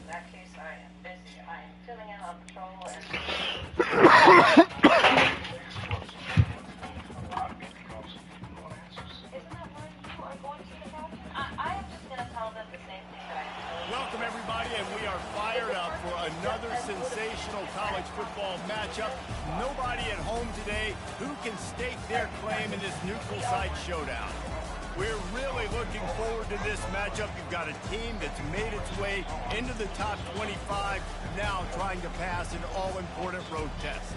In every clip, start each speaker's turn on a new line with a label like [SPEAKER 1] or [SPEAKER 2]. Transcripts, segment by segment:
[SPEAKER 1] that case, I am busy. I am filling in on patrol and...
[SPEAKER 2] Welcome, everybody, and we are fired up for another sensational college football matchup. Nobody at home today who can stake their claim in this neutral site showdown. We're really looking forward to this matchup. You've got a team that's made its way into the top 25, now trying to pass an all-important road test.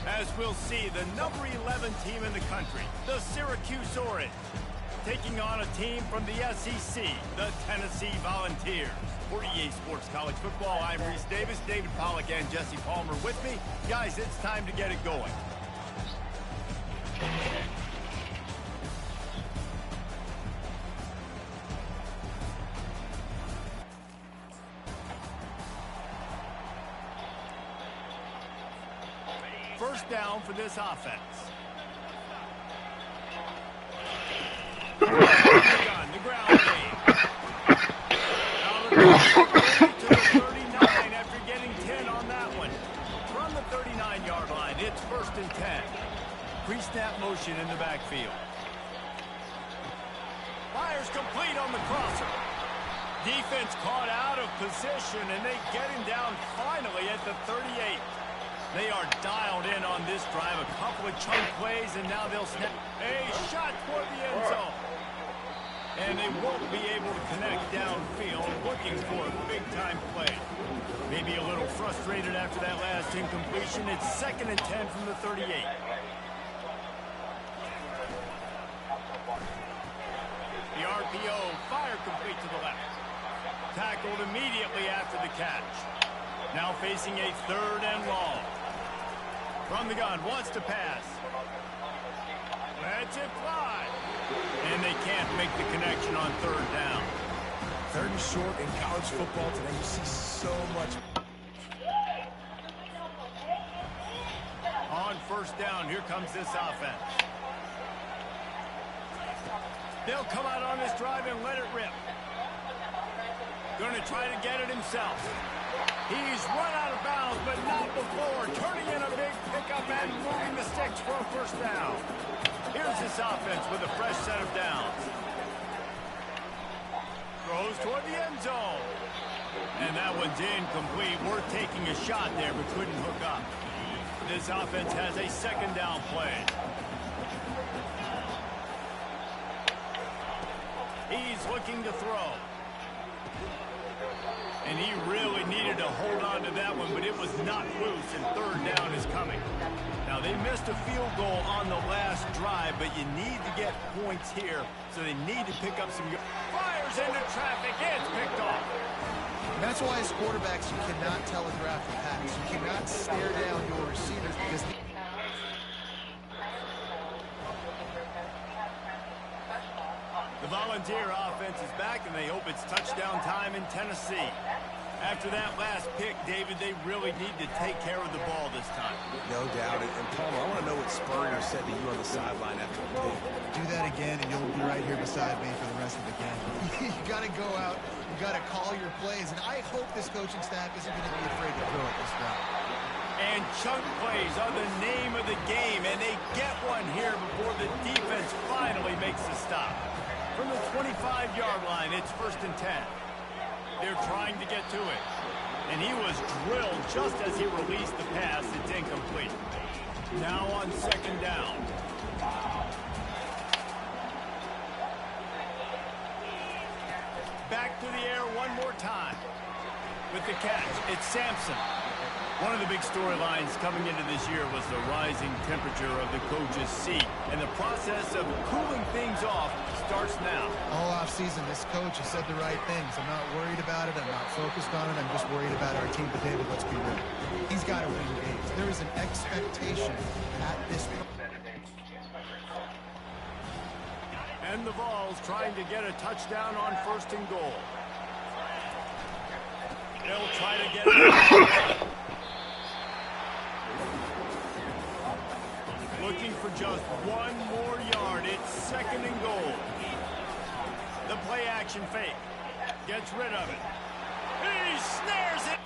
[SPEAKER 2] As we'll see, the number 11 team in the country, the Syracuse Orange, taking on a team from the SEC, the Tennessee Volunteers. For EA Sports College Football, I'm Reese Davis, David Pollack, and Jesse Palmer with me. Guys, it's time to get it going. First down for this offense. The ground game. To the 39 after getting 10 on that one. From the 39-yard line, it's 1st and 10. Pre-snap motion in the backfield. Fires complete on the crosser. Defense caught out of position, and they get him down finally at the 38. They are dialed in on this drive. A couple of chunk plays, and now they'll snap. A shot toward the end zone. And they won't be able to connect downfield, looking for a big-time play. Maybe a little frustrated after that last incompletion. It's 2nd and 10 from the 38. The RPO, fire complete to the left. Tackled immediately after the catch. Now facing a 3rd and long. From the gun, wants to pass. Lets it fly. And they can't make the connection on 3rd down.
[SPEAKER 3] 3rd and short in college football today. You see so much.
[SPEAKER 2] On 1st down, here comes this offense. They'll come out on this drive and let it rip. Going to try to get it himself. He's run out of bounds, but not before. Turning in a big pickup and moving the sticks for a 1st down. Here's this offense with a fresh set of downs. Throws toward the end zone. And that one's incomplete. We're taking a shot there, but couldn't hook up. This offense has a 2nd down play. He's looking to throw. And he really needed to hold on to that one, but it was not loose, and 3rd down is coming. Now, they missed a field goal on the last drive, but you need to get points here, so they need to pick up some... Fires into traffic, it's picked off.
[SPEAKER 3] That's why as quarterbacks, you cannot telegraph the pass. You cannot stare down your receivers because...
[SPEAKER 2] The Volunteer offense is back, and they hope it's touchdown time in Tennessee. After that last pick, David, they really need to take care of the ball this time.
[SPEAKER 3] No doubt. And Palmer, I want to know what Spurrier said to you on the sideline after the pick.
[SPEAKER 4] Do that again, and you'll be right here beside me for the rest of the game. You got to go out. You got to call your plays, and I hope this coaching staff isn't going to be afraid to throw it this round.
[SPEAKER 2] And chunk plays are the name of the game, and they get one here before the defense finally makes the stop. From the 25-yard line, it's 1st and 10. They're trying to get to it. And he was drilled just as he released the pass. It's incomplete. Now on 2nd down. Back to the air one more time. With the catch, it's Sampson. One of the big storylines coming into this year was the rising temperature of the coach's seat. And the process of cooling things off starts now.
[SPEAKER 4] All offseason, this coach has said the right things. I'm not worried about it. I'm not focused on it. I'm just worried about our team. But David, let's be real. He's got to win games. There is an expectation at this point.
[SPEAKER 2] And the Vols trying to get a touchdown on 1st and goal. They'll try to get it. Looking for just one more yard. It's 2nd and goal. The play action fake. Gets rid of it. He snares it.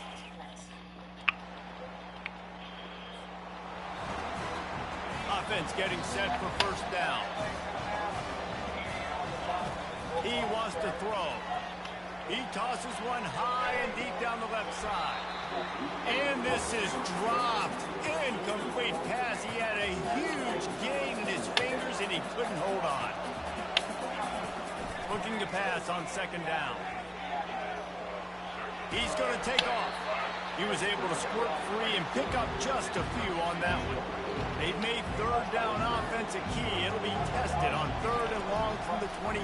[SPEAKER 2] Offense getting set for first down. He wants to throw. He tosses one high and deep down the left side. And this is dropped. Incomplete pass. He had a huge gain in his fingers and he couldn't hold on. Looking to pass on second down. He's going to take off. He was able to squirt free and pick up just a few on that one. They've made third down offense a key. It'll be tested on third and long from the 28.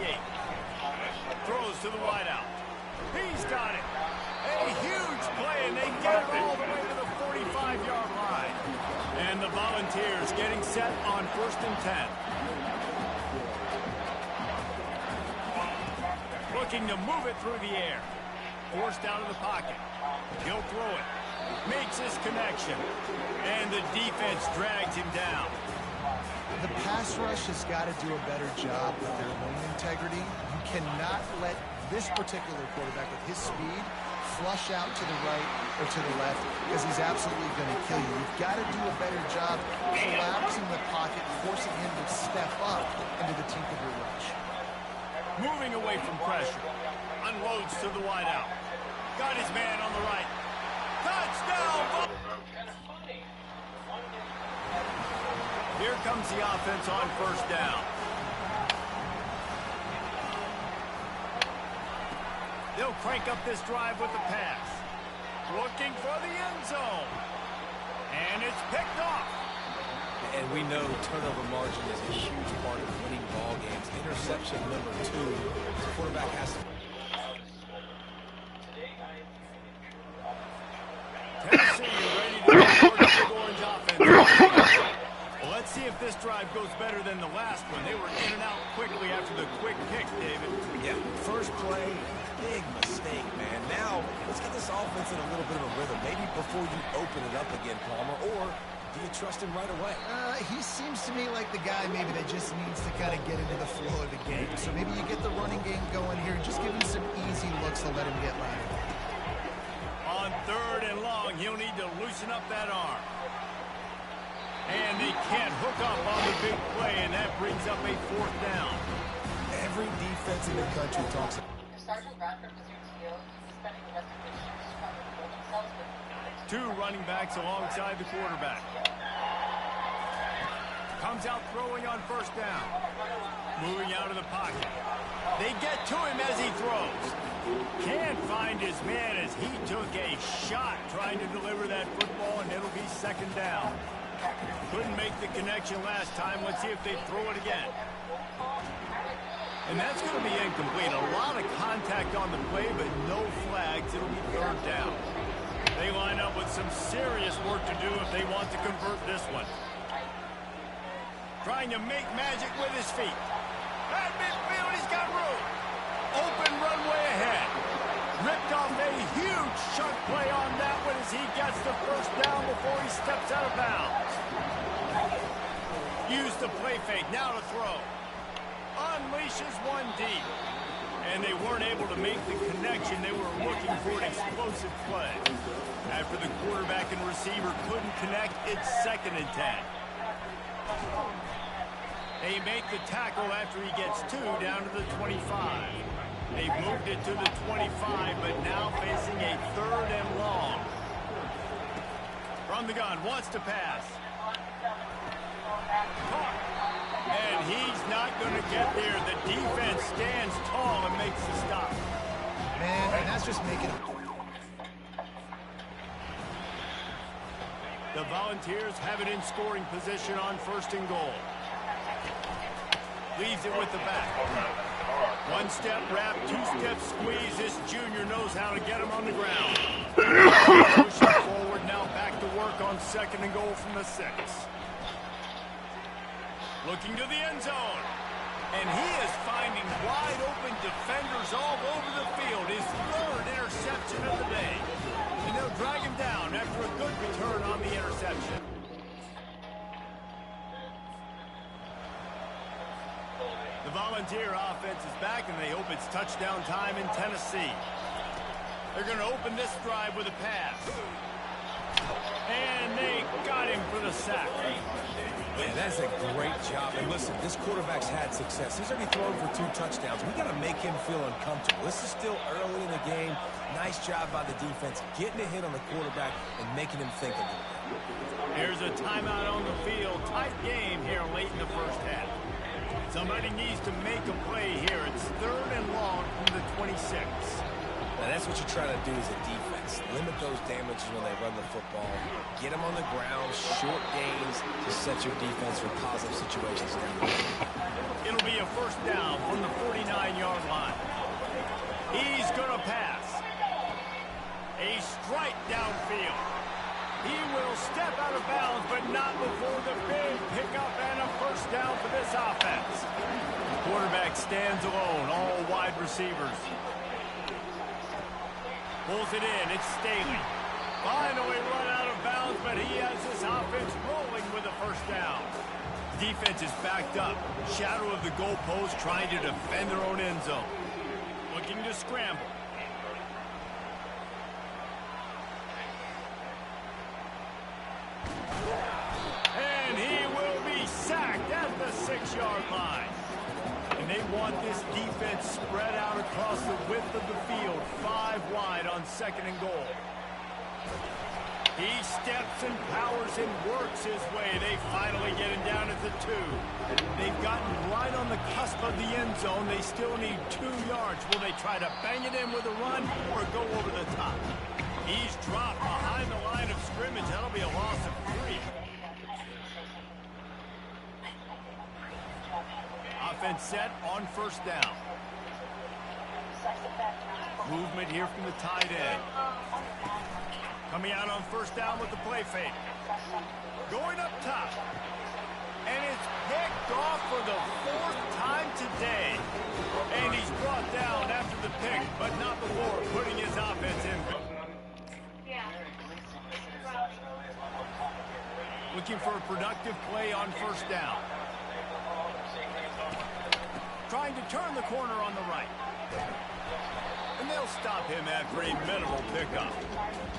[SPEAKER 2] Throws to the wideout. He's got it. A huge play, and they get it all the way to the 45-yard line. And the Volunteers getting set on first and 10. Looking to move it through the air. Forced out of the pocket. He'll throw it. Makes his connection. And the defense drags him down.
[SPEAKER 3] The pass rush has got to do a better job with their lane integrity. You cannot let this particular quarterback with his speed flush out to the right or to the left because he's absolutely going to kill you. You've got to do a better job collapsing the pocket, forcing him to step up into the teeth of your rush.
[SPEAKER 2] Moving away from pressure. Unloads to the wideout. Got his man on the right. Touchdown! Here comes the offense on first down. They'll crank up this drive with the pass. Looking for the end zone. And it's picked off.
[SPEAKER 5] And we know turnover margin is a huge part of winning ball games. Interception number 2. The quarterback has to...
[SPEAKER 2] Tennessee, you're ready to go for the Big Orange offense. Well, let's see if this drive goes better than the last one. They were in and out quickly after the quick pick, David.
[SPEAKER 5] Yeah, first play, big mistake, man. Now, let's get this offense in a little bit of a rhythm. Maybe before you open it up again, Palmer, or do you trust him right away?
[SPEAKER 3] He seems to me like the guy maybe that just needs to kind of get into the flow of the game. So maybe you get the running game going here and just give him some easy looks to let him get live.
[SPEAKER 2] On third and long, he'll need to loosen up that arm. And they can't hook up on the big play, and that brings up a fourth down.
[SPEAKER 5] Every defense in the country talks about...
[SPEAKER 1] Sergeant Bradford was your CEO. He's spending the rest of his shift trying to build themselves with...
[SPEAKER 2] Two running backs alongside the quarterback. Comes out throwing on first down. Moving out of the pocket. They get to him as he throws. Can't find his man as he took a shot trying to deliver that football, and it'll be second down. Couldn't make the connection last time. Let's see if they throw it again. And that's going to be incomplete. A lot of contact on the play, but no flags. It'll be third down. They line up with some serious work to do if they want to convert this one. Trying to make magic with his feet. At midfield, he's got room. Open runway ahead. Ripped off a huge chunk play on that one as he gets the first down before he steps out of bounds. Use the play fake, now to throw. Unleashes one deep. And they weren't able to make the connection. They were looking for an explosive play. After the quarterback and receiver couldn't connect, it's second and 10. They make the tackle after he gets two down to the 25. They moved it to the 25, but now facing a third and long. From the gun, wants to pass. Caught. And he's not going to get there. The defense stands tall and makes the stop.
[SPEAKER 3] Man, and that's just making it.
[SPEAKER 2] The Volunteers have it in scoring position on first and goal. Leaves it with the back. One step wrap, two step squeeze. This junior knows how to get him on the ground. Pushing forward, now back to work on second and goal from the 6. Looking to the end zone. And he is finding wide open defenders all over the field. His third interception of the day. And they'll drag him down after a good return on the interception. The Volunteer offense is back, and they hope it's touchdown time in Tennessee. They're going to open this drive with a pass. And they got him for the sack.
[SPEAKER 5] Yeah, that's a great job. And listen, this quarterback's had success. He's already thrown for 2 touchdowns. We got to make him feel uncomfortable. This is still early in the game. Nice job by the defense, getting a hit on the quarterback and making him think a little bit.
[SPEAKER 2] Here's a timeout on the field. Tight game here late in the first half. Somebody needs to make a play here. It's 3rd and long from the 26.
[SPEAKER 5] Now that's what you try to do as a defense. Limit those damages when they run the football. Get them on the ground, short gains to set your defense for positive situations down the road.
[SPEAKER 2] It'll be a first down from the 49-yard line. He's going to pass. A strike downfield. He will step out of bounds, but not before the big pickup and a first down for this offense. The quarterback stands alone, all wide receivers. Pulls it in, it's Staley. Finally run out of bounds, but he has this offense rolling with a first down. Defense is backed up. Shadow of the goalpost, trying to defend their own end zone. Looking to scramble. And he will be sacked at the 6-yard line. And they want this defense spread out across the width of the field, 5 wide on 2nd and goal. He steps and powers and works his way. They finally get him down at the 2. They've gotten right on the cusp of the end zone. They still need 2 yards. Will they try to bang it in with a run or go over the top? He's dropped behind the line of scrimmage. That'll be a loss of 3. Offense set on first down. Movement here from the tight end. Coming out on first down with the play fake. Going up top. And it's picked off for the 4th time today. And he's brought down after the pick, but not before putting his offense in. Looking for a productive play on first down. Trying to turn the corner on the right. And they'll stop him after a minimal pickup.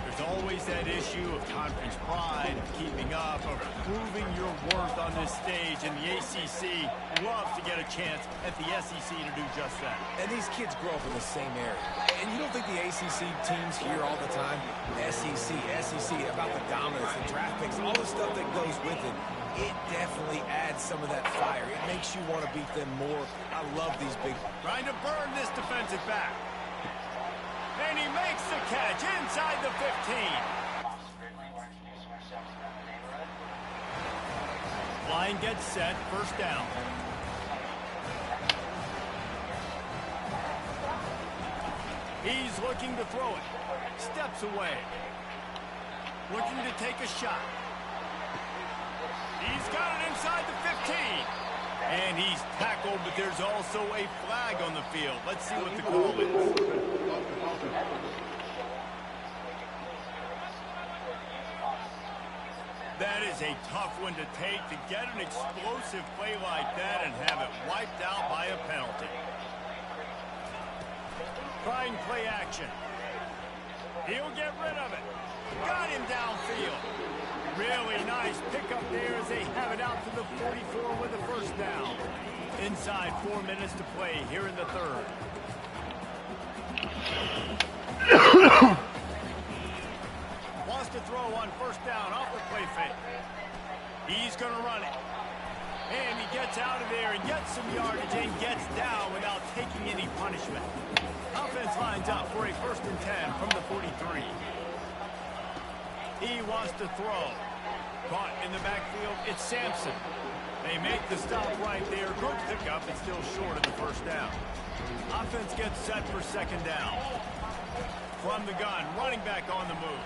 [SPEAKER 2] There's always that issue of conference pride, of keeping up, of proving your worth on this stage, and the ACC loves to get a chance at the SEC to do just that.
[SPEAKER 5] And these kids grow up in the same area. And you don't think the ACC teams hear all the time, SEC, about the dominance, the draft picks, all the stuff that goes with it. It definitely adds some of that fire. It makes you want to beat them more. I love these big...
[SPEAKER 2] Trying to burn this defensive back. And he makes the catch inside the 15. Line gets set, first down. He's looking to throw it. Steps away. Looking to take a shot. He's got it inside the 15. And he's tackled, but there's also a flag on the field. Let's see what the call is. That is a tough one to take, to get an explosive play like that and have it wiped out by a penalty. Trying play action. He'll get rid of it. Got him downfield. Really nice pickup there as they have it out to the 44 with a first down. Inside 4 minutes to play here in the 3rd. Wants to throw on first down off the play fake. He's going to run it. And he gets out of there and gets some yardage and gets down without taking any punishment. Offense lines up for a 1st and 10 from the 43. He wants to throw. Caught in the backfield, it's Sampson. They make the stop right there. Good pickup, it's still short of the first down. Offense gets set for 2nd down. From the gun, running back on the move.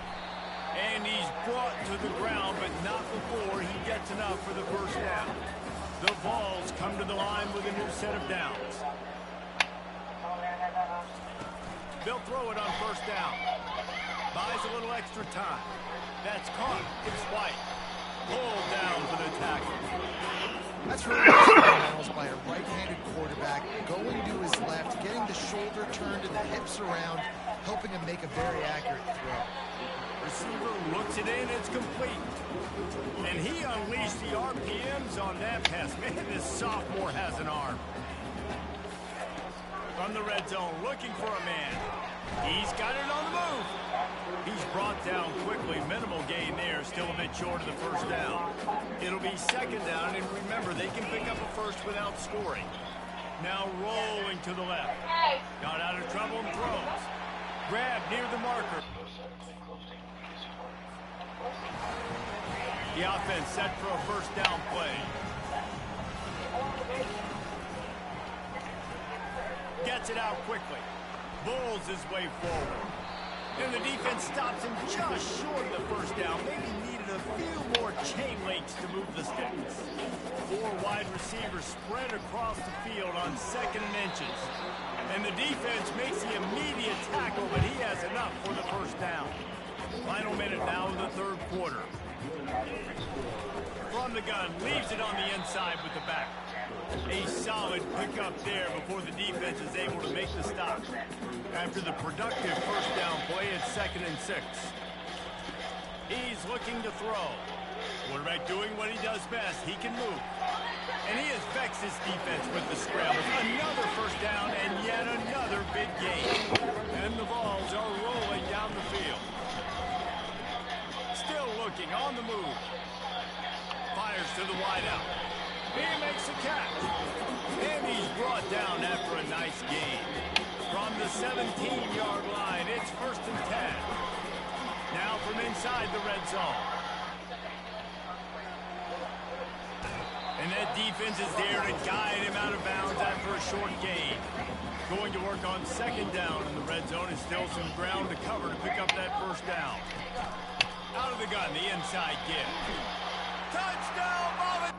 [SPEAKER 2] And he's brought to the ground, but not before he gets enough for the first down. The Vols come to the line with a new set of downs. They'll throw it on first down. Buys a little extra time. That's caught. It's White. Pulled down for the tackle.
[SPEAKER 3] That's really nice, coverage by a right-handed quarterback, going to his left, getting the shoulder turned and the hips around, helping him make a very accurate throw.
[SPEAKER 2] Receiver looks it in, it's complete. And he unleashed the RPMs on that pass. Man, this sophomore has an arm. From the red zone, looking for a man. He's got it on the move. He's brought down quickly. Minimal gain there, still a bit short of the first down. It'll be second down, and remember, they can pick up a first without scoring. Now rolling to the left. Got out of trouble and throws. Grab near the marker. The offense set for a first down play. Gets it out quickly. Bulls his way forward. And the defense stops him just short of the first down. Maybe needed a few more chain links to move the sticks. 4 wide receivers spread across the field on 2nd and inches. And the defense makes the immediate tackle, but he has enough for the first down. Final minute now in the 3rd quarter. From the gun, leaves it on the inside with the back. A solid pickup there before the defense is able to make the stop. After the productive first down play, it's 2nd and 6. He's looking to throw. Quarterback doing what he does best. He can move. And he has vexed his defense with the scramble. Another first down and yet another big gain. And the balls are rolling down the field. Still looking on the move. Fires to the wideout. He makes a catch. And he's brought down after a nice gain. From the 17-yard line, it's 1st and 10. Now from inside the red zone. And that defense is there to guide him out of bounds after a short gain. Going to work on 2nd down in the red zone, and still some ground to cover to pick up that first down. Out of the gun, the inside give. Touchdown, Bobby!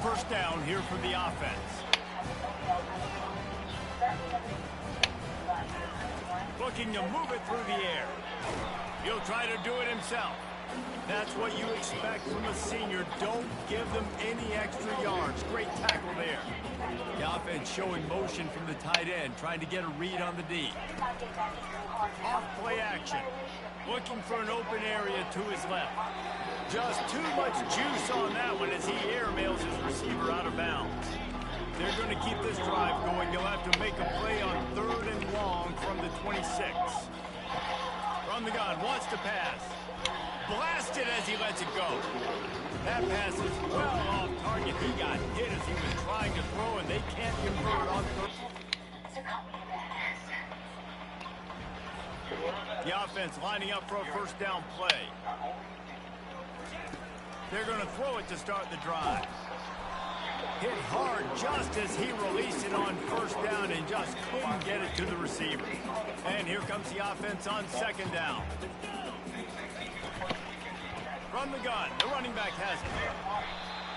[SPEAKER 2] First down here for the offense. Looking to move it through the air. He'll try to do it himself. That's what you expect from a senior. Don't give them any extra yards. Great tackle there. The offense showing motion from the tight end, trying to get a read on the D. Off play action. Looking for an open area to his left. Just too much juice on that one as he airmails his receiver out of bounds. They're going to keep this drive going. They'll have to make a play on 3rd and long from the 26. From the gun, wants to pass. Blasted as he lets it go. That pass is well off target. He got hit as he was trying to throw, and they can't convert on 3rd. The offense lining up for a first down play. They're going to throw it to start the drive. Hit hard just as he released it on 1st down and just couldn't get it to the receiver. And here comes the offense on 2nd down. From the gun, the running back has it.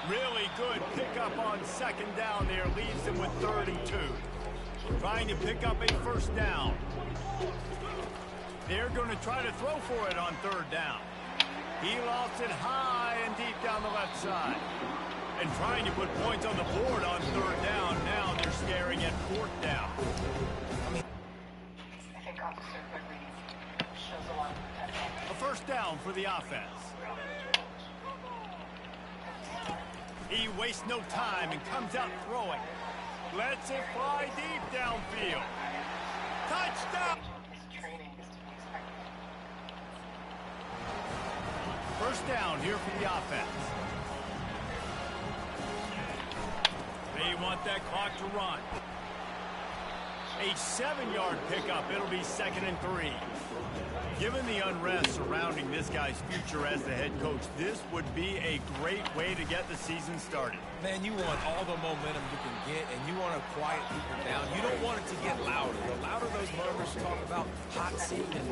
[SPEAKER 2] Really good pickup on 2nd down there. Leaves them with 3rd and 2. Trying to pick up a first down. They're going to try to throw for it on 3rd down. He lost it high and deep down the left side. And trying to put points on the board on 3rd down. Now they're staring at 4th down.
[SPEAKER 1] I think Officer Goodley shows a lot of potential.
[SPEAKER 2] A first down for the offense. He wastes no time and comes out throwing. Lets it fly deep downfield. Touchdown!
[SPEAKER 1] His training is to be expected.
[SPEAKER 2] First down here for the offense. They want that clock to run. A 7-yard pickup. It'll be 2nd and 3. Given the unrest surrounding this guy's future as the head coach, this would be a great way to get the season started.
[SPEAKER 5] Man, you want all the momentum you can get, and you want to quiet people down. You don't want it to get louder. The louder those murmurs talk about hot seat, and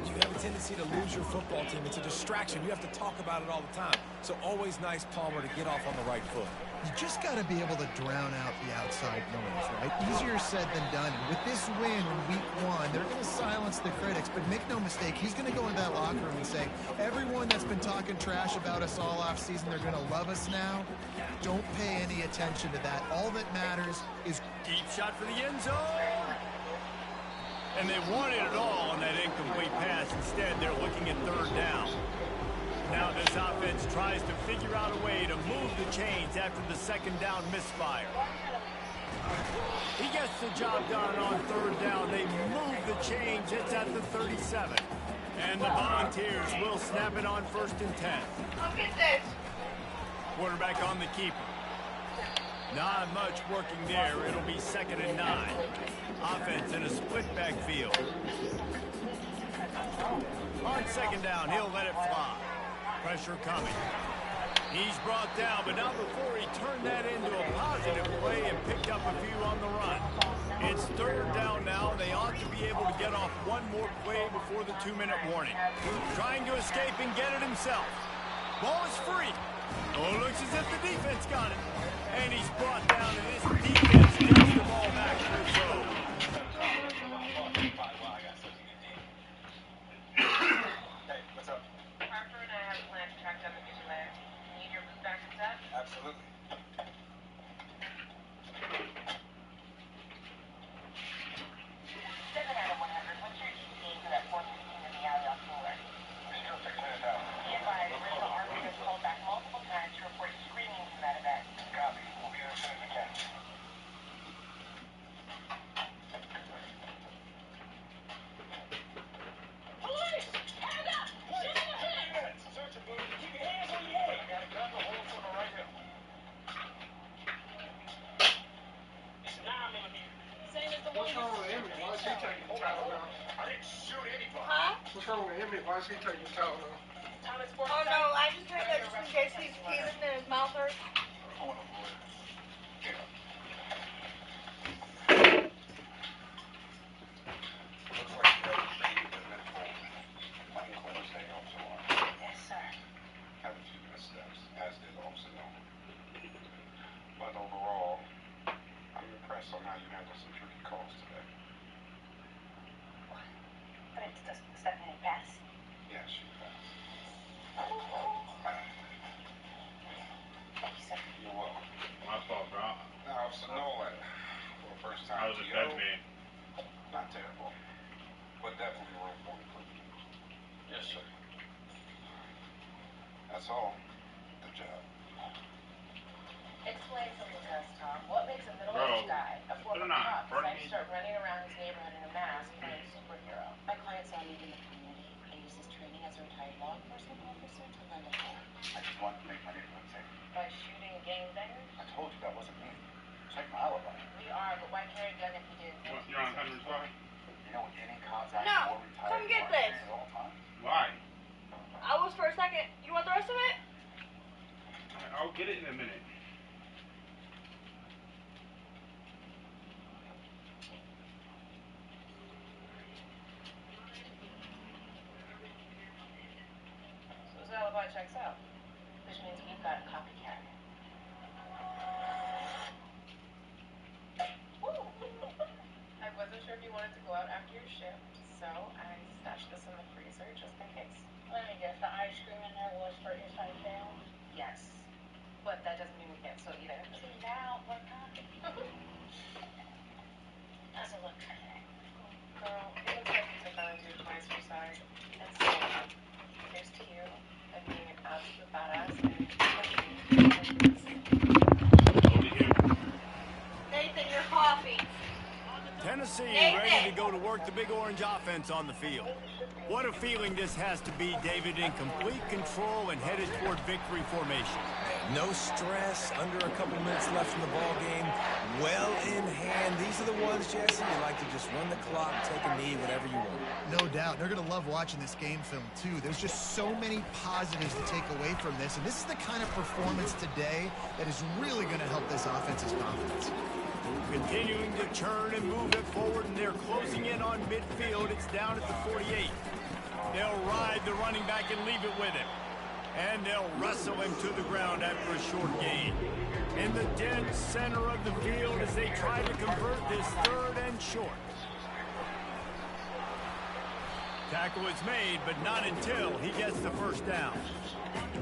[SPEAKER 5] you have a tendency to lose your football team. It's a distraction. You have to talk about it all the time. So always nice, Palmer, to get off on the right foot.
[SPEAKER 4] You just got to be able to drown out the outside noise, right? Easier said than done. And with this win in week 1, they're going to silence the critics. But make no mistake, he's going to go into that locker room and say, everyone that's been talking trash about us all off season, they're going to love us now. Don't pay any attention to that. All that matters is...
[SPEAKER 2] Deep shot for the end zone. And they wanted it all on that incomplete pass. Instead, they're looking at 3rd down. Now this offense tries to figure out a way to move the chains after the 2nd down misfire. He gets the job done on 3rd down. They move the chains. It's at the 37. And the Volunteers will snap it on 1st and 10.
[SPEAKER 1] Look at this.
[SPEAKER 2] Quarterback on the keeper. Not much working there. It'll be 2nd and 9. Offense in a split backfield. On 2nd down, he'll let it fly. Pressure coming. He's brought down, but not before he turned that into a positive play and picked up a few on the run. It's 3rd down now. They ought to be able to get off one more play before the 2-minute warning. Trying to escape and get it himself. Ball is free. Oh, looks as if the defense got it. And he's brought down, and his defense gets the ball back to his own.
[SPEAKER 6] Hey, what's up?
[SPEAKER 1] Harper and I have a plan to track down the vigilante. Need your boot back and set?
[SPEAKER 6] Absolutely.
[SPEAKER 1] 7 out of 100. What's your ETA for that 415 in the alley off Fuller?
[SPEAKER 6] We're still fixing it out.
[SPEAKER 1] Be advised, Rachel Arthur has called back multiple times to report screaming from that event.
[SPEAKER 6] Copy. We'll be there as soon as we can.
[SPEAKER 1] Police! Hands up! Shoot in the head!
[SPEAKER 6] Search it, booty. Keep your hands on your head. I got a gun to hold from the right hip. It's 9mm.
[SPEAKER 1] Same as the one.
[SPEAKER 7] What's wrong with Emmy? Why is he taking the Tylenol?
[SPEAKER 6] I didn't shoot anybody.
[SPEAKER 1] Huh?
[SPEAKER 7] What's wrong with Emmy? Why is he taking the Tylenol?
[SPEAKER 1] Thomas Ford. Oh no, I just heard that just in case he's teething and his mouth hurts.
[SPEAKER 6] I want to avoid it. Get up. Looks like you have a baby with medical. My inclement stay home so long.
[SPEAKER 1] Yes, sir.
[SPEAKER 6] Have a few missteps, as did Officer Nolan. But overall, I'm impressed on how you handled some tricky calls today.
[SPEAKER 1] But it's just Stephanie pass.
[SPEAKER 6] Yeah, she passed.
[SPEAKER 1] Thank you, sir.
[SPEAKER 6] You're welcome.
[SPEAKER 8] My fault, bro.
[SPEAKER 6] Now, Officer Nolan, for the first time,
[SPEAKER 8] How was it that man?
[SPEAKER 6] not terrible, but definitely room for improvement. Yes, sir. That's all. Good job.
[SPEAKER 1] Explain something to us, Tom. What makes a
[SPEAKER 8] Bro,
[SPEAKER 1] middle-aged guy, a former
[SPEAKER 8] put it on,
[SPEAKER 1] cop,
[SPEAKER 8] pardon
[SPEAKER 1] decide to
[SPEAKER 8] me?
[SPEAKER 1] start running around his neighborhood in a mask playing superhero?
[SPEAKER 9] My client saw me in the community and used his training as a retired law enforcement officer to lend a hand.
[SPEAKER 6] I just want to make my neighborhood safe.
[SPEAKER 1] By shooting a gangbangers?
[SPEAKER 6] I told you that wasn't me. Check my alibi.
[SPEAKER 1] We are, but why carry a gun if you didn't?
[SPEAKER 8] What, you're on Henry's side?
[SPEAKER 6] You know, any cops out
[SPEAKER 1] No,
[SPEAKER 6] more retired
[SPEAKER 1] come get
[SPEAKER 6] law
[SPEAKER 1] this.
[SPEAKER 6] enforcement at all times.
[SPEAKER 8] Why?
[SPEAKER 1] I was for a second. You want the rest of it?
[SPEAKER 8] I'll get it in a minute.
[SPEAKER 1] So his alibi checks out. Which means we've got a copycat. Woo! I wasn't sure if you wanted to go out after your shift, so I stashed this in the freezer just in case.
[SPEAKER 9] Let me guess, the ice cream in there was for if I failed.
[SPEAKER 1] Yes. But that doesn't mean we can't still eat it.
[SPEAKER 9] See, now, what not? Doesn't look good.
[SPEAKER 1] Girl, it looks like you took on your twice your size. And so, here's to you and being an absolute badass and
[SPEAKER 8] Over here.
[SPEAKER 1] Nathan, your coffee.
[SPEAKER 2] Tennessee
[SPEAKER 1] Nathan!
[SPEAKER 2] ready to go to work the big orange offense on the field. What a feeling this has to be, David, in complete control and headed toward victory formation.
[SPEAKER 5] No stress, under a couple minutes left in the ball game. Well in hand. These are the ones, Jesse, you like to just run the clock, take a knee, whatever you want.
[SPEAKER 4] No doubt. They're going to love watching this game film, too. There's just so many positives to take away from this, and this is the kind of performance today that is really going to help this offense's confidence.
[SPEAKER 2] Continuing to churn and move it forward, and they're closing in on midfield. It's down at the 48. They'll ride the running back and leave it with him. And they'll wrestle him to the ground after a short gain. In the dead center of the field as they try to convert this 3rd and short. Tackle is made, but not until he gets the first down.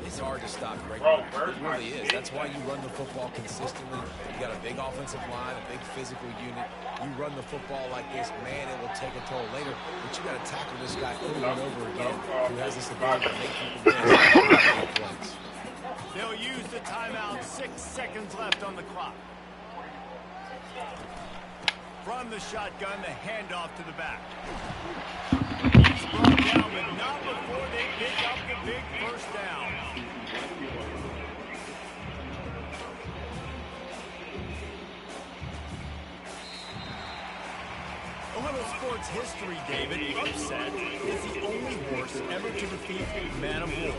[SPEAKER 5] It's hard to stop Greg.
[SPEAKER 8] Bro,
[SPEAKER 5] It really is. That's why you run the football consistently. You got a big offensive line, a big physical unit. You run the football like this, man, it will take a toll later. But you got to tackle this guy over and over again who has this ability to make people miss.
[SPEAKER 2] They'll use the timeout. 6 seconds left on the clock. From the shotgun, the handoff to the back. He's brought down, but not before they pick up the big first down. A little sports history, David. Upset is the only horse ever to defeat Man of War.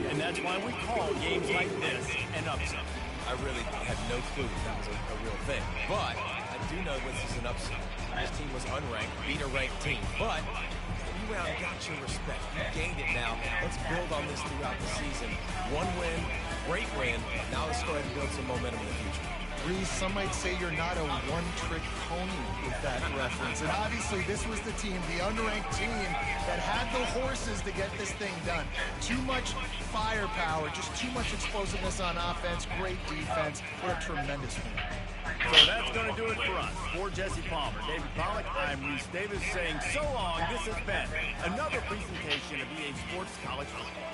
[SPEAKER 2] And that's why we call games like this an upset.
[SPEAKER 5] I really had no clue that was a real thing. But I do know this is an upset. This team was unranked, beat a ranked team. But you went out and got your respect. You gained it now. Let's build on this throughout the season. One win, great win. Now let's go ahead and build some momentum in the future.
[SPEAKER 3] Reese, some might say you're not a one-trick pony with that reference. And obviously, this was the team, the unranked team, that had the horses to get this thing done. Too much firepower, just too much explosiveness on offense, great defense. What a tremendous win.
[SPEAKER 2] So that's going to do it for us. For Jesse Palmer, David Pollack, I'm Reese Davis saying so long. This has been another presentation of EA Sports College Football.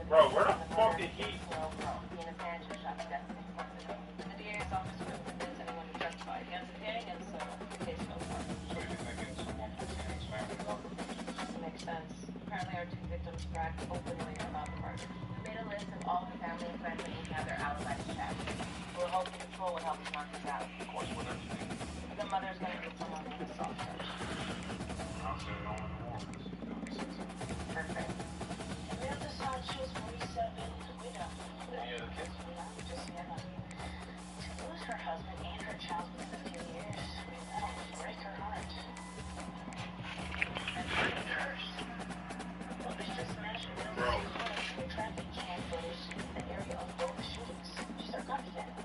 [SPEAKER 8] Bro, where the fuck did he?
[SPEAKER 1] Makes sense. Apparently our two victims bragged openly about the murder. We made a list of all the family and friends that we have their alibis checked. We're hoping the patrol will help us mark this out.
[SPEAKER 6] Of course, whatever you think.
[SPEAKER 1] The mother's gonna need someone with a soft touch.
[SPEAKER 6] I'll send it on in the morning.
[SPEAKER 1] Perfect. And we have the side shows 47. We know.
[SPEAKER 6] Any other kids?
[SPEAKER 1] No, just Hannah. To lose her husband and her child within a few years, that would break her heart. And break hers. But just imagine
[SPEAKER 8] Bro.
[SPEAKER 1] traffic cam footage in the area of both shootings. She's our copycat.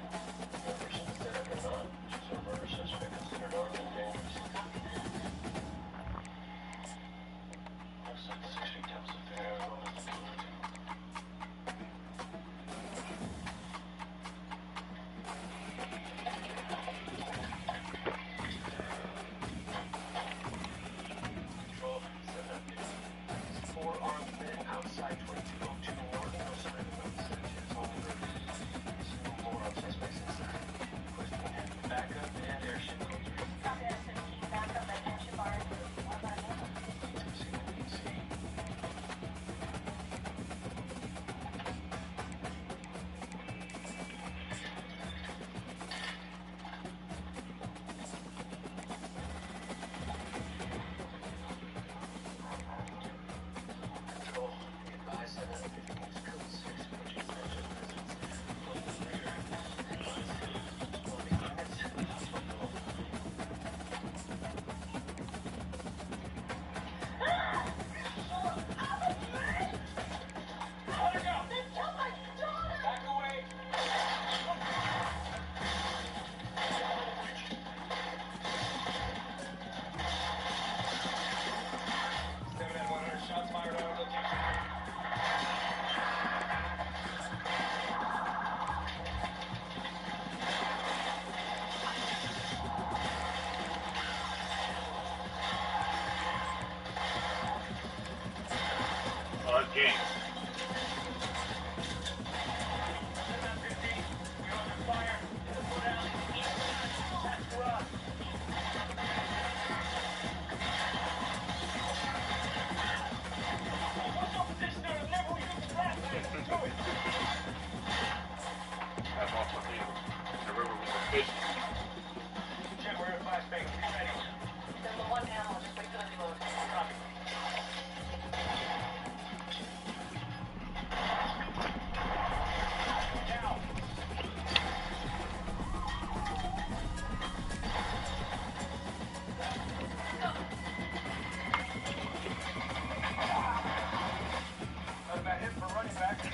[SPEAKER 2] Welcome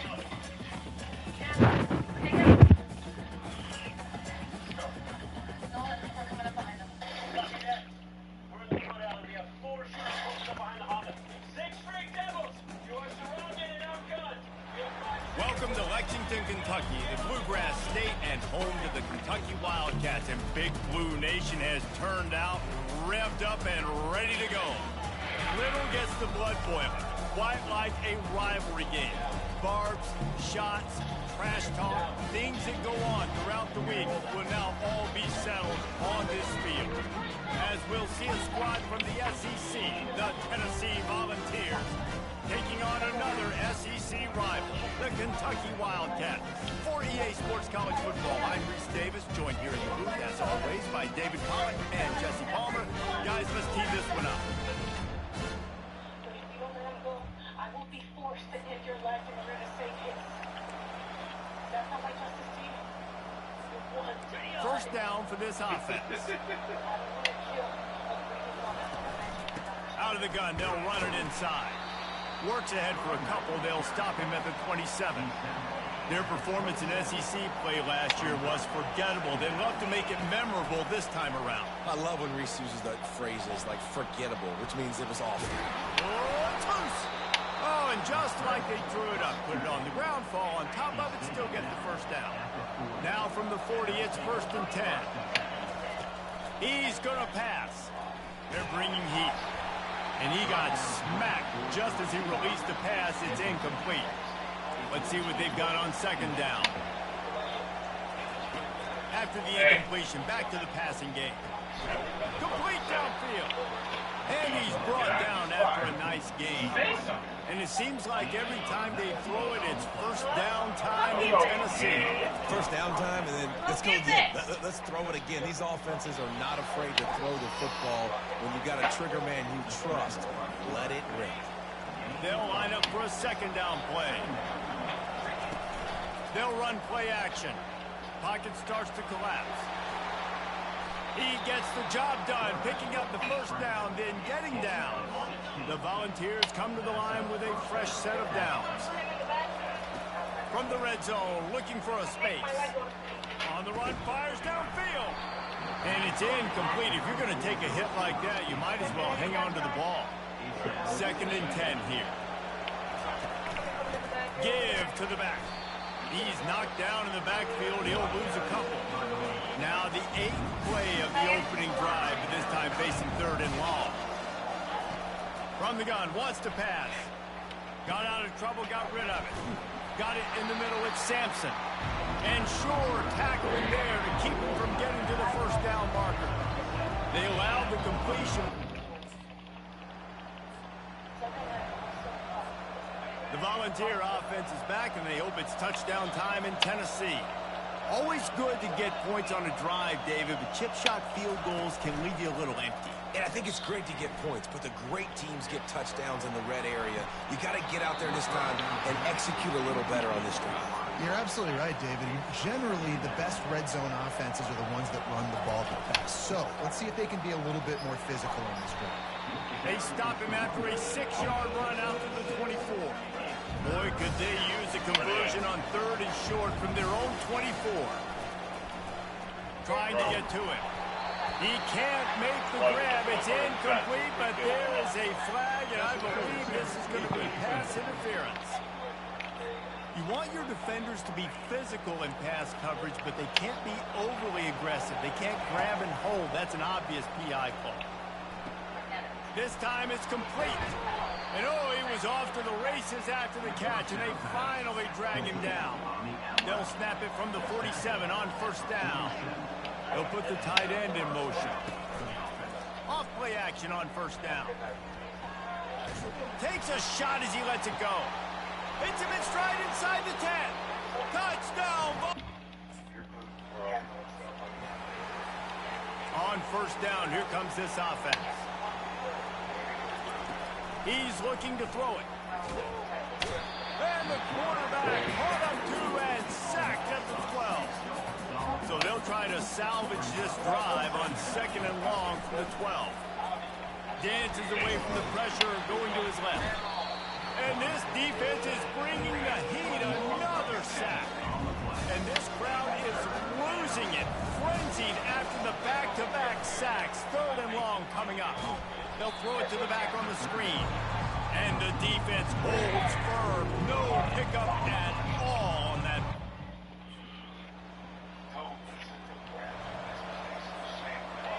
[SPEAKER 2] to Lexington, Kentucky, the Bluegrass State and home to the Kentucky Wildcats. And Big Blue Nation has turned out, revved up, and ready to go. Little gets the blood boiling, quite like a rivalry game. Barbs, shots, trash talk, things that go on throughout the week will now all be settled on this field. As we'll see a squad from the SEC, the Tennessee Volunteers, taking on another SEC rival, the Kentucky Wildcats. For EA Sports College Football, I'm Reese Davis, joined here in the booth, as always, by David Pollock and Jesse Palmer. Guys, let's tee this one up.
[SPEAKER 9] But if you don't let him go, I will be forced to end your life in order to save his. That's not my justice to you. You're one.
[SPEAKER 2] First down for this offense. Out of the gun, they'll run it inside. Works ahead for a couple. They'll stop him at the 27. Their performance in SEC play last year was forgettable. They'd love to make it memorable this time around.
[SPEAKER 5] I love when Reese uses that phrases like forgettable, which means it was awful.
[SPEAKER 2] Oh, and just like they threw it up, put it on the ground, fall on top of it, still get the first down. Now from the 40, it's 1st and 10. He's going to pass. They're bringing heat. And he got smacked just as he released the pass. It's incomplete. Let's see what they've got on 2nd down. After the incompletion, back to the passing game. Complete downfield. And he's brought down after a nice gain. And it seems like every time they throw it, it's 1st down time in Tennessee.
[SPEAKER 5] 1st down time, and then let's go again. Let's throw it again. These offenses are not afraid to throw the football when you've got a trigger man you trust. Let it rip.
[SPEAKER 2] They'll line up for a 2nd down play. They'll run play action. Pocket starts to collapse. He gets the job done, picking up the 1st down, then getting down. The Volunteers come to the line with a fresh set of downs. From the red zone, looking for a space. On the run, fires downfield. And it's incomplete. If you're going to take a hit like that, you might as well hang on to the ball. 2nd and 10 here. Give to the back. He's knocked down in the backfield. He'll lose a couple. Now the 8th play of the opening drive, but this time facing 3rd and long. From the gun, wants to pass. Got out of trouble, got rid of it. Got it in the middle, it's Sampson. And Shore tackling there to keep him from getting to the 1st down marker. They allowed the completion. The Volunteer offense is back, and they hope it's touchdown time in Tennessee. Always good to get points on a drive, David, but chip shot field goals can leave you a little empty.
[SPEAKER 5] And I think it's great to get points, but the great teams get touchdowns in the red area. You got to get out there this time and execute a little better on this drive.
[SPEAKER 4] You're absolutely right, David. Generally, the best red zone offenses are the ones that run the ball the best. So let's see if they can be a little bit more physical on this drive.
[SPEAKER 2] They stop him after a 6-yard run out to the 24. Boy, could they use a conversion on 3rd and short from their own 24. Trying to get to it. He can't make the grab. It's incomplete, but there is a flag, and I believe this is going to be pass interference. You want your defenders to be physical in pass coverage, but they can't be overly aggressive. They can't grab and hold. That's an obvious PI call. This time it's complete. And oh, he was off to the races after the catch, and they finally drag him down. They'll snap it from the 47 on 1st down. They'll put the tight end in motion. Off play action on 1st down. Takes a shot as he lets it go. Hits him in stride inside the 10. Touchdown! On 1st down, here comes this offense. He's looking to throw it. And the quarterback caught up to and sacked at the 12. So they'll try to salvage this drive on 2nd and long from the 12. Dances away from the pressure, going to his left. And this defense is bringing the heat sacks. 3rd and long coming up. They'll throw it to the back on the screen. And the defense holds firm. No pickup at all on that.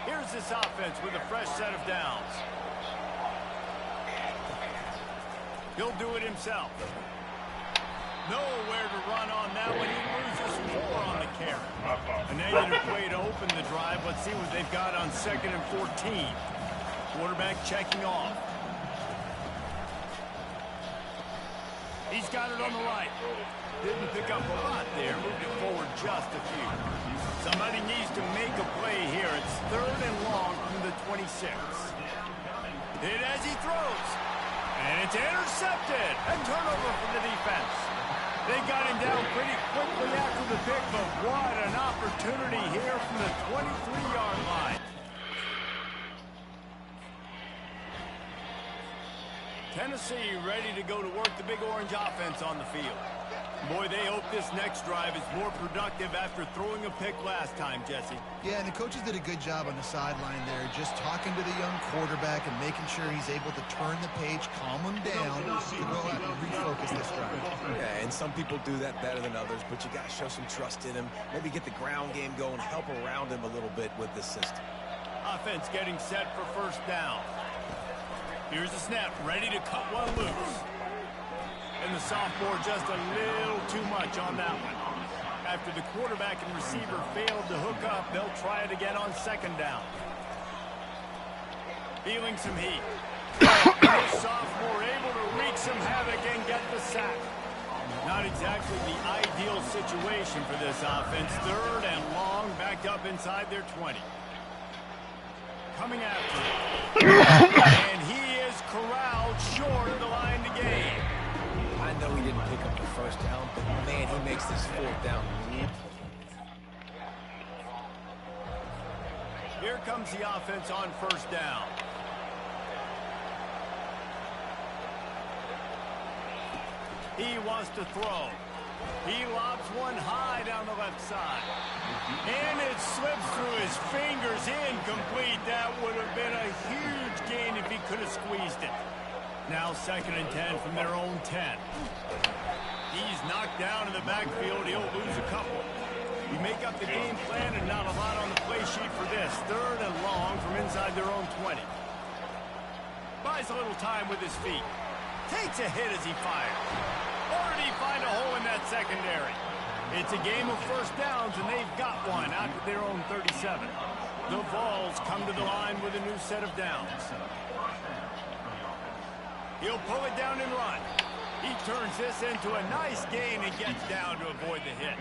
[SPEAKER 2] Here's this offense with a fresh set of downs. He'll do it himself. Nowhere to run on that one. He loses 4 on the carry. A negative play to open the drive. Let's see what they've got on 2nd and 14. Quarterback checking off. He's got it on the right. Didn't pick up a lot there. Moved it forward just a few. Somebody needs to make a play here. It's 3rd and long from the 26. Hit as he throws. And it's intercepted. A turnover for the defense. They got him down pretty quickly after the pick, but what an opportunity here from the 23-yard line. Tennessee ready to go to work the Big Orange offense on the field. Boy, they hope this next drive is more productive after throwing a pick last time, Jesse.
[SPEAKER 4] Yeah, and the coaches did a good job on the sideline there, just talking to the young quarterback and making sure he's able to turn the page, calm him down, to go out and refocus this drive.
[SPEAKER 5] Yeah, and some people do that better than others, but you got to show some trust in him. Maybe get the ground game going, help around him a little bit with this system.
[SPEAKER 2] Offense getting set for 1st down. Here's the snap, ready to cut one loose. And the sophomore just a little too much on that one. After the quarterback and receiver failed to hook up, they'll try it again on 2nd down. Feeling some heat. The sophomore able to wreak some havoc and get the sack. Not exactly the ideal situation for this offense. 3rd and long, backed up inside their 20. Coming after him. And he is corralled short of the line to gain.
[SPEAKER 5] I know he didn't pick up the 1st down, but man, he makes this 4th down.
[SPEAKER 2] Here comes the offense on 1st down. He wants to throw. He lobs one high down the left side. And it slips through his fingers, incomplete. That would have been a huge gain if he could have squeezed it. Now 2nd and 10 from their own 10. He's knocked down in the backfield. He'll lose a couple. You make up the game plan and not a lot on the play sheet for this. 3rd and long from inside their own 20. Buys a little time with his feet. Takes a hit as he fires. Or did he find a hole in that secondary? It's a game of 1st downs, and they've got one out to their own 37. The Vols come to the line with a new set of downs. He'll pull it down and run. He turns this into a nice gain and gets down to avoid the hit.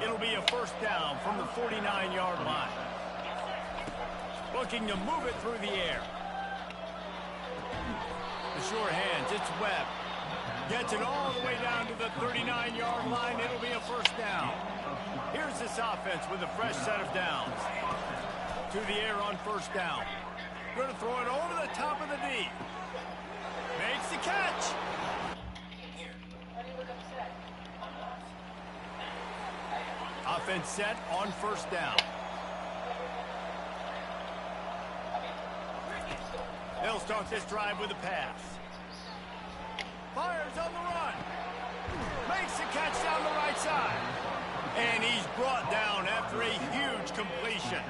[SPEAKER 2] It'll be a 1st down from the 49-yard line. Looking to move it through the air. The sure hands, it's Webb. Gets it all the way down to the 39-yard line. It'll be a 1st down. Here's this offense with a fresh set of downs. To the air on 1st down. Going to throw it over the top of the D. Makes the catch. Offense set on 1st down. They'll start this drive with a pass. Fires on the run. Makes the catch down the right side. And he's brought down after a huge completion.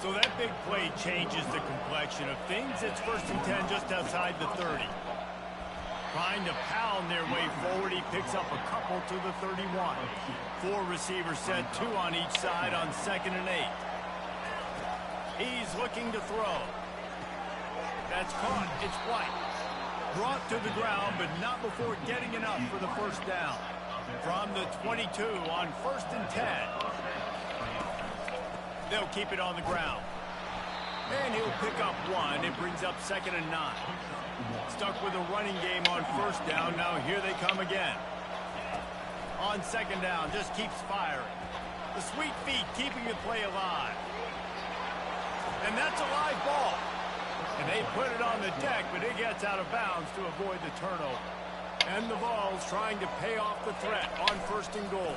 [SPEAKER 2] So that big play changes the complexion of things. It's 1st and 10 just outside the 30. Trying to pound their way forward. He picks up a couple to the 31. 4 receivers set, 2 on each side on 2nd and 8. He's looking to throw. That's caught. It's White. Brought to the ground, but not before getting enough for the 1st down. From the 22 on 1st and 10. They'll keep it on the ground. And he'll pick up 1. It brings up 2nd and 9. Stuck with a running game on 1st down. Now here they come again. On 2nd down, just keeps firing. The sweet feet keeping the play alive. And that's a live ball. And they put it on the deck, but it gets out of bounds to avoid the turnover. And the Vols trying to pay off the threat on 1st and goal.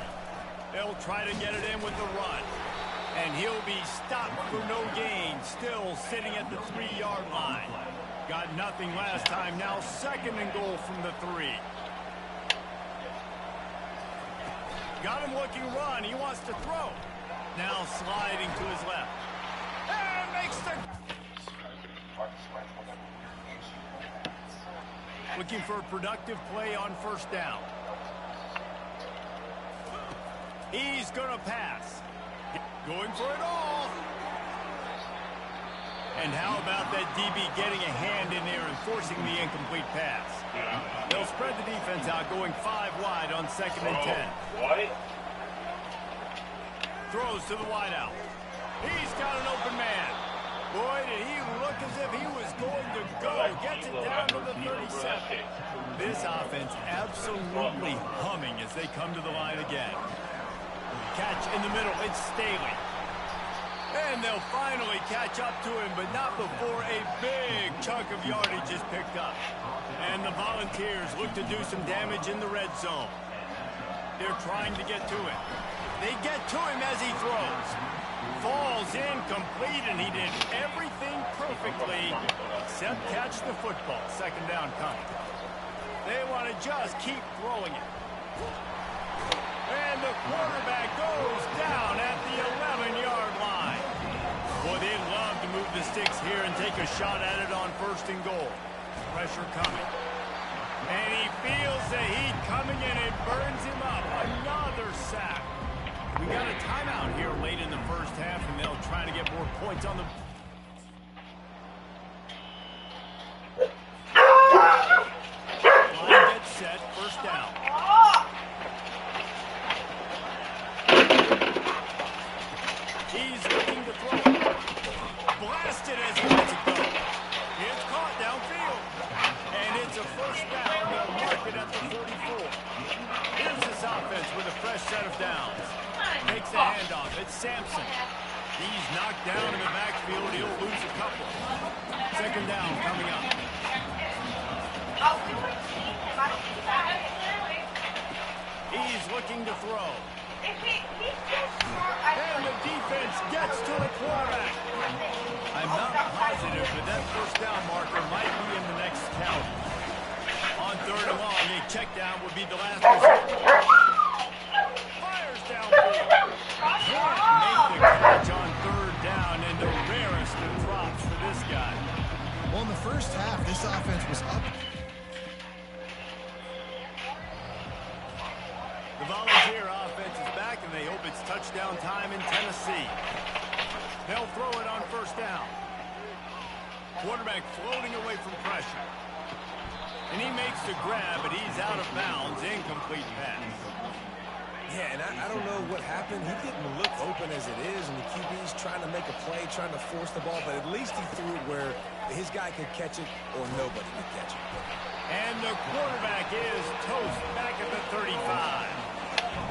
[SPEAKER 2] They'll try to get it in with the run. And he'll be stopped for no gain, still sitting at the 3-yard line. Got nothing last time, now 2nd and goal from the 3. Got him looking run, he wants to throw. Now sliding to his left. And makes the... Looking for a productive play on 1st down. He's gonna pass. Going for it all. And how about that DB getting a hand in there and forcing the incomplete pass? They'll spread the defense out, going 5 wide on 2nd and 10. Throws to the wideout. He's got an open man. Boy, did he look as if he was going to go. Gets it down to the 37. This offense absolutely humming as they come to the line again. Catch in the middle. It's Staley. And they'll finally catch up to him, but not before a big chunk of yardage is picked up. And the Volunteers look to do some damage in the red zone. They're trying to get to him. They get to him as he throws. Falls incomplete, and he did everything perfectly except catch the football. 2nd down coming. They want to just keep throwing it. And the quarterback goes down at the 11-yard line. Boy, they'd love to move the sticks here and take a shot at it on 1st and goal. Pressure coming. And he feels the heat coming, and it burns him up. Another sack. We got a timeout here late in the 1st half, and they'll try to get more points on the... Line gets set, 1st down. He's looking to throw. Blasted as he lets it go. It's caught downfield. And it's a 1st down. They'll mark it at the 44. Here's this offense with a fresh set of downs. Takes the handoff. It's Sampson. He's knocked down in the backfield. He'll lose a couple. 2nd down coming up. He's looking to throw. And the defense gets to the quarterback. I'm not positive, but that 1st down marker might be in the next count. On 3rd and long, a check down would be the last result. Fires downfield. Can't make the catch on 3rd down, and the rarest of drops for this guy.
[SPEAKER 4] Well, in the 1st half, this offense was up.
[SPEAKER 2] The Volunteer offense is back, and they hope it's touchdown time in Tennessee. They'll throw it on 1st down. Quarterback floating away from pressure. And he makes the grab, but he's out of bounds. Incomplete pass.
[SPEAKER 5] Yeah, and I don't know what happened. He didn't look open as it is, and the QB's trying to make a play, trying to force the ball, but at least he threw it where his guy could catch it or nobody could catch it.
[SPEAKER 2] And the quarterback is toast back at the 35.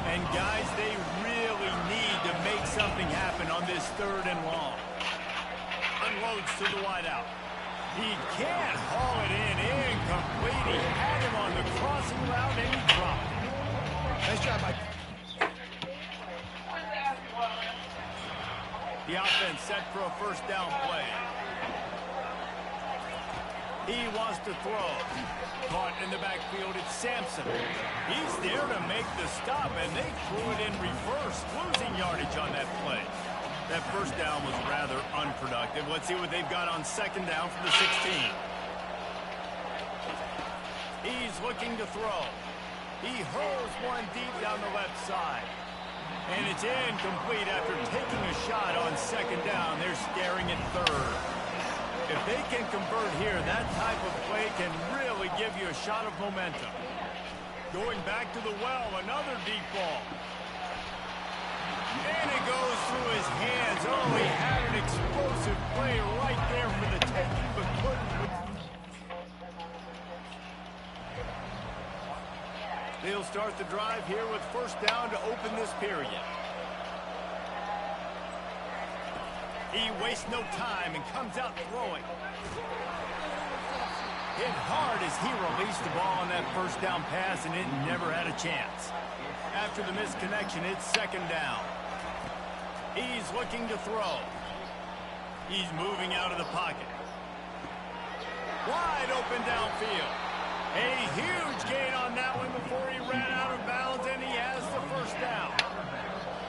[SPEAKER 2] And guys, they really need to make something happen on this 3rd and long. Unloads to the wideout. He can't haul it in. Incomplete. He had him on the crossing route, and he dropped it.
[SPEAKER 4] Nice job, Mike.
[SPEAKER 2] The offense set for a 1st down play. He wants to throw. Caught in the backfield, it's Sampson. He's there to make the stop, and they threw it in reverse, losing yardage on that play. That 1st down was rather unproductive. Let's see what they've got on 2nd down from the 16. He's looking to throw. He hurls one deep down the left side. And it's incomplete after taking a shot on 2nd down. They're staring at 3rd. If they can convert here, that type of play can really give you a shot of momentum. Going back to the well, another deep ball. And it goes through his hands. Oh, he had an explosive play right there for the taking, but couldn't. They'll start the drive here with 1st down to open this period. He wastes no time and comes out throwing. Hit hard as he released the ball on that 1st down pass, and it never had a chance. After the misconnection, it's 2nd down. He's looking to throw. He's moving out of the pocket. Wide open downfield. A huge gain on that one before he ran out of bounds, and he has the first down.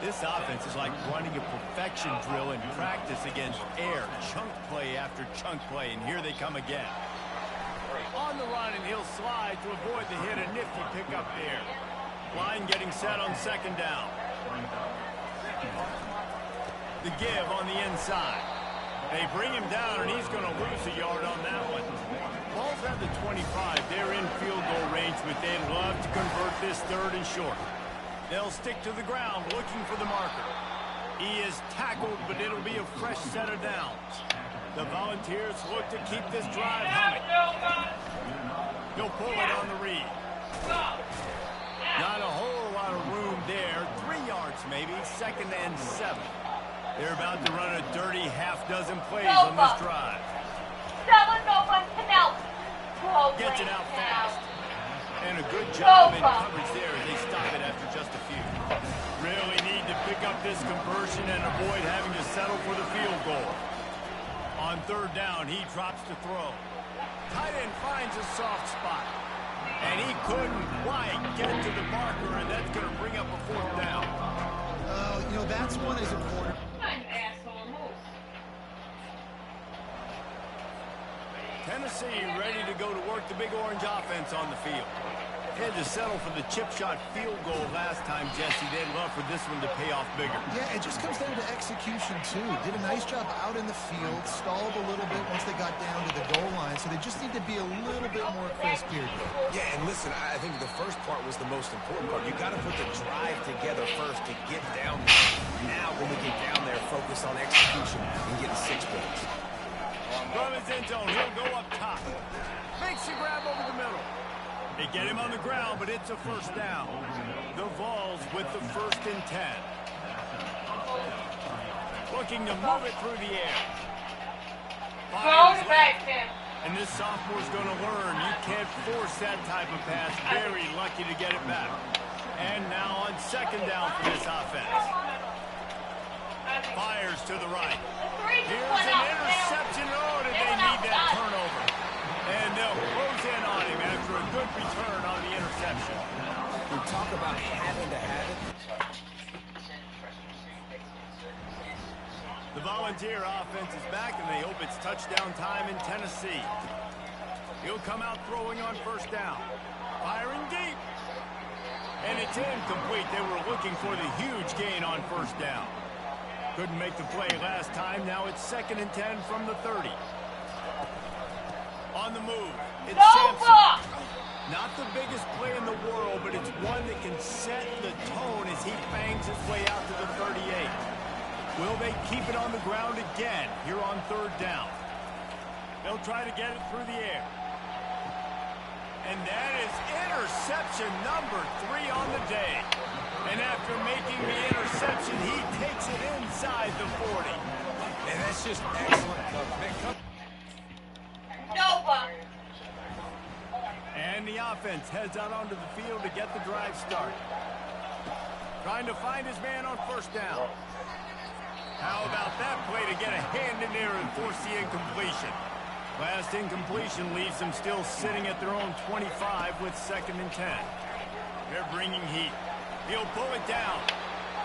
[SPEAKER 2] This offense is like running a perfection drill in practice against air. Chunk play after chunk play, and here they come again. On the run, and he'll slide to avoid the hit. A nifty pickup there. Line getting set on second down. The give on the inside. They bring him down, and he's going to lose a yard on that one. Ball's at the 25. They're in field goal range, but they'd love to convert this third and short. They'll stick to the ground, looking for the marker. He is tackled, but it'll be a fresh set of downs. The Volunteers look to keep this drive humming. He'll pull it on the read. Not a whole lot of room there. 3 yards maybe, 2nd and 7. They're about to run a dirty half-dozen plays on this drive. Gets it out fast. And a good job in coverage there as they stop it after just a few. Really need to pick up this conversion and avoid having to settle for the field goal. On third down, he drops to throw. Tight end finds a soft spot. And he couldn't quite get to the marker, and that's going to bring up a 4th down.
[SPEAKER 4] You know, that's one as a corner.
[SPEAKER 2] Tennessee ready to go to work the Big Orange offense on the field. Had to settle for the chip shot field goal last time, Jesse. They'd love for this one to pay off bigger.
[SPEAKER 4] Yeah, it just comes down to execution, too. Did a nice job out in the field, stalled a little bit once they got down to the goal line, so they just need to be a little bit more crisp here.
[SPEAKER 5] Yeah, and listen, I think the first part was the most important part. You got to put the drive together first to get down there. Now, when we get down there, focus on execution and getting 6 points.
[SPEAKER 2] From his end zone, he'll go up top. Makes a grab over the middle. They get him on the ground, but it's a first down. The Vols with the 1st and 10. Looking to move it through the air. And this sophomore's going to learn you can't force that type of pass. Very lucky to get it back. And now on 2nd down for this offense. Fires to the right. Here's an interception. Oh, did they need that turnover? And they'll close in on him after a good return on the interception.
[SPEAKER 5] We talk about having to have it.
[SPEAKER 2] The Volunteer offense is back, and they hope it's touchdown time in Tennessee. He'll come out throwing on 1st down. Firing deep. And it's incomplete. They were looking for the huge gain on 1st down. Couldn't make the play last time. Now it's 2nd and 10 from the 30. On the move, it's Sampson. Not the biggest play in the world, but it's one that can set the tone as he bangs his way out to the 38. Will they keep it on the ground again here on 3rd down? They'll try to get it through the air. And that is interception number 3 on the day. And after making the interception, he takes it inside the 40.
[SPEAKER 5] And that's just excellent coverage.
[SPEAKER 2] And the offense heads out onto the field to get the drive started. Trying to find his man on 1st down. How about that play to get a hand in there and force the incompletion? Last incompletion leaves them still sitting at their own 25 with 2nd and 10. They're bringing heat. He'll pull it down.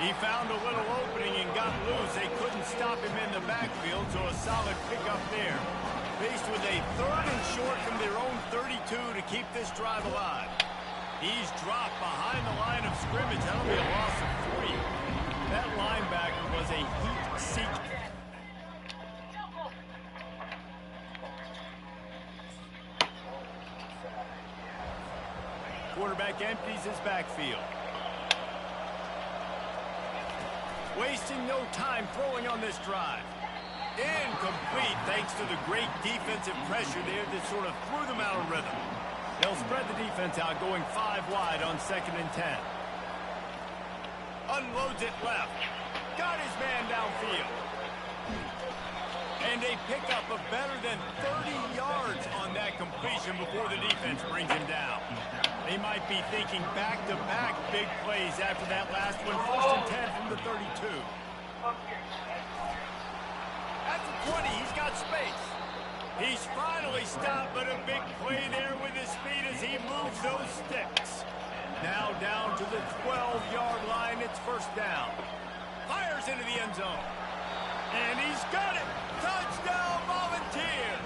[SPEAKER 2] He found a little opening and got loose. They couldn't stop him in the backfield, so a solid pickup there. Faced with a 3rd and short from their own 32 to keep this drive alive. He's dropped behind the line of scrimmage. That'll be a loss of 3. That linebacker was a heat-seeker. Quarterback empties his backfield. Wasting no time throwing on this drive. Incomplete thanks to the great defensive pressure there that sort of threw them out of rhythm. They'll spread the defense out going 5 wide on 2nd and 10. Unloads it left. Got his man downfield. And they pick up a better than 30 yards on that completion before the defense brings him down. They might be thinking back-to-back big plays after that last one. 1st and 10 from the 32. At the 20, he's got space. He's finally stopped, but a big play there with his speed as he moves those sticks. Now down to the 12-yard line, it's first down. Fires into the end zone. And he's got it! Touchdown, Volunteers!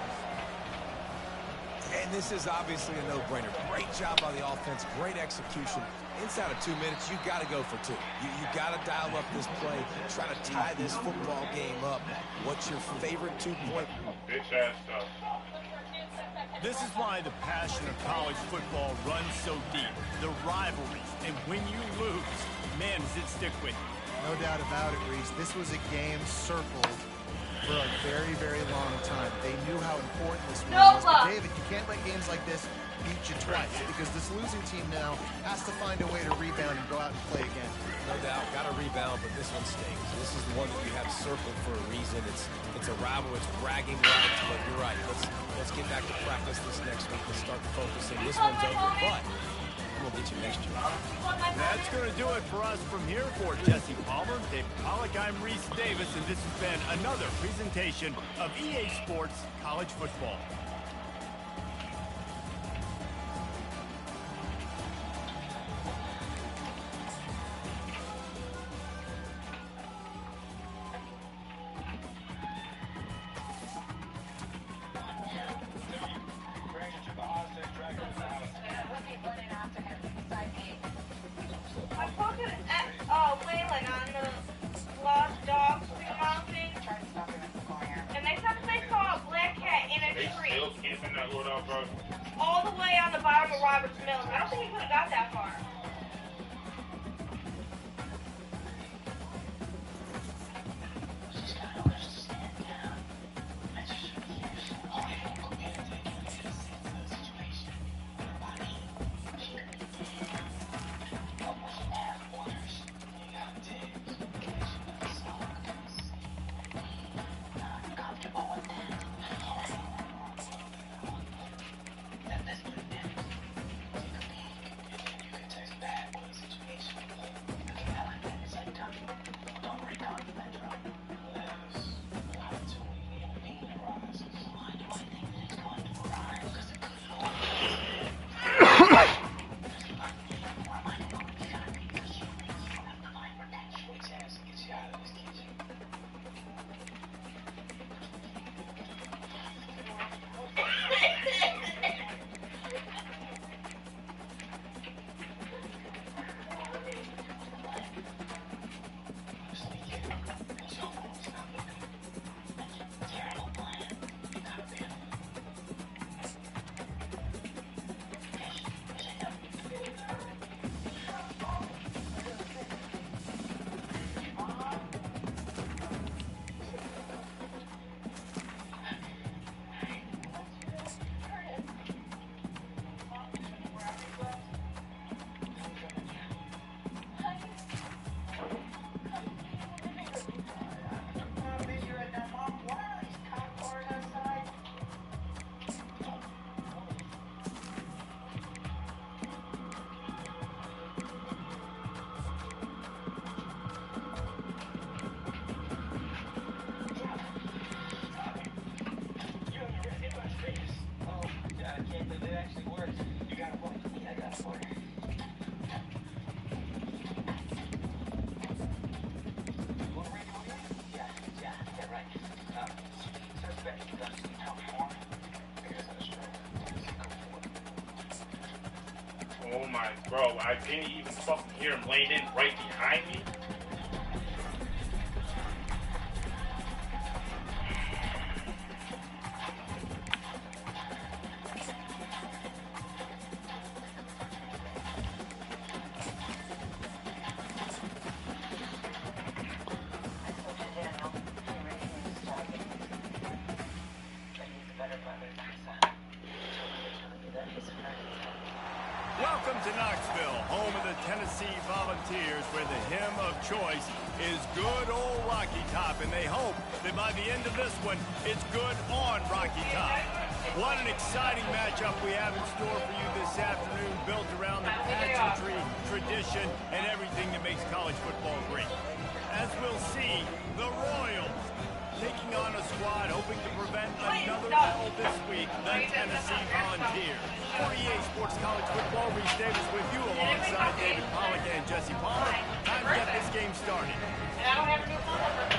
[SPEAKER 5] And this is obviously a no-brainer. Great job by the offense, great execution. Inside of 2 minutes, you got to go for two. You got to dial up this play, try to tie this football game up. What's your favorite 2-point?
[SPEAKER 8] Bitch-ass stuff.
[SPEAKER 2] This is why the passion of college football runs so deep. The rivalries, and when you lose, man, does it stick with you.
[SPEAKER 3] No doubt about it, Reese. This was a game circled for a very, very long time. They knew how important this one was. But David, you can't let games like this beat you twice, because this losing team now has to find a way to rebound and go out and play again.
[SPEAKER 5] No doubt, got to rebound, but this one stings. This is the one that you have circled for a reason. It's a rival, it's bragging rights, but you're right. Let's get back to practice this next week and start focusing. This one's over, but we'll get you next year.
[SPEAKER 2] That's going to do it for us from here. For Jesse Palmer, Dave Pollock, I'm Reese Davis, and this has been another presentation of EA Sports College Football.
[SPEAKER 9] All the way on the bottom of Robert's Mills. I don't think he could have got that far.
[SPEAKER 8] Oh my, bro, I didn't even fucking hear him laying in right behind me.
[SPEAKER 2] Welcome to Knoxville, home of the Tennessee Volunteers, where the hymn of choice is good old Rocky Top, and they hope that by the end of this one, it's good on Rocky Top. What an exciting matchup we have in store for you this afternoon, built around the pageantry, tradition, and everything that makes college football great. As we'll see, the Royals taking on a squad hoping to prevent another L this week, the Tennessee Volunteers. 48 Sports College Football, Reese Davis with you alongside David Pollack and Jesse Palmer. Time to get this game started.
[SPEAKER 1] And I don't have a new phone number.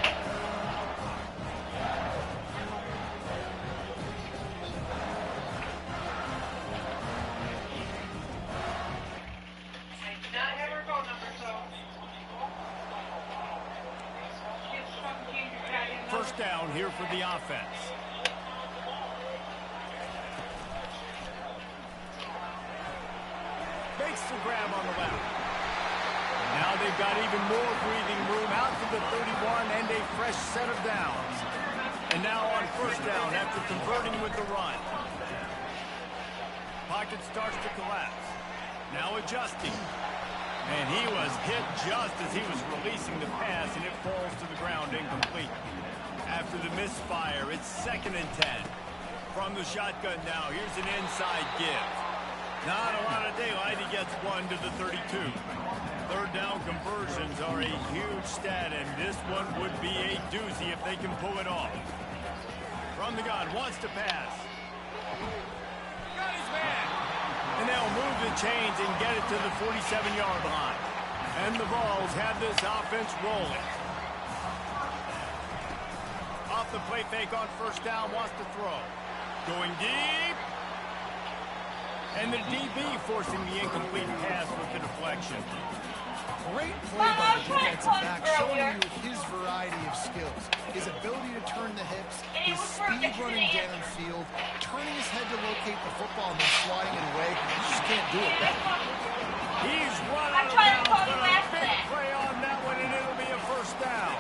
[SPEAKER 2] First down here for the offense. Makes the grab on the left. Now they've got even more breathing room out to the 31 and a fresh set of downs. And now on first down after converting with the run. Pocket starts to collapse. Now adjusting. And he was hit just as he was releasing the pass, and it falls to the ground incomplete. After the misfire, it's 2nd and 10. From the shotgun now, here's an inside give. Not a lot of daylight, he gets one to the 32. Third down conversions are a huge stat, and this one would be a doozy if they can pull it off. From the gun, wants to pass. Got his man. And they'll move the chains and get it to the 47-yard line. And the Vols have this offense rolling. Off the play fake on first down, wants to throw. Going deep. And the DB forcing the incomplete pass with the deflection.
[SPEAKER 3] Great play by the defensive back, showing you his variety of skills. His ability to turn the hips, his speed running downfield, turning his head to locate the football and then swatting it away. You just can't do it better.
[SPEAKER 2] He's run out of bounds, but a big play on that one, and it'll be a first down.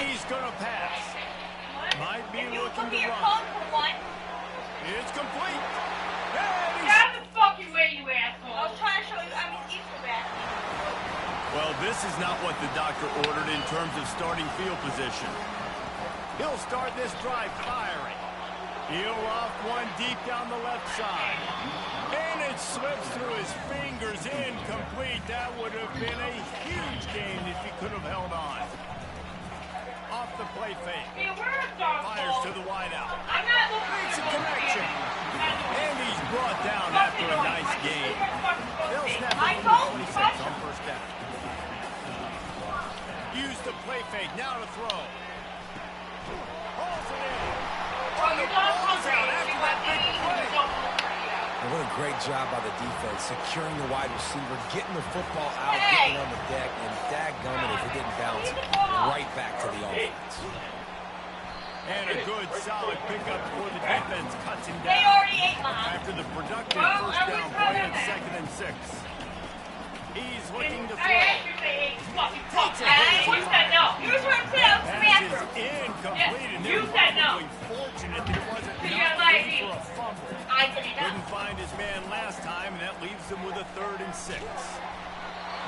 [SPEAKER 2] He's going to pass. Might be looking to run. It's complete.
[SPEAKER 1] Get out the fucking way, you asshole. I was trying to show you, equal back.
[SPEAKER 2] Well, this is not what the doctor ordered in terms of starting field position. He'll start this drive firing. He'll off one deep down the left side. And it slips through his fingers, incomplete. That would have been a huge gain if he could have held on. Off the play fake. Fires to the wideout. Makes a connection. And he's brought down after a nice gain. They'll snap it to the 26 on first down. Use the play fake, now to throw. Holds it in. And the ball's out after that big play.
[SPEAKER 5] And what a great job by the defense, securing the wide receiver, getting the football out, getting on the deck, and dadgummit if it didn't bounce right back to the offense.
[SPEAKER 2] And a good, solid pickup before the defense cuts him down.
[SPEAKER 1] They already ate mine.
[SPEAKER 2] After the productive first down play at 2nd and 6. He's looking to throw.
[SPEAKER 1] You said no. You were trying to say I was
[SPEAKER 2] Pass is incomplete, and they're probably fortunate that it wasn't enough for a fumble. Couldn't find his man last time, and that leaves him with a 3rd and 6.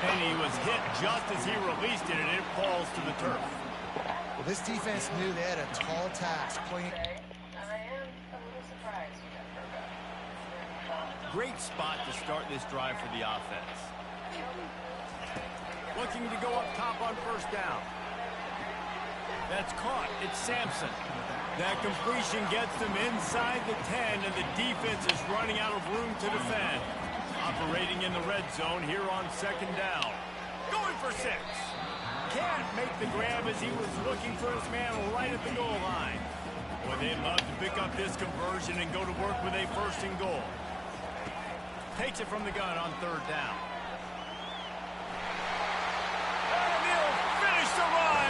[SPEAKER 2] And he was hit just as he released it, and it falls to the turf.
[SPEAKER 3] Well, this defense knew they had a tall task playing.
[SPEAKER 1] And I am a little surprised with that program.
[SPEAKER 2] Great spot to start this drive for the offense. Looking to go up top on first down. That's caught. It's Sampson. That completion gets them inside the 10, and the defense is running out of room to defend. Operating in the red zone here on 2nd down. Going for 6. Can't make the grab as he was looking for his man right at the goal line. Boy, they'd love to pick up this conversion and go to work with a 1st and goal. Takes it from the gun on 3rd down. And he'll finish the run.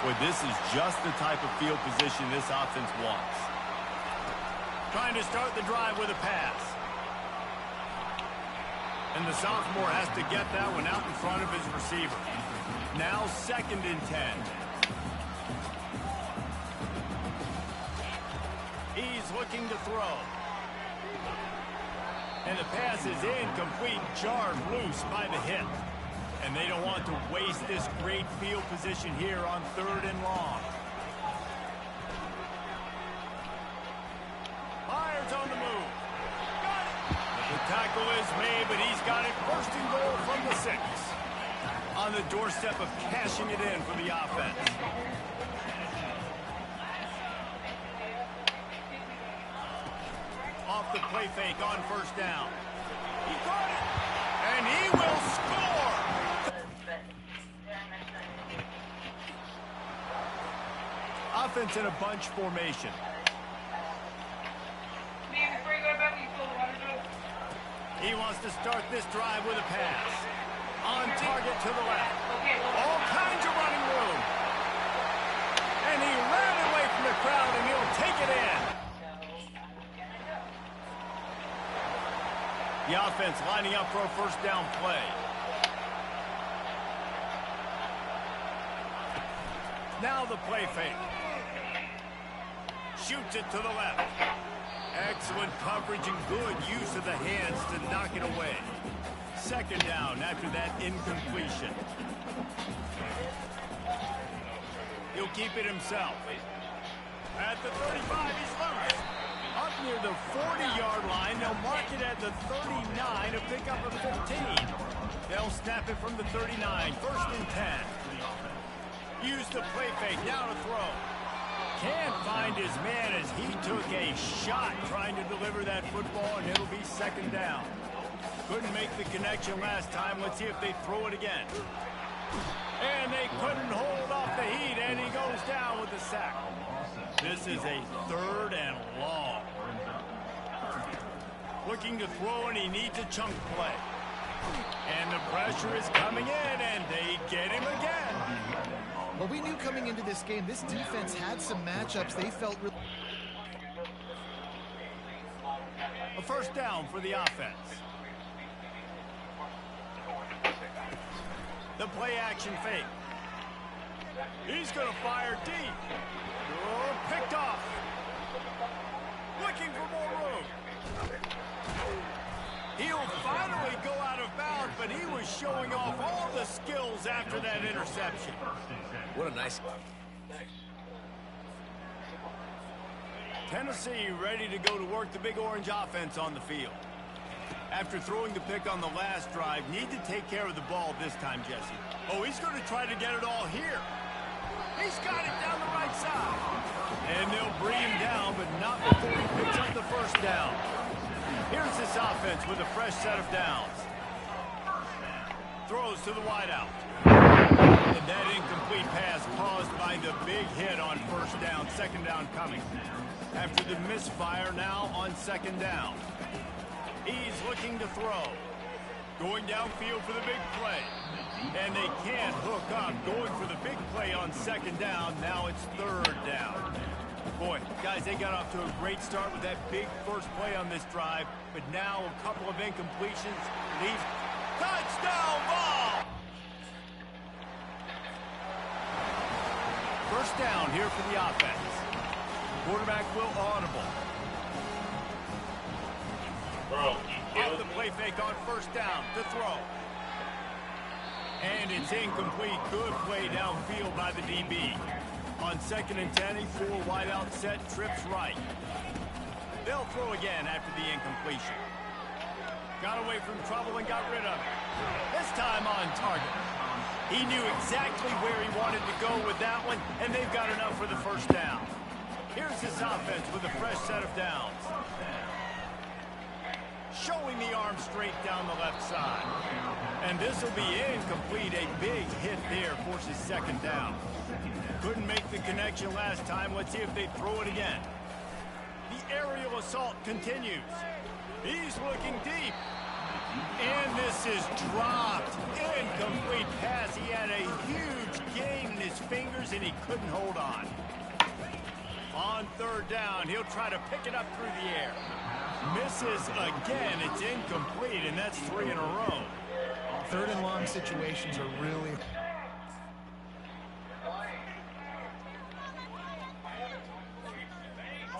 [SPEAKER 2] Boy, this is just the type of field position this offense wants. Trying to start the drive with a pass. And the sophomore has to get that one out in front of his receiver. Now 2nd and 10. He's looking to throw. And the pass is incomplete, jarred loose by the hit. And they don't want to waste this great field position here on 3rd and long. tackle is made, but he's got it first and goal from the 6. On the doorstep of cashing it in for the offense. Off the play fake on first down. He caught it, and he will score. Offense in a bunch formation. He wants to start this drive with a pass. On target to the left. All kinds of running room. And he ran away from the crowd, and he'll take it in. The offense lining up for a first down play. Now the play fake. Shoots it to the left. Excellent coverage and good use of the hands to knock it away. Second down after that incompletion. He'll keep it himself. At the 35, he's loose. Up near the 40-yard line, they'll mark it at the 39, a pickup of 15. They'll snap it from the 39, first and 10. Use the play fake, now to throw. Can't find his man as he took a shot trying to deliver that football, and it'll be second down. Couldn't make the connection last time. Let's see if they throw it again. And they couldn't hold off the heat, and he goes down with the sack. This is a third and long. Looking to throw, and he needs a chunk play. And the pressure is coming in, and they get him again.
[SPEAKER 4] Well, we knew coming into this game, this defense had some matchups they felt really...
[SPEAKER 2] A first down for the offense. The play action fake. He's going to fire deep. Oh, picked off. Looking for more room. He'll finally go out of bounds, but he was showing off all the skills after that interception.
[SPEAKER 5] What a nice...
[SPEAKER 2] Tennessee ready to go to work the Big Orange offense on the field. After throwing the pick on the last drive, need to take care of the ball this time, Jesse. Oh, he's going to try to get it all here. He's got it down the right side. And they'll bring him down, but not before he picks up the first down. Here's this offense with a fresh set of downs. Throws to the wideout. And that incomplete pass caused by the big hit on first down. Second down coming. After the misfire, now on second down. He's looking to throw. Going downfield for the big play. And they can't hook up. Going for the big play on second down. Now it's third down. Boy, guys, they got off to a great start with that big first play on this drive. But now a couple of incompletions. Leaves. Touchdown ball! First down here for the offense. Quarterback will audible. Off the play fake on first down to throw. And it's incomplete. Good play downfield by the DB. On second and 10, he full wide out set, trips right. They'll throw again after the incompletion. Got away from trouble and got rid of it. This time on target. He knew exactly where he wanted to go with that one, and they've got enough for the first down. Here's this offense with a fresh set of downs. Showing the arm straight down the left side. And this will be incomplete. A big hit there forces second down. Couldn't make the connection last time. Let's see if they throw it again. The aerial assault continues. He's looking deep. And this is dropped. Incomplete pass. He had a huge gain in his fingers, and he couldn't hold on. On third down, he'll try to pick it up through the air. Misses again. It's incomplete, and that's 3 in a row.
[SPEAKER 4] Third and long situations are really...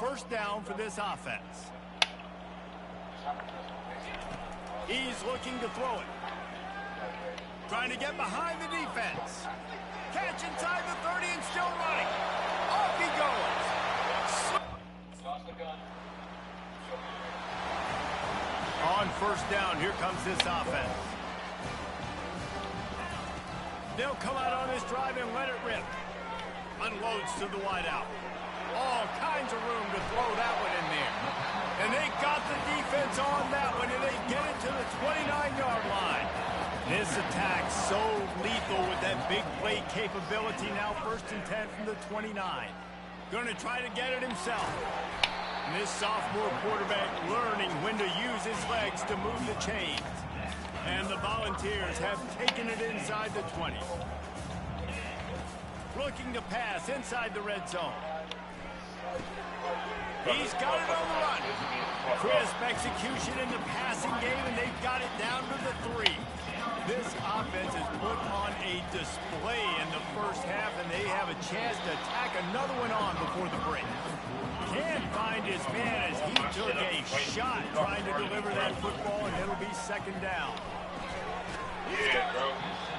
[SPEAKER 2] First down for this offense. He's looking to throw it. Trying to get behind the defense. Catch inside the 30 and still running. Off he goes. On first down. Here comes this offense. They'll come out on this drive and let it rip. Unloads to the wideout. All kinds of room to throw that one in there. And they got the defense on that one, and they get it to the 29-yard line. This attack so lethal with that big play capability. Now 1st and 10 from the 29. Going to try to get it himself. And this sophomore quarterback learning when to use his legs to move the chains. And the Volunteers have taken it inside the 20. Looking to pass inside the red zone. He's got it on the run. Crisp execution in the passing game, and they've got it down to the 3. This offense has put on a display in the first half, and they have a chance to tack another one on before the break. Can't find his man as he took a shot trying to deliver that football, and it'll be 2nd down.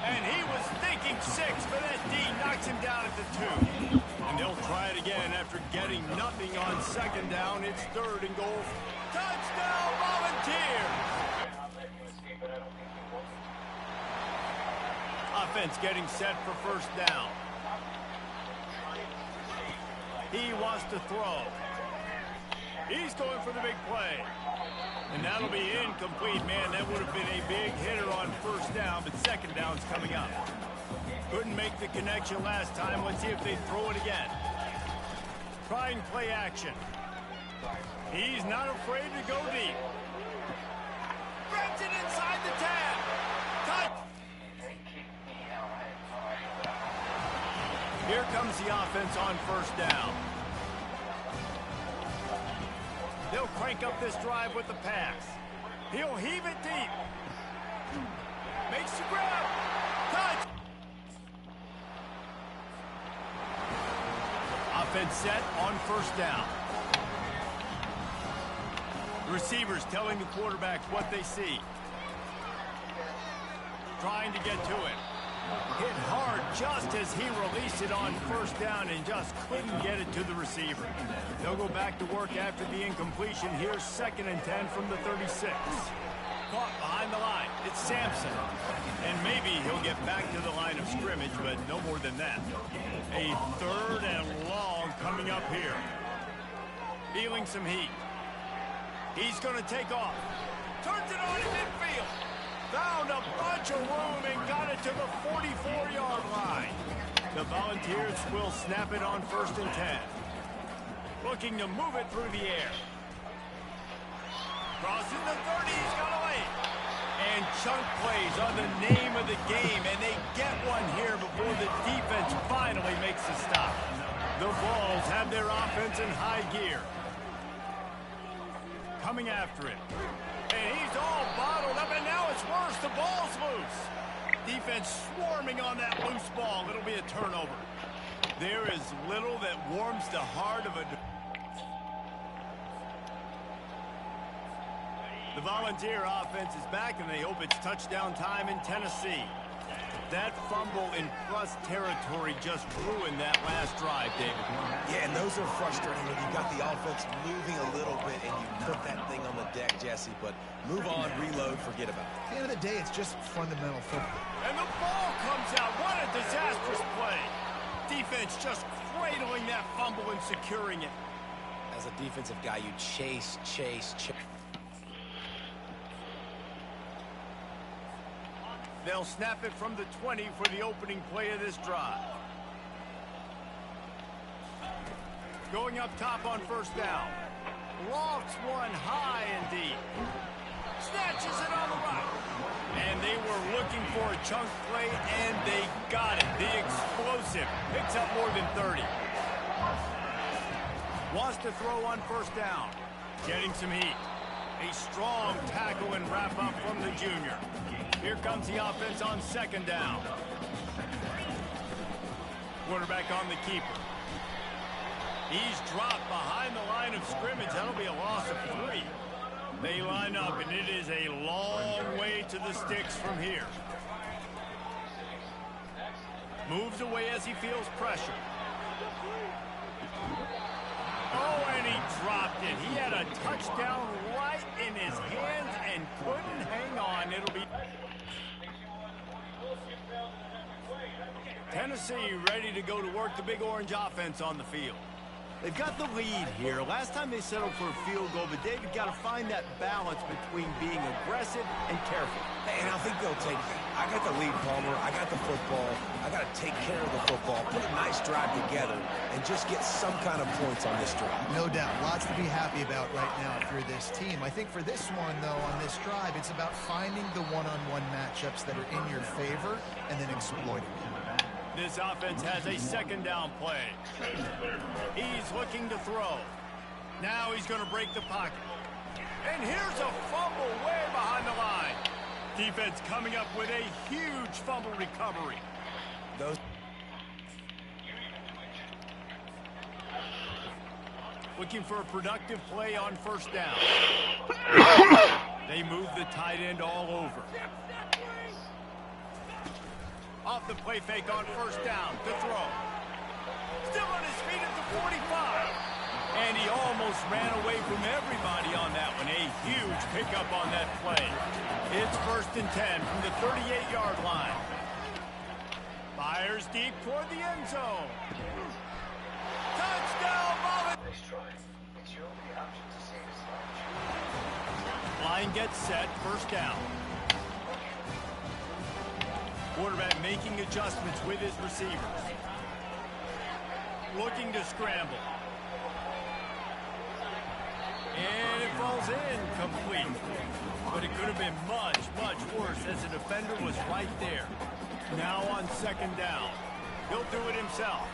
[SPEAKER 2] And he was thinking 6, but that D knocks him down at the 2. And they'll try it again after getting nothing on 2nd down. It's 3rd and goal. Touchdown, Volunteer! Offense getting set for 1st down. He wants to throw. He's going for the big play. And that'll be incomplete. Man, that would have been a big hitter on 1st down, but 2nd down's coming up. Couldn't make the connection last time. Let's see if they throw it again. Trying play action. He's not afraid to go deep. Grabs it inside the 10. Touch. Here comes the offense on 1st down. They'll crank up this drive with the pass. He'll heave it deep. Makes the grab. Touch. Offense set on 1st down. Receivers telling the quarterbacks what they see. Trying to get to it. Hit hard just as he released it on 1st down and just couldn't get it to the receiver. They'll go back to work after the incompletion. Here's 2nd and 10 from the 36. Caught behind the line. It's Sampson. And maybe he'll get back to the line of scrimmage, but no more than that. A 3rd and long coming up here. Feeling some heat. He's going to take off. Turns it on in midfield. Found a bunch of room and got it to the 44-yard line. The Volunteers will snap it on 1st and 10. Looking to move it through the air. Crossing the 30, he's got away. And chunk plays are the name of the game, and they get one here before the defense finally makes a stop. The Vols have their offense in high gear. Coming after it. And he's all bottled up, and now it's worse. The ball's loose. Defense swarming on that loose ball. It'll be a turnover. There is little that warms the heart of a... The Volunteer offense is back, and they hope it's touchdown time in Tennessee. That fumble in plus territory just ruined that last drive, David.
[SPEAKER 5] Yeah, and those are frustrating when you got the offense moving a little bit and you put that thing on the deck, Jesse. But move on, reload, forget about it.
[SPEAKER 4] At the end of the day, it's just fundamental football.
[SPEAKER 2] And the ball comes out. What a disastrous play. Defense just cradling that fumble and securing it.
[SPEAKER 5] As a defensive guy, you chase.
[SPEAKER 2] They'll snap it from the 20 for the opening play of this drive. Going up top on 1st down. Lofts one high and deep. Snatches it on the right. And they were looking for a chunk play, and they got it. The explosive picks up more than 30. Wants to throw on 1st down. Getting some heat. A strong tackle and wrap up from the junior. Here comes the offense on 2nd down. Quarterback on the keeper. He's dropped behind the line of scrimmage. That'll be a loss of 3. They line up, and it is a long way to the sticks from here. Moves away as he feels pressure. Oh, and he dropped it. He had a touchdown right in his hands and couldn't Tennessee ready to go to work the Big Orange offense on the field. They've got the lead here. Last time they settled for a field goal, but David got to find that balance between being aggressive and careful.
[SPEAKER 5] And I think they'll take that. I got the lead, Palmer. I got the football. I got to take care of the football, put a nice drive together, and just get some kind of points on this drive.
[SPEAKER 4] No doubt. Lots to be happy about right now if you're this team. I think for this one, though, on this drive, it's about finding the one-on-one matchups that are in your favor and then exploiting them.
[SPEAKER 2] This offense has a second down play. He's looking to throw. Now he's going to break the pocket. And here's a fumble way behind the line. Defense coming up with a huge fumble recovery. Looking for a productive play on first down. They move the tight end all over. Off the play fake on first down to throw. Still on his feet at the 45. And he almost ran away from everybody on that one. A huge pickup on that play. It's 1st and 10 from the 38-yard line. Fires deep toward the end zone. Touchdown, Mullen! Line gets set, first down. Quarterback making adjustments with his receivers. Looking to scramble. And it falls incomplete. But it could have been much, much worse as the defender was right there. Now on second down. He'll do it himself.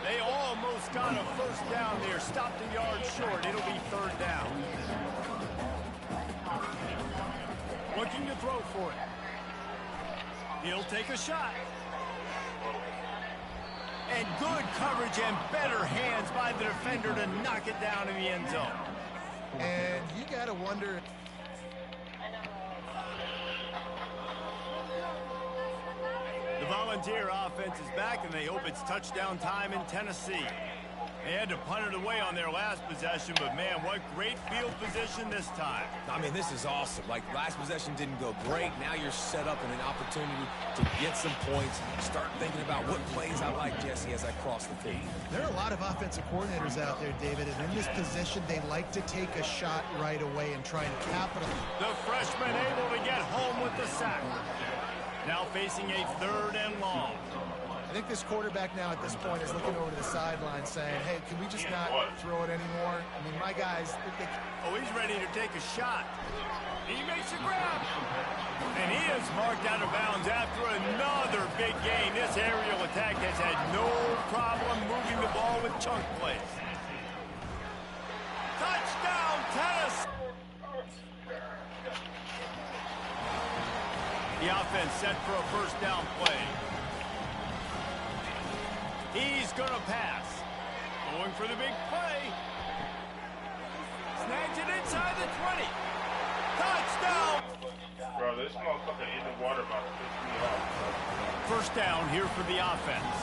[SPEAKER 2] They almost got a first down there. Stopped a yard short. It'll be third down. Looking to throw for it. He'll take a shot. And good coverage and better hands by the defender to knock it down in the end zone.
[SPEAKER 4] And you got to wonder.
[SPEAKER 2] The Volunteer offense is back, and they hope it's touchdown time in Tennessee. They had to punt it away on their last possession, but man, what great field position this time.
[SPEAKER 5] I mean, this is awesome. Like, last possession didn't go great. Now you're set up in an opportunity to get some points. Start thinking about what plays I like, Jesse, as I cross the field.
[SPEAKER 4] There are a lot of offensive coordinators out there, David, and in this position, they like to take a shot right away and try and capitalize.
[SPEAKER 2] The freshman able to get home with the sack. Now facing a 3rd and long.
[SPEAKER 4] I think this quarterback now at this point is looking over to the sideline saying, hey, can we just not throw it anymore? I mean, my guys...
[SPEAKER 2] Oh, he's ready to take a shot. He makes a grab. And he is marked out of bounds after another big gain. This aerial attack has had no problem moving the ball with chunk plays. Touchdown, Tennessee! The offense set for a first down play. He's going to pass. Going for the big play. Snags it inside the 20. Touchdown!
[SPEAKER 8] Bro, this motherfucker in the water about to piss me off.
[SPEAKER 2] First down here for the offense.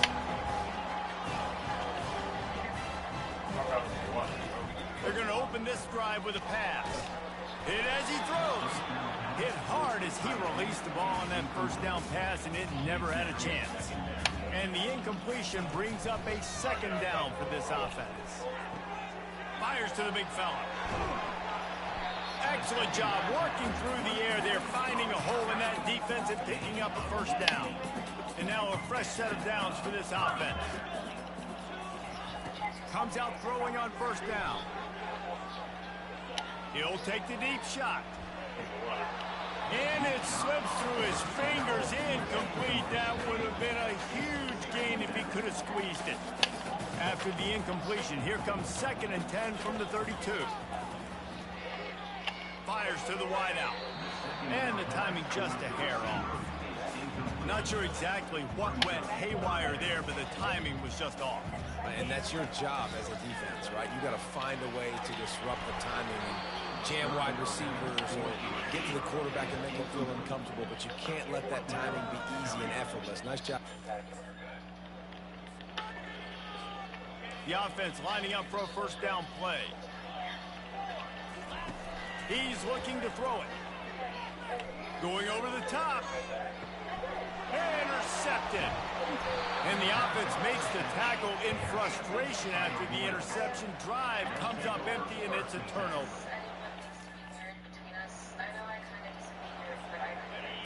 [SPEAKER 2] They're going to open this drive with a pass. Hit as he throws. Hit hard as he released the ball on that first down pass, and it never had a chance. And the incompletion brings up a second down for this offense. Fires to the big fella. Excellent job working through the air there, finding a hole in that defense and picking up a first down. And now a fresh set of downs for this offense. Comes out throwing on first down. He'll take the deep shot. And it slips through his fingers, incomplete. That would have been a huge gain if he could have squeezed it. After the incompletion, here comes 2nd and 10 from the 32. Fires to the wideout. And the timing just a hair off. Not sure exactly what went haywire there, but the timing was just off.
[SPEAKER 5] And that's your job as a defense, right? You got to find a way to disrupt the timing and jam wide receivers or get to the quarterback and make him feel uncomfortable, but you can't let that timing be easy and effortless. Nice job.
[SPEAKER 2] The offense lining up for a first down play. He's looking to throw it. Going over the top. Intercepted. And the offense makes the tackle in frustration after the interception. Drive comes up empty, and it's a turnover.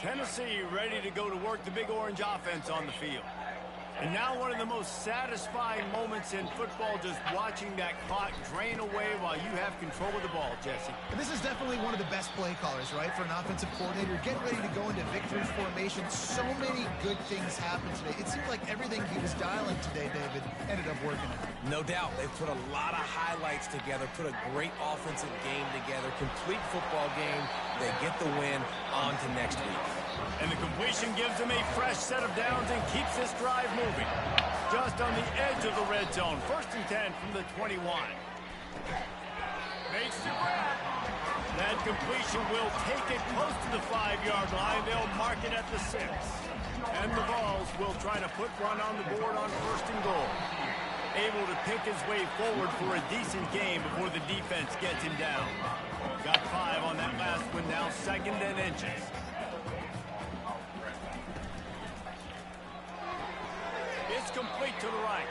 [SPEAKER 2] Tennessee ready to go to work the Big Orange offense on the field. And now one of the most satisfying moments in football, just watching that clock drain away while you have control of the ball, Jesse.
[SPEAKER 4] And this is definitely one of the best play callers, right, for an offensive coordinator. Getting ready to go into victory formation. So many good things happened today. It seemed like everything he was dialing today, David, ended up working out.
[SPEAKER 5] No doubt. They've put a lot of highlights together, put a great offensive game together, complete football game. They get the win. On to next week.
[SPEAKER 2] And the completion gives them a fresh set of downs and keeps this drive moving. Just on the edge of the red zone. 1st and 10 from the 21. Makes the grab. That completion will take it close to the 5-yard line. They'll mark it at the 6. And the Vols will try to put one on the board on 1st and goal. Able to pick his way forward for a decent game before the defense gets him down. Got 5 on that last one, now 2nd and inches. It's complete to the right.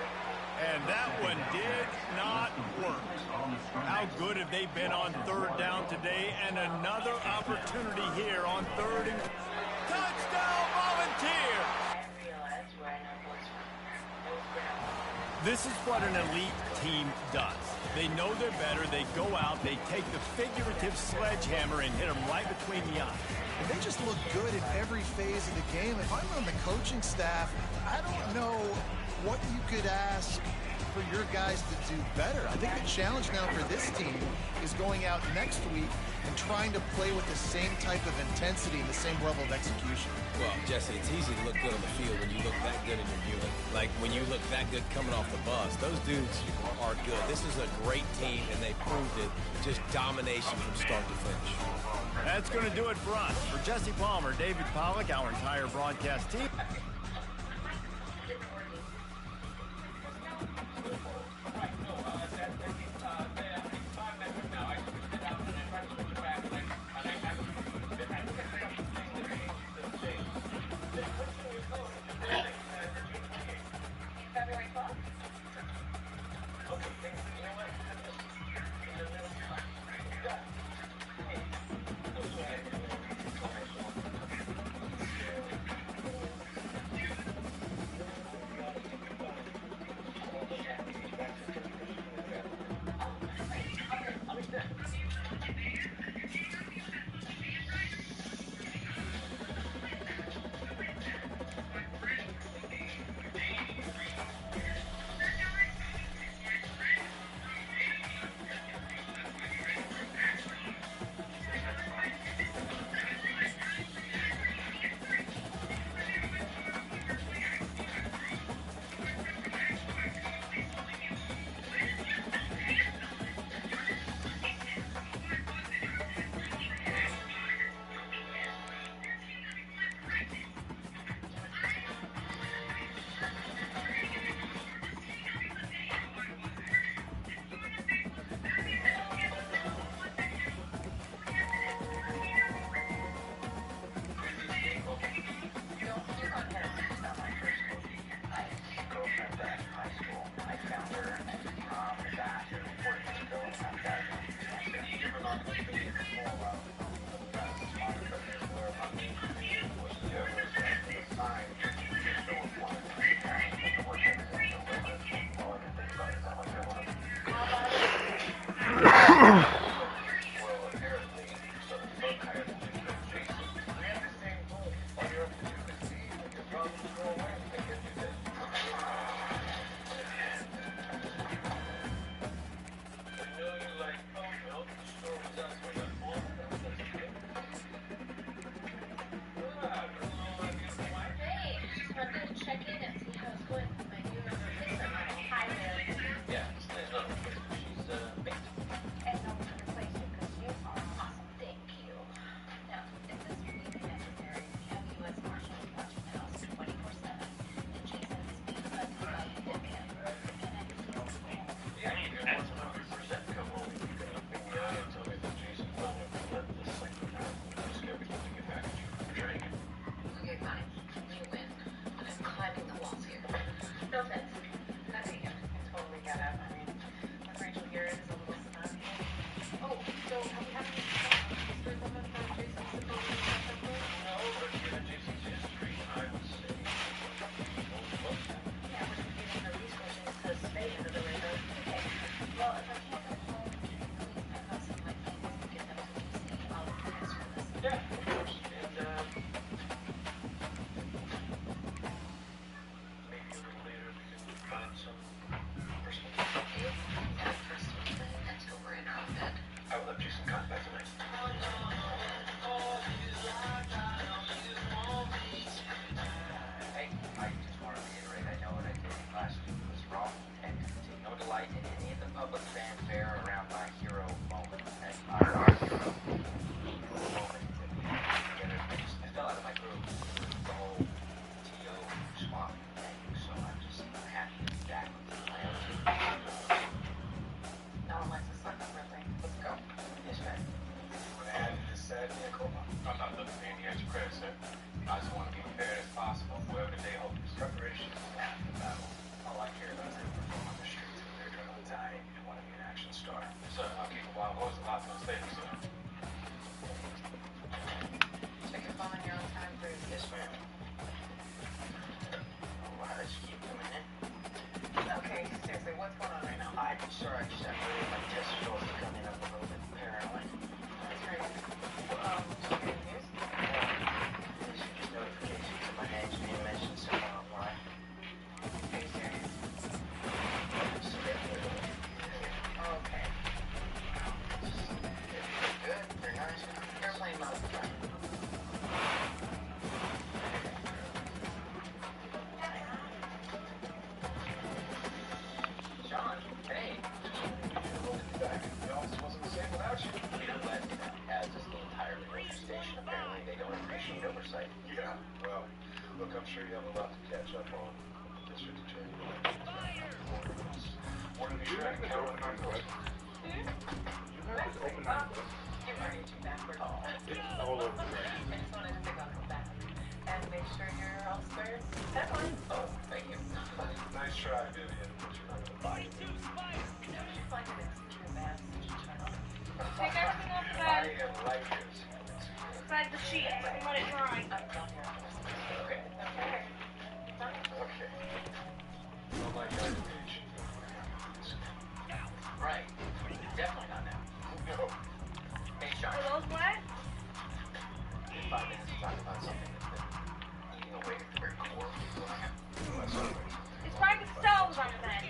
[SPEAKER 2] And that one did not work. How good have they been on 3rd down today? And another opportunity here on 3rd and... Touchdown, Volunteer! This is what an elite team does. They know they're better. They go out. They take the figurative sledgehammer and hit them right between the eyes.
[SPEAKER 3] And they just look good in every phase of the game. If I'm on the coaching staff, I don't know what you could ask for your guys to do better. I think the challenge now for this team is going out next week and trying to play with the same type of intensity and the same level of execution.
[SPEAKER 5] Well, Jesse, it's easy to look good on the field when you look that good in your unit. Like when you look that good coming off the bus. Those dudes are good. This is a great team, and they proved it. Just domination from start to finish.
[SPEAKER 2] That's going to do it for us. For Jesse Palmer, David Pollack, our entire broadcast team.
[SPEAKER 6] cool. I'm not looking for any extra credit, sir. I just want to be prepared as possible for whatever day holds. Preparation is half the battle. All I care about is they perform on the streets with their adrenaline high and want to be an action star. Sir, I'll keep a wild horse alive on stage, sir.
[SPEAKER 1] Check your phone on your own time, please. Yes, ma'am. Why don't you keep coming in? Okay, seriously, what's going on right now? I'm sorry, I just have to wait my test results to come in up a little bit, apparently. That's crazy. Did you get any news? Just notifications in my engineer mentioned someone online. Are you serious? Okay. Good, they're nice. Airplane mode. John, hey.
[SPEAKER 6] The office wasn't the same without you.
[SPEAKER 1] You know what? As is the entire radio station, apparently they don't appreciate oversight.
[SPEAKER 6] Yeah, well, look, I'm sure you have a lot to catch up on. District Attorney. Wanted to be sure I can count on you.
[SPEAKER 8] You have this open line bus.
[SPEAKER 1] You're already too backward.
[SPEAKER 8] It's all over the place.
[SPEAKER 1] I just wanted to pick on the back and make sure you're all squared. That's fine. Oh, thank you.
[SPEAKER 6] Nice try, Vivian, but you're not gonna buy it.
[SPEAKER 1] She find it extremely bad to turn on.
[SPEAKER 9] Take everything off the
[SPEAKER 6] I
[SPEAKER 9] bed,
[SPEAKER 6] am like this.
[SPEAKER 9] beside the sheet, and let it dry.
[SPEAKER 1] I'm down here. Okay. Okay.
[SPEAKER 6] Okay. Don't like your age.
[SPEAKER 1] Right. Definitely not now.
[SPEAKER 6] No.
[SPEAKER 1] Hey, Sean.
[SPEAKER 9] Are those wet?
[SPEAKER 1] 5 minutes to talk about something that's been eating away at the very core of who I am.
[SPEAKER 9] It's private stoves on the bed.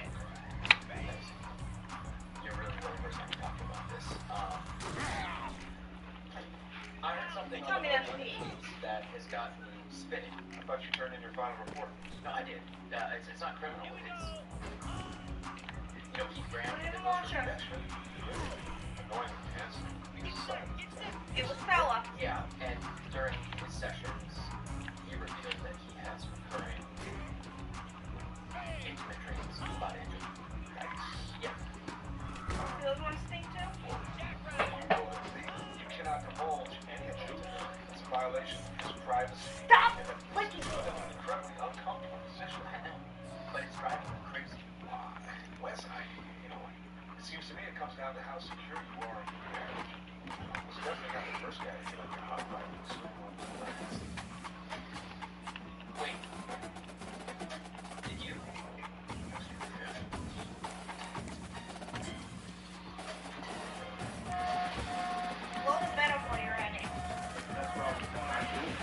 [SPEAKER 1] You're really the only person I can talk to about this. I heard something
[SPEAKER 9] Tell me
[SPEAKER 1] on
[SPEAKER 9] that's
[SPEAKER 1] the
[SPEAKER 9] me.
[SPEAKER 1] news that has got me spinning.
[SPEAKER 6] I thought you turned in your final report.
[SPEAKER 1] No, I did. It's not criminal. It's Keith Graham.
[SPEAKER 9] Put it in the washer.
[SPEAKER 6] Annoying, yes.
[SPEAKER 9] It was fella.
[SPEAKER 1] Yeah, and during his sessions, he revealed that he has recurring intimate dreams about Andrew. Yeah.
[SPEAKER 9] Those ones stink too?
[SPEAKER 6] You cannot divulge any of it. It's a violation of his privacy.
[SPEAKER 9] Stop
[SPEAKER 6] And
[SPEAKER 9] licking
[SPEAKER 6] it's an incredibly uncomfortable position.
[SPEAKER 1] I know, but it's driving me crazy.
[SPEAKER 6] Wes, it seems to me it comes down to how secure you are in your marriage. It's definitely not the first guy to get like a hot ride with someone.
[SPEAKER 1] Wait. Did you?
[SPEAKER 9] Blow the bed up while you're at it.
[SPEAKER 8] That's what I was doing.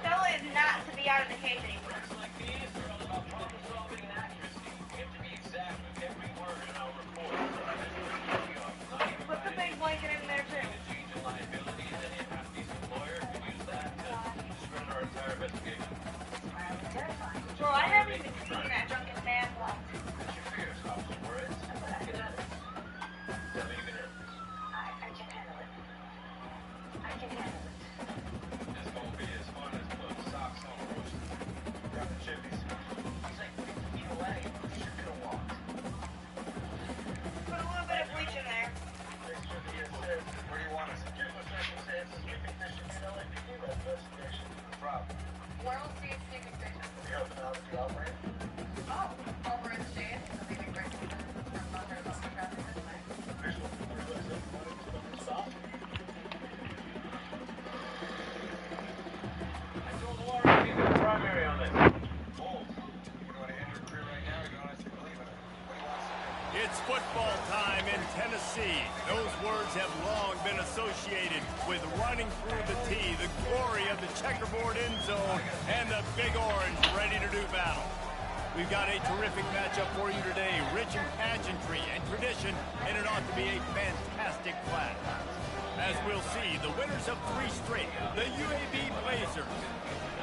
[SPEAKER 9] Stella is not to be out of the cage anymore. Put the big blanket in there too. Well, I haven't even seen that drunken man walk.
[SPEAKER 1] I can handle it. I can handle it.
[SPEAKER 6] It's gonna be as fun as putting socks on a rooster. Got the chippies.
[SPEAKER 1] He's like 50 feet away. Sure could have walked.
[SPEAKER 9] Put a little bit of bleach in there.
[SPEAKER 6] Where do you want us?
[SPEAKER 1] Here's what circumstances we think there should be no LAPD investigation.
[SPEAKER 6] No problem.
[SPEAKER 1] Where will see speaking station?
[SPEAKER 6] The open house you operate?
[SPEAKER 1] Oh, over in the shade. So leaving right from under the traffic this way.
[SPEAKER 6] Visual. Stop.
[SPEAKER 1] I told Laura to be the primary on this.
[SPEAKER 6] Bold. You want to end your career right now or you want us to believe in it? What do you want us to do?
[SPEAKER 2] It's football time in Tennessee. Those words have long been associated with running through the tee, the glory of the checkerboard end zone, and the Big Orange ready to do battle. We've got a terrific matchup for you today, rich in pageantry and tradition, and it ought to be a fantastic clash. As we'll see, the winners of 3 straight, the UAB Blazers,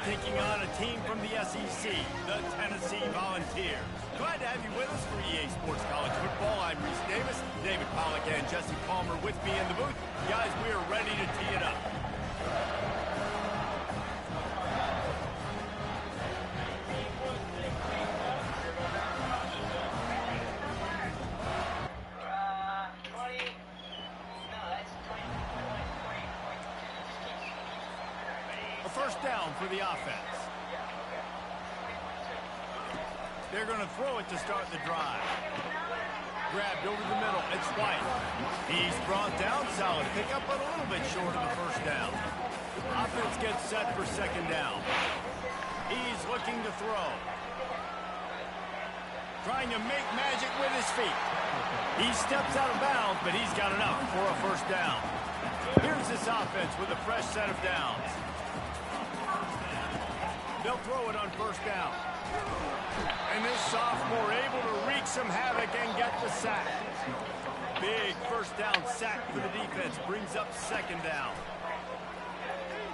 [SPEAKER 2] taking on a team from the SEC, the Tennessee Volunteers. Glad to have you with us for EA Sports College Football. I'm Reese Davis, David Pollack and Jesse Palmer with me in the booth. Guys, we are ready to tee it up. First down for the offense. They're going to throw it to start the drive. Grabbed over the middle. It's White. He's brought down. Solid pickup, but a little bit short of the first down. Offense gets set for second down. He's looking to throw. Trying to make magic with his feet. He steps out of bounds, but he's got enough for a first down. Here's this offense with a fresh set of downs. They'll throw it on first down. And this sophomore able to wreak some havoc and get the sack. Big first down sack for the defense. Brings up second down.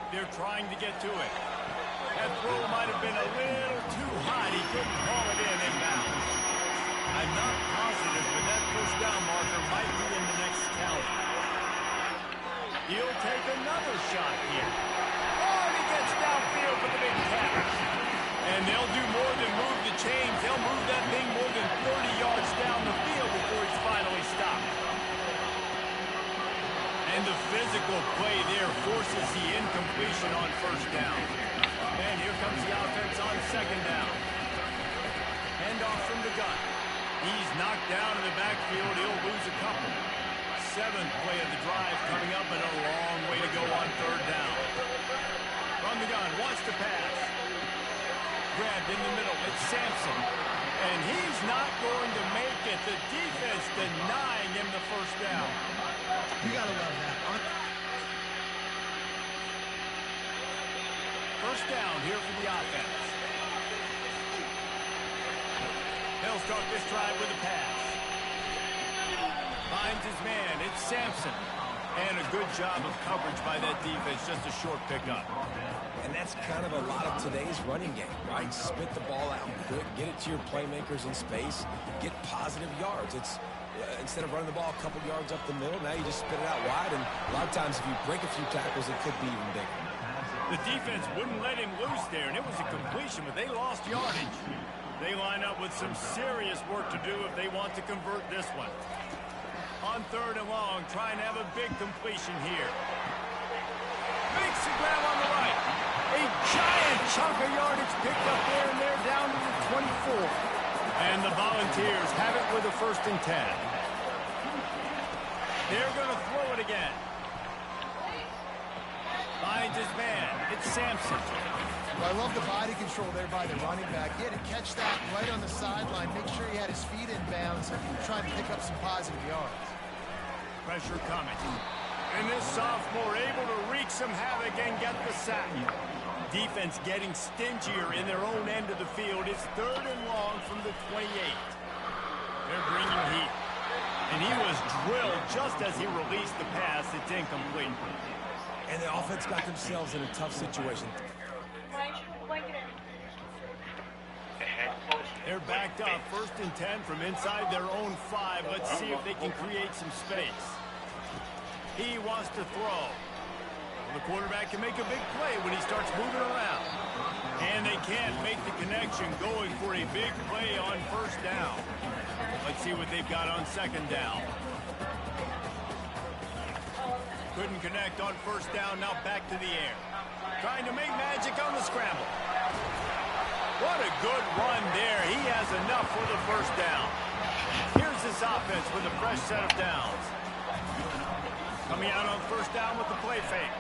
[SPEAKER 2] They're trying to get to it. That throw might have been a little too high. He couldn't haul it in bounds. I'm not positive, but that first down marker might be in the next count. He'll take another shot here. He gets downfield for the big catch. And they'll do more than move the chains. They'll move that thing more than 30 yards down the field before he's finally stopped. And the physical play there forces the incompletion on first down. And here comes the offense on second down. Hand off from the gun. He's knocked down in the backfield. He'll lose a couple. 7th play of the drive coming up, and a long way to go on third down. From the gun, wants to pass. Grabbed in the middle, it's Sampson. And he's not going to make it. The defense denying him the first down.
[SPEAKER 4] You gotta love that.
[SPEAKER 2] First down here for the offense. They'll start this drive with a pass. Finds his man, it's Sampson. And a good job of coverage by that defense, just a short pickup.
[SPEAKER 5] And that's kind of a lot of today's running game, right? Spit the ball out good, get it to your playmakers in space, get positive yards. It's instead of running the ball a couple yards up the middle, now you just spit it out wide, and a lot of times if you break a few tackles, it could be even bigger.
[SPEAKER 2] The defense wouldn't let him loose there, and it was a completion, but they lost yardage. They line up with some serious work to do if they want to convert this one. On third and long, trying to have a big completion here. Makes the grab on the right. A giant chunk of yardage picked up there, and they're down to the 24. And the Volunteers have it with a 1st and 10. They're going to throw it again. Finds his man. It's Sampson.
[SPEAKER 3] Well, I love the body control there by the running back. He had to catch that right on the sideline, make sure he had his feet in bounds, trying to pick up some positive yards.
[SPEAKER 2] Pressure coming. And this sophomore able to wreak some havoc and get the sack. Defense getting stingier in their own end of the field. It's 3rd and long from the 28. They're bringing heat. And he was drilled just as he released the pass. It's incomplete.
[SPEAKER 5] And the offense got themselves in a tough situation.
[SPEAKER 2] They're backed up, 1st and 10 from inside their own 5. Let's see if they can create some space. He wants to throw. The quarterback can make a big play when he starts moving around. And they can't make the connection, going for a big play on first down. Let's see what they've got on second down. Couldn't connect on first down, now back to the air. Trying to make magic on the scramble. What a good run there. He has enough for the first down. Here's this offense with a fresh set of downs. Coming out on first down with the play fake.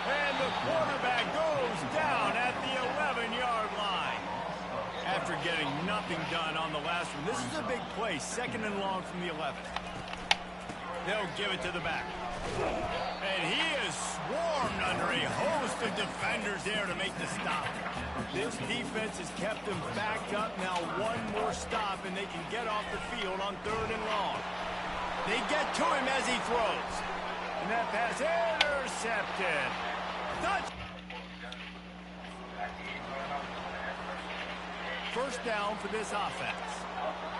[SPEAKER 2] And the quarterback goes down at the 11-yard line. After getting nothing done on the last one, this is a big play, 2nd and long from the 11. They'll give it to the back. And he is swarmed under a host of defenders there to make the stop. This defense has kept them backed up. Now one more stop, and they can get off the field on 3rd and long. They get to him as he throws. And that pass intercepted. Touch. First down for this offense.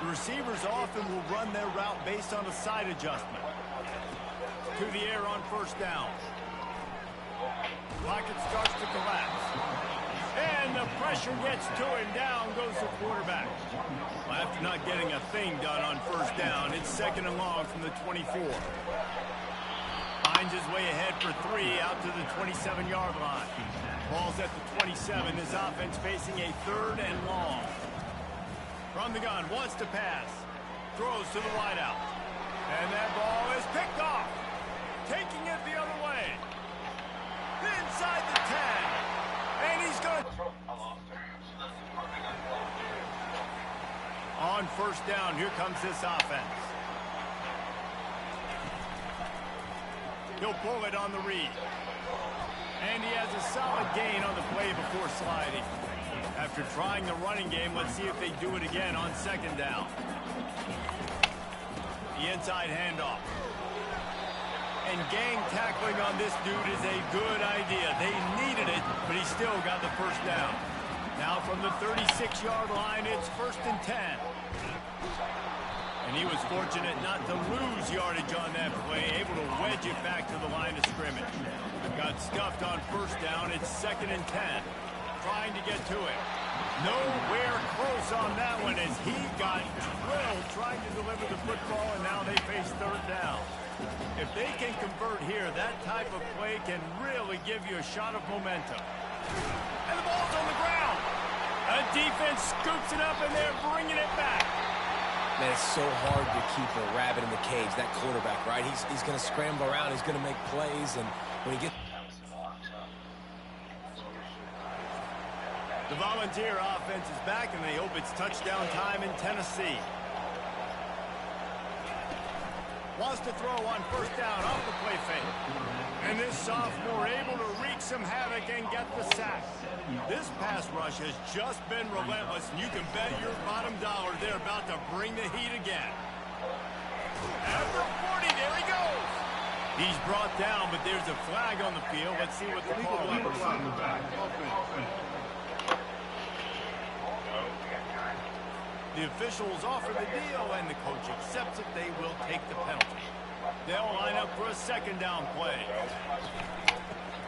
[SPEAKER 2] The receivers often will run their route based on a side adjustment. To the air on first down. Pocket starts to collapse. And the pressure gets to him. Down goes the quarterback. Well, after not getting a thing done on first down, it's second and long from the 24. Finds his way ahead for 3 out to the 27-yard line. Ball's at the 27. This offense facing a third and long. From the gun, wants to pass. Throws to the wideout. And that ball is picked off. Taking it the other way. Inside the 10. And he's going to... On first down, here comes this offense. He'll pull it on the read. And he has a solid gain on the play before sliding. After trying the running game, let's see if they do it again on second down. The inside handoff. And gang tackling on this dude is a good idea. They needed it, but he still got the first down. Now from the 36-yard line, it's first and 10. And he was fortunate not to lose yardage on that play, able to wedge it back to the line of scrimmage. Got stuffed on first down. It's second and 10. Trying to get to it. Nowhere close on that one as he got drilled trying to deliver the football, and now they face third down. If they can convert here, that type of play can really give you a shot of momentum. And the ball's on the ground. A defense scoops it up, and they're bringing it back.
[SPEAKER 5] Man, it's so hard to keep a rabbit in the cage, that quarterback, right? He's going to scramble around. He's going to make plays, and when he gets...
[SPEAKER 2] The Volunteer offense is back, and they hope it's touchdown time in Tennessee. Wants to throw on first down off the play fake. And this sophomore able to wreak some havoc and get the sack. This pass rush has just been relentless, and you can bet your bottom dollar they're about to bring the heat again. After 40, there he goes. He's brought down, but there's a flag on the field. Let's see what the call is. The officials offer the deal, and the coach accepts it. They will take the penalty. They'll line up for a second down play.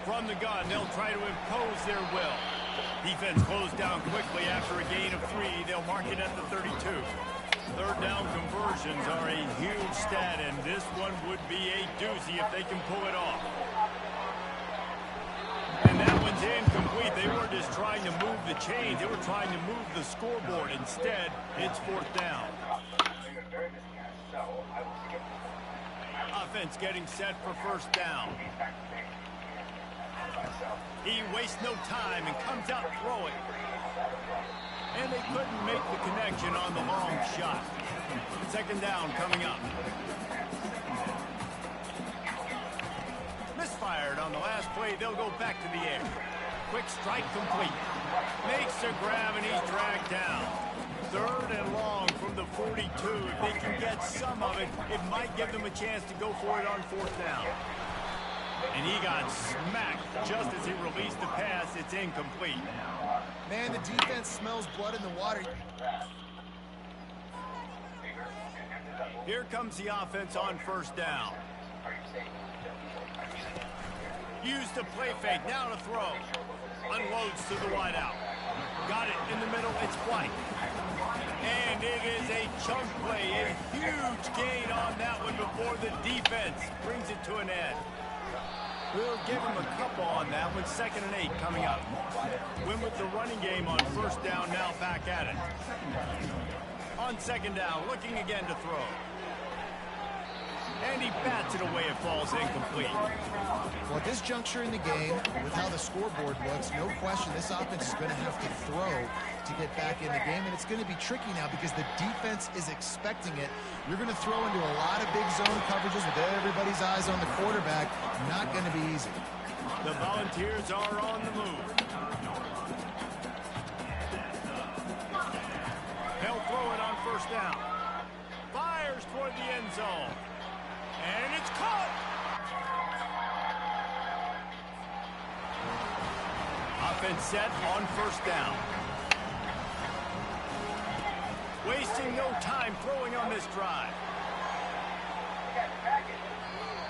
[SPEAKER 2] From the gun, they'll try to impose their will. Defense closed down quickly after a gain of 3. They'll mark it at the 32. Third down conversions are a huge stat, and this one would be a doozy if they can pull it off. And that one's incomplete. They weren't just trying to move the chains. They were trying to move the scoreboard. Instead, it's fourth down. Offense getting set for first down. He wastes no time and comes out throwing. And they couldn't make the connection on the long shot. Second down coming up. Misfired on the last play. They'll go back to the air. Quick strike complete. Makes a grab, and he's dragged down. Third and long from the 42. If they can get some of it, it might give them a chance to go for it on fourth down. And he got smacked just as he released the pass. It's incomplete.
[SPEAKER 3] Man, the defense smells blood in the water.
[SPEAKER 2] Here comes the offense on first down. Use the play fake, now to throw. Unloads to the wideout. Got it in the middle, it's White. And it is a chunk play, a huge gain on that one before the defense brings it to an end. We'll give him a couple on that one. Second and 8 coming up. Win with the running game on first down, now back at it. On second down, looking again to throw. And he bats it away. It falls incomplete.
[SPEAKER 3] Well, at this juncture in the game, with how the scoreboard looks, no question this offense is going to have to throw to get back in the game, and it's going to be tricky now because the defense is expecting it. You're going to throw into a lot of big zone coverages with everybody's eyes on the quarterback. Not going to be easy.
[SPEAKER 2] The Volunteers are on the move. They'll throw it on first down. Fires toward the end zone. And it's caught. offense set on first down. Wasting no time throwing on this drive.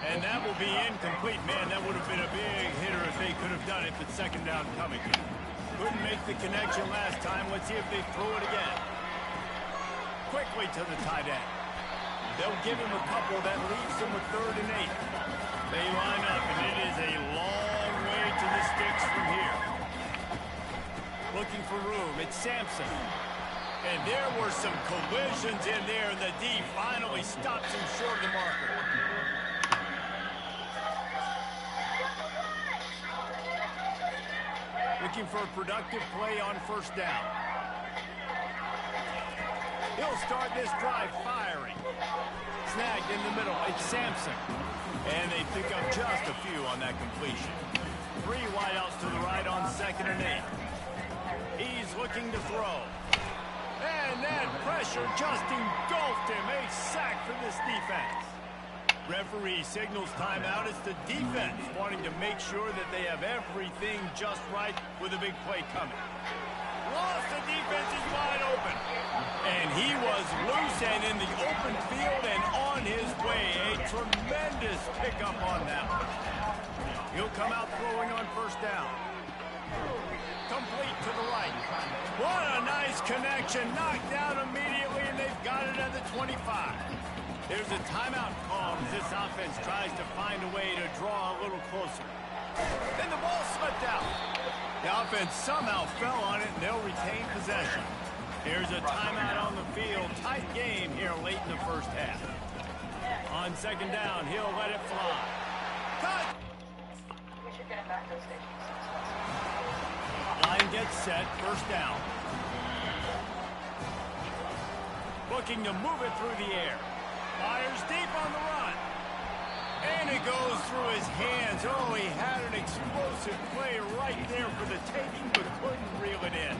[SPEAKER 2] And that will be incomplete. Man, that would have been a big hitter if they could have done it, but second down coming. Couldn't make the connection last time. Let's see if they throw it again. Quickly to the tight end. They'll give him a couple. That leaves him with 3rd and 8. They line up, and it is a long way to the sticks from here. Looking for room. It's Sampson. And there were some collisions in there, and the D finally stops him short of the marker. Looking for a productive play on first down. He'll start this drive firing. Snagged in the middle. It's Sampson. And they pick up just a few on that completion. 3 wideouts to the right on 2nd and 8. He's looking to throw. And that pressure just engulfed him. A sack for this defense. Referee signals timeout. It's the defense wanting to make sure that they have everything just right with a big play coming. Lost, the defense is wide open. And he was loose and in the open field and on his way. A tremendous pickup on that one. He'll come out throwing on first down. Complete to the right. What a nice connection. Knocked down immediately, and they've got it at the 25. There's a timeout call as this offense tries to find a way to draw a little closer. Then the ball slipped out. The offense somehow fell on it, and they'll retain possession. Here's a timeout on the field. Tight game here late in the first half. On 2nd down, he'll let it fly. Cut!
[SPEAKER 9] We should get him back to the station.
[SPEAKER 2] Line gets set, first down. Looking to move it through the air. Fires deep on the run. And it goes through his hands. Oh, he had an explosive play right there for the taking, but couldn't reel it in.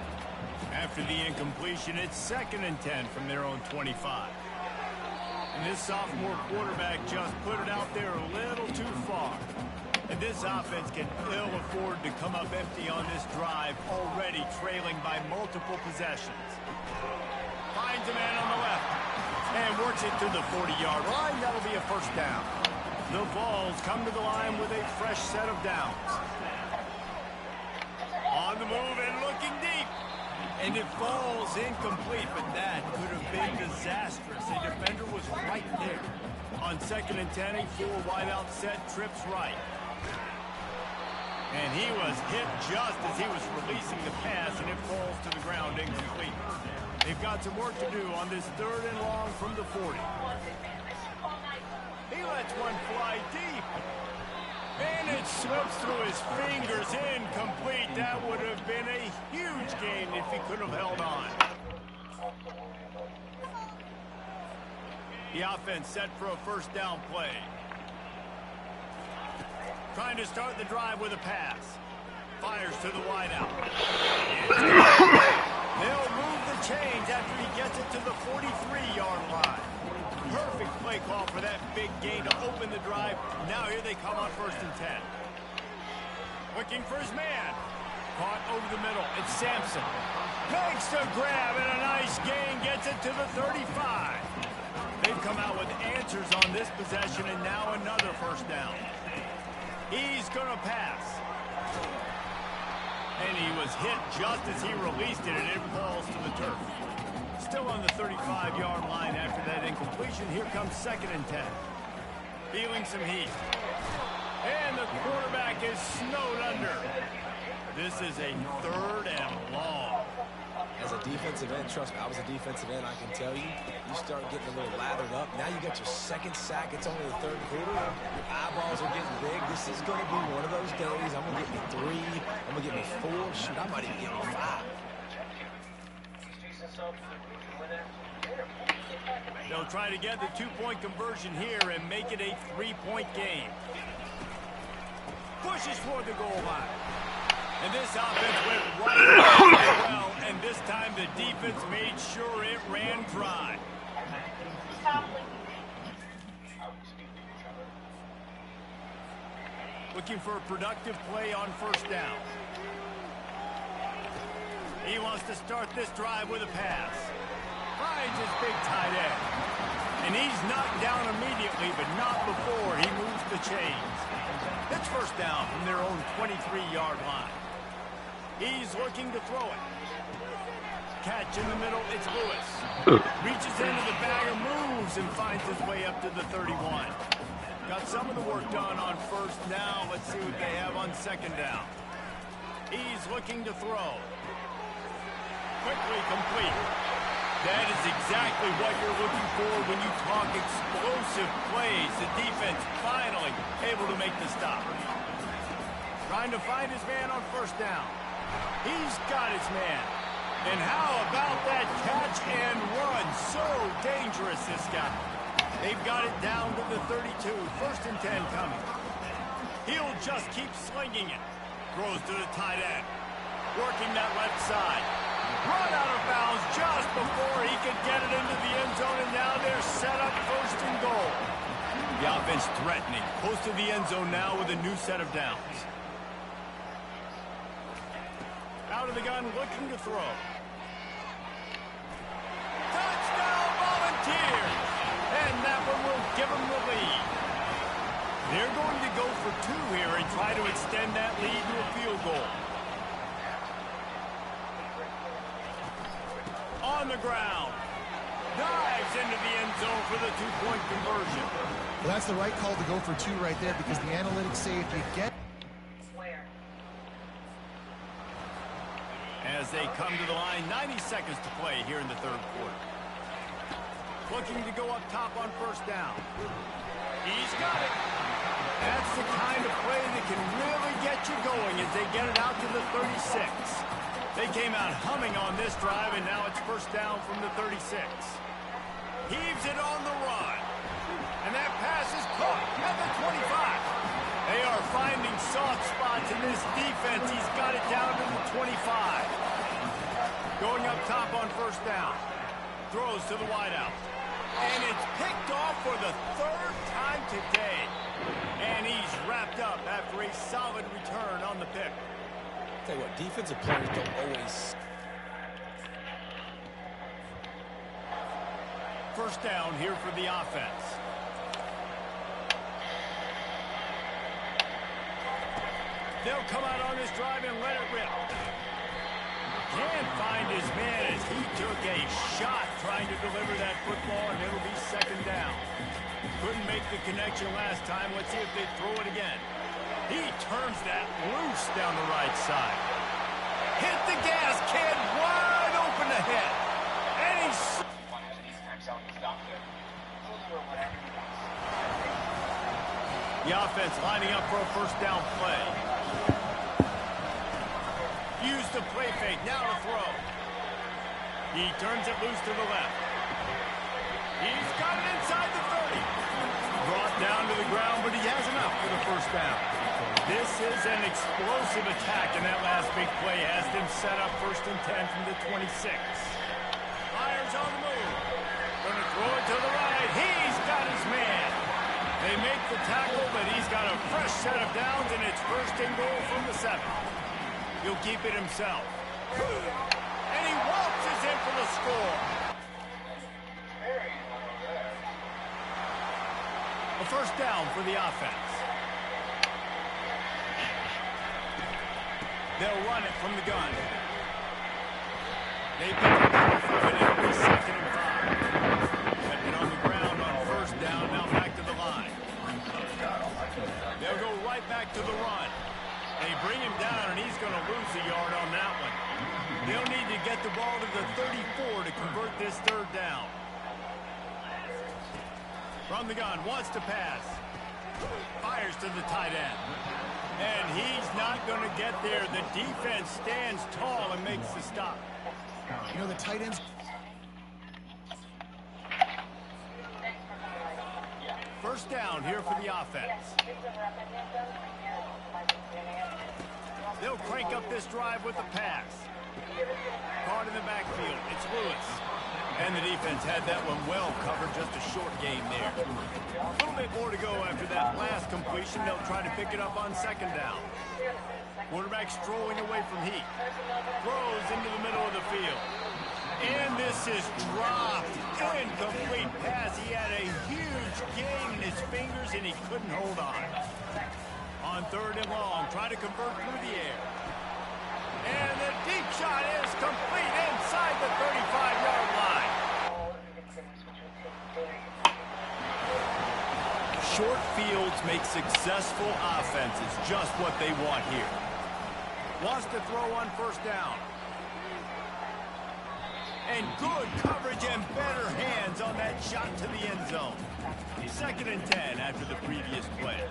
[SPEAKER 2] After the incompletion, it's 2nd and 10 from their own 25. And this sophomore quarterback just put it out there a little too far. And this offense can ill afford to come up empty on this drive, already trailing by multiple possessions. Finds a man on the left and works it to the 40-yard line. That'll be a first down. The Vols come to the line with a fresh set of downs. On the move and looking deep. And it falls incomplete, but that could have been disastrous. A defender was right there. On 2nd and 10, a 4 wideout set, trips right. And he was hit just as he was releasing the pass, and it falls to the ground incomplete. They've got some work to do on this 3rd and long from the 40. He lets one fly deep. And it slips through his fingers, incomplete. That would have been a huge gain if he could have held on. The offense set for a first down play. Trying to start the drive with a pass. Fires to the wideout. They'll move the chains after he gets it to the 43-yard line. Perfect play call for that big gain to open the drive. Now here they come on 1st and 10. Looking for his man. Caught over the middle. It's Sampson. Makes the grab and a nice gain. Gets it to the 35. They've come out with answers on this possession and now another first down. He's going to pass. And he was hit just as he released it, and it falls to the turf. Still on the 35-yard line after that incompletion. Here comes 2nd and 10. Feeling some heat. And the quarterback is snowed under. This is a 3rd and long.
[SPEAKER 5] As a defensive end, trust me, I was a defensive end, I can tell you, you start getting a little lathered up. Now you got your 2nd sack. It's only the 3rd quarter. Your eyeballs are getting big. This is going to be one of those days. I'm going to get me 3. I'm going to get me 4. Shoot, I might even get me 5.
[SPEAKER 2] They'll try to get the 2-point conversion here and make it a 3-point game. Pushes toward the goal line. And this offense went right well, and this time the defense made sure it ran dry. Looking for a productive play on first down. He wants to start this drive with a pass. Finds his big tight end. And he's knocked down immediately, but not before he moves the chains. It's first down from their own 23-yard line. He's looking to throw it. Catch in the middle, it's Lewis. Reaches into the bag and moves and finds his way up to the 31. Got some of the work done on first. Now let's see what they have on second down. He's looking to throw. Quickly complete. That is exactly what you're looking for when you talk explosive plays. The defense finally able to make the stop. Trying to find his man on first down. He's got his man. And how about that catch and run? So dangerous, this guy. They've got it down to the 32. First and 10 coming. He'll just keep slinging it. Throws to the tight end. Working that left side. Run out of bounds just before he could get it into the end zone, and now they're set up first and goal. The offense threatening. Close to the end zone now with a new set of downs. Out of the gun, looking to throw. Touchdown, Volunteers! And that one will give them the lead. They're going to go for two here and try to extend that lead to a field goal. On the ground. Dives into the end zone for the two-point conversion.
[SPEAKER 3] Well, that's the right call to go for two right there because the analytics say if you get...
[SPEAKER 2] As they come to the line, 90 seconds to play here in the third quarter. Looking to go up top on first down. He's got it. That's the kind of play that can really get you going as they get it out to the 36. They came out humming on this drive, and now it's first down from the 36. Heaves it on the run. And that pass is caught at the 25. They are finding soft spots in this defense. He's got it down to the 25. Going up top on first down. Throws to the wideout. And it's picked off for the third time today. And he's wrapped up after a solid return on the pick.
[SPEAKER 5] Tell you what, defensive players don't always...
[SPEAKER 2] First down here for the offense. They'll come out on this drive and let it rip. Can't find his man as he took a shot trying to deliver that football, and it'll be second down. Couldn't make the connection last time. Let's see if they throw it again. He turns that loose down the right side. Hit the gas, kid, wide open ahead. And he's... The offense lining up for a first down play. Use the play fake, now to throw. He turns it loose to the left. He's got it inside the 30. Brought down to the ground, but he has enough for the first down. This is an explosive attack, and that last big play has them set up first and 10 from the 26. Fires on the move. Going to throw it to the right. He's got his man. They make the tackle, but he's got a fresh set of downs, and it's first and goal from the 7. He'll keep it himself. And he waltzes in for the score. A first down for the offense. They'll run it from the gun. They pick it off of it. It'll be second and 5. Kept it on the ground on first down. Now back to the line. They'll go right back to the run. They bring him down, and he's going to lose a yard on that one. They'll need to get the ball to the 34 to convert this third down. From the gun, wants to pass. Fires to the tight end. And he's not going to get there. The defense stands tall and makes the stop.
[SPEAKER 3] You know, the tight ends...
[SPEAKER 2] First down here for the offense. They'll crank up this drive with a pass. Caught in the backfield. It's Lewis. And the defense had that one well covered. Just a short game there. A little bit bit more to go after that last completion. They'll try to pick it up on second down. Quarterback strolling away from heat. Throws into the middle of the field. And this is dropped. Incomplete pass. He had a huge gain in his fingers, and he couldn't hold on. On third and long, try to convert through the air. And the deep shot is complete inside the 35-yard line. Short fields make successful offenses just what they want here. Wants to throw on first down. And good coverage and better hands on that shot to the end zone. 2nd and 10 after the previous play.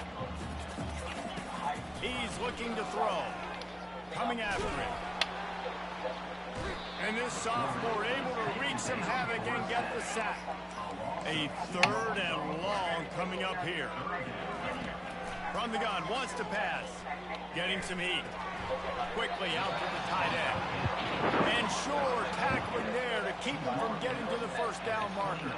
[SPEAKER 2] He's looking to throw. Coming after it. And this sophomore able to wreak some havoc and get the sack. A 3rd and long coming up here. From the gun, wants to pass. Getting some heat. Quickly out to the tight end. And sure, tackling there to keep him from getting to the first down marker.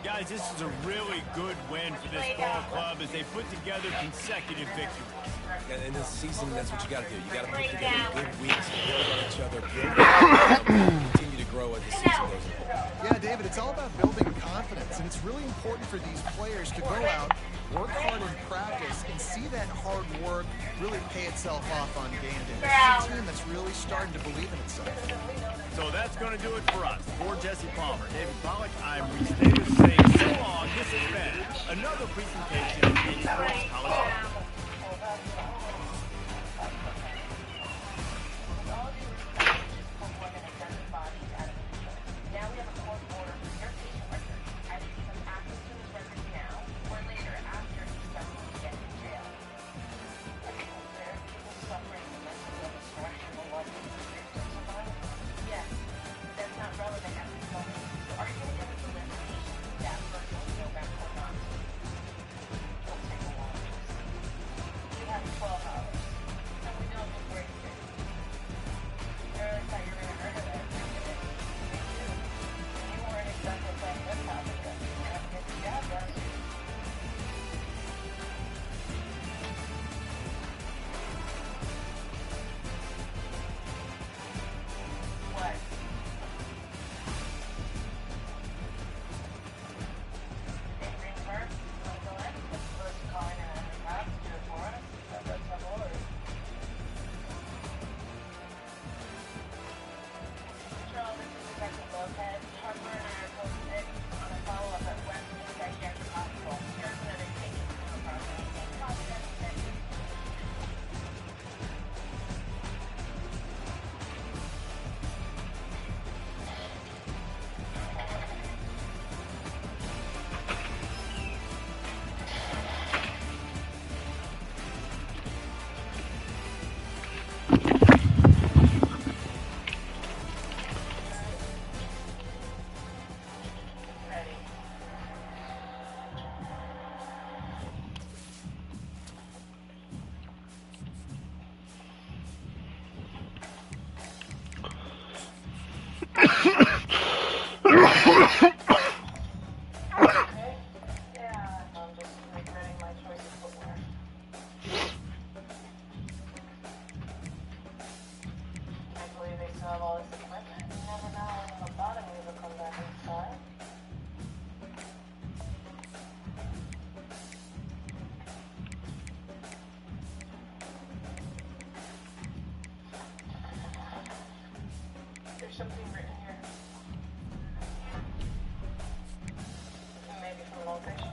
[SPEAKER 2] Guys, this is a really good win for this ball club as they put together consecutive victories.
[SPEAKER 5] And in this season, that's what you got to do. You got to put together good weeks, build on each other, continue to grow as the season goes on.
[SPEAKER 3] Yeah, David, it's all about building confidence, and it's really important for these players to go out, work hard in practice, and see that hard work really pay itself off on game day. It's a team that's really starting to believe in itself.
[SPEAKER 2] So that's going to do it for us. For Jesse Palmer, David Pollack, I'm Reese Davis saying so long. This has been another presentation of the Sports College.
[SPEAKER 1] Something written here. Maybe from location.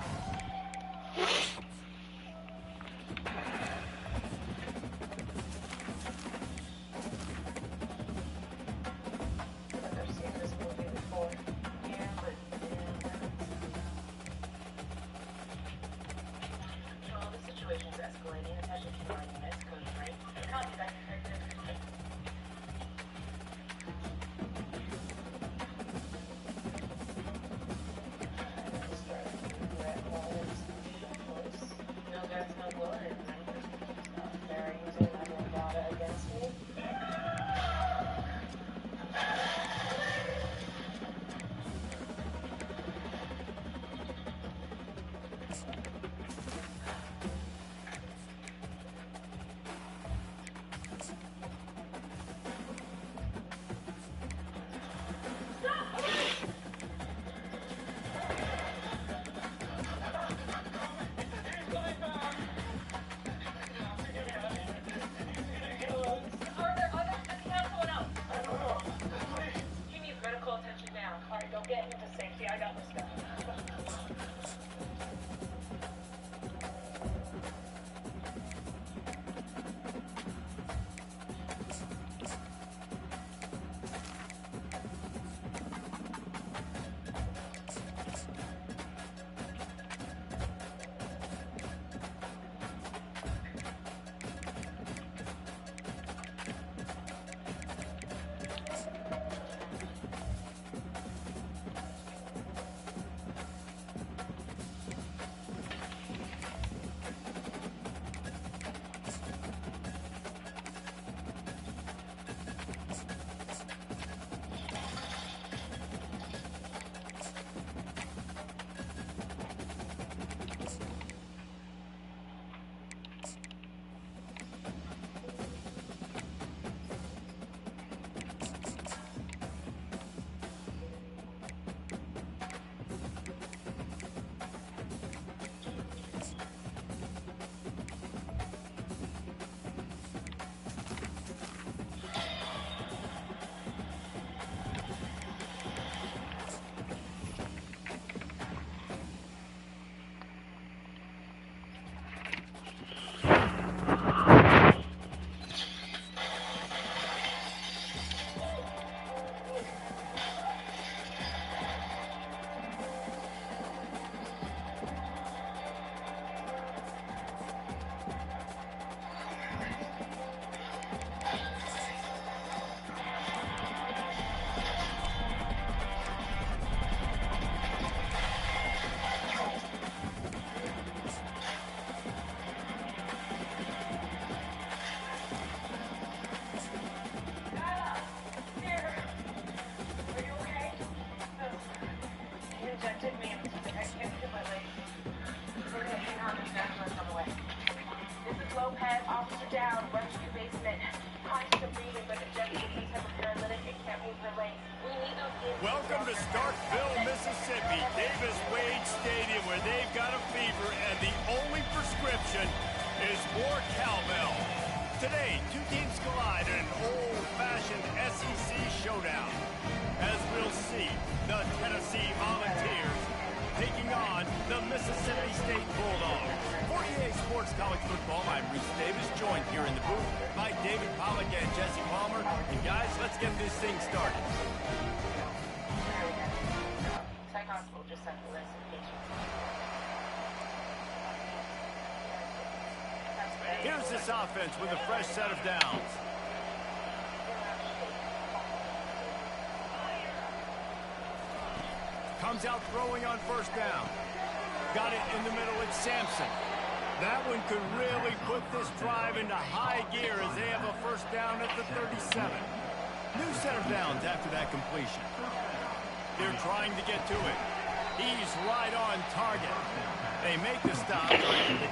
[SPEAKER 1] I've seen this movie before. Yeah, but well, the situation is escalating. Attention to our units, code 3. Copy that.
[SPEAKER 9] I can't feel my legs. We're gonna hang on. There's an ambulance on the way. This is Lopez. Officer down. Run to your basement. Conscious of breathing, but objective to some type of paralytic. It can't move her legs. We need those kids.
[SPEAKER 2] Welcome to Starkville, Mississippi, Davis Wade Stadium, where they've got a fever, and the only prescription is more cowbell. Today, two teams collide in an old-fashioned SEC showdown. As we'll see, the Tennessee Volunteers taking on the Mississippi State Bulldogs. For EA Sports College Football, I'm Reese Davis, joined here in the booth by David Pollack and Jesse Palmer. And guys, let's get this thing started.
[SPEAKER 9] Psych hospital just sent the list of patients.
[SPEAKER 2] Here's this offense with a fresh set of downs. Comes out throwing on first down. Got it in the middle, it's Sampson. That one could really put this drive into high gear as they have a first down at the 37. New set of downs after that completion. They're trying to get to it. He's right on target. They make the stop. They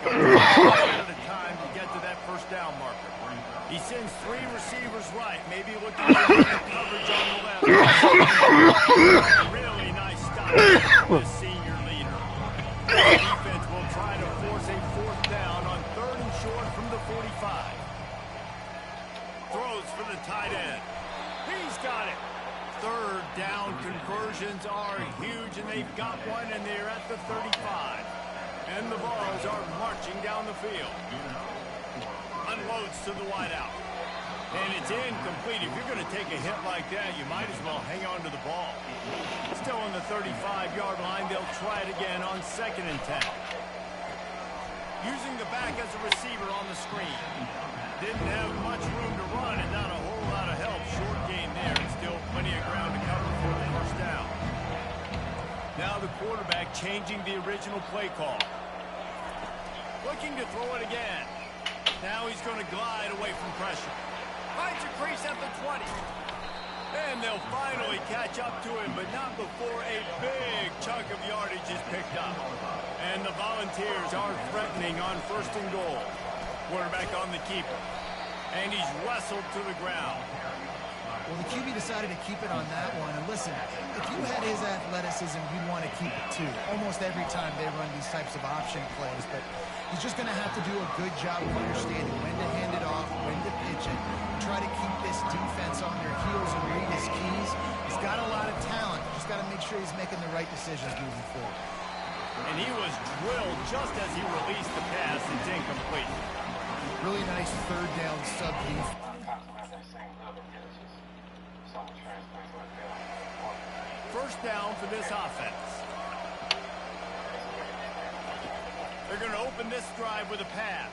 [SPEAKER 2] go at a time to get to that first down marker. He sends three receivers right, maybe looking for coverage on the left. Really nice stop for the senior leader. The defense will try to force a fourth down on 3rd and short from the 45. Throws for the tight end. He's got it. 3rd down conversions are huge, and they've got one, and they're at the 35. And the balls are marching down the field. Unloads to the wideout. And it's incomplete. If you're going to take a hit like that, you might as well hang on to the ball. Still on the 35-yard line, they'll try it again on 2nd and 10. Using the back as a receiver on the screen. Didn't have much room to run and not a whole lot of help. Short gain there and still plenty of ground to cover for the first down. Now the quarterback changing the original play call. Looking to throw it again. Now he's going to glide away from pressure. Finds a crease at the 20. And they'll finally catch up to him, but not before a big chunk of yardage is picked up. And the Volunteers are threatening on 1st and goal. Quarterback on the keeper. And he's wrestled to the ground.
[SPEAKER 4] Well, the QB decided to keep it on that one. And listen, if you had his athleticism, you'd want to keep it too. Almost every time they run these types of option plays. But he's just going to have to do a good job of understanding when to hand it off, when to pitch it. Try to keep this defense on their heels and read his keys. He's got a lot of talent. Just got to make sure he's making the right decisions moving forward.
[SPEAKER 2] And he was drilled just as he released the pass. It's incomplete.
[SPEAKER 4] Really nice 3rd down sub-beef.
[SPEAKER 2] First down for this offense. They're going to open this drive with a pass.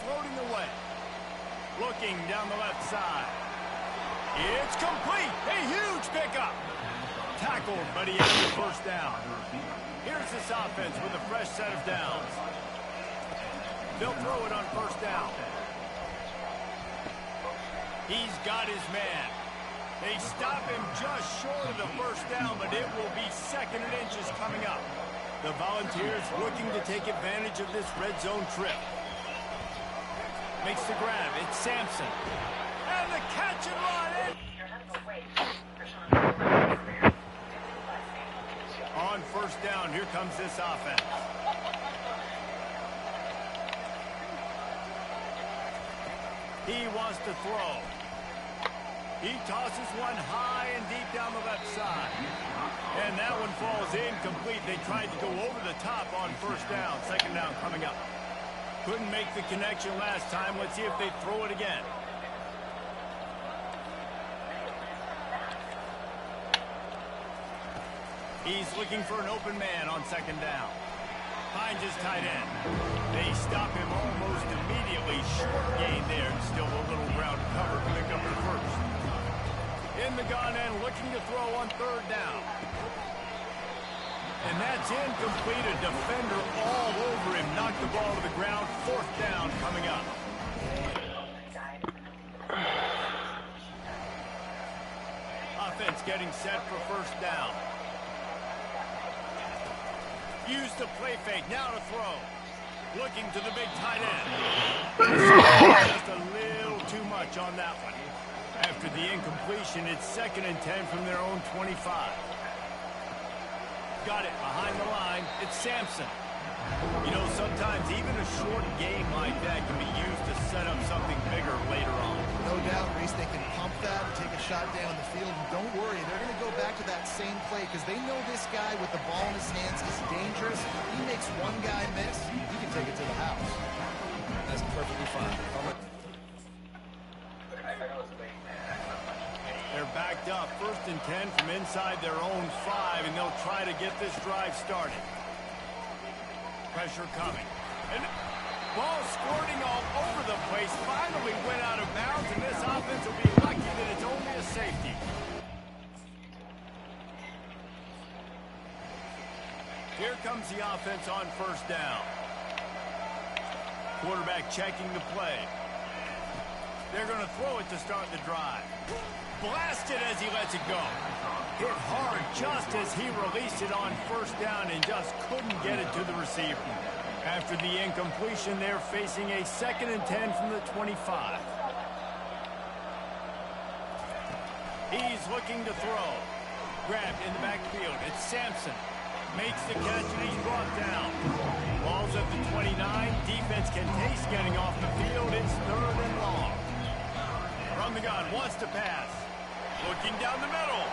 [SPEAKER 2] Floating away. Looking down the left side. It's complete. A huge pickup. Tackled, but he has the first down. Here's this offense with a fresh set of downs. They'll throw it on first down. He's got his man. They stop him just short of the first down, but it will be 2nd and inches coming up. The Volunteers looking to take advantage of this red zone trip. Makes the grab. It's Sampson. And the catch and run. On first down, here comes this offense. He wants to throw. He tosses one high and deep down the left side. And that one falls incomplete. They tried to go over the top on first down. 2nd down coming up. Couldn't make the connection last time. Let's see if they throw it again. He's looking for an open man on 2nd down. Finds his tight end. They stop him almost immediately. Short gain there. Still a little ground to cover. Pick up the first. In the gun and looking to throw on 3rd down. And that's incomplete. A defender all over him. Knocked the ball to the ground. 4th down coming up. Offense getting set for first down. Use the play fake. Now to throw. Looking to the big tight end. Just a little too much on that one. After the incompletion, it's 2nd and 10 from their own 25. Got it behind the line. It's Sampson. You know, sometimes even a short game like that can be used to set up something bigger later on.
[SPEAKER 4] No doubt, Reese, they can pump that and take a shot down the field. And don't worry, they're going to go back to that same play because they know this guy with the ball in his hands is dangerous. He makes one guy miss, he can take it to the house.
[SPEAKER 5] That's perfectly fine.
[SPEAKER 2] They're backed up. 1st and 10 from inside their own 5, and they'll try to get this drive started. Pressure coming. And ball squirting all over the place. Finally went out of bounds, and this offense will be lucky that it's only a safety. Here comes the offense on 1st down. Quarterback checking the play. They're going to throw it to start the drive. Blasted as he lets it go. Hit hard just as he released it on 1st down and just couldn't get it to the receiver. After the incompletion, they're facing a 2nd and 10 from the 25. He's looking to throw. Grabbed in the backfield. It's Sampson. Makes the catch and he's brought down. Ball's at the 29. Defense can taste getting off the field. It's 3rd and long. From the gun, wants to pass. Looking down the middle.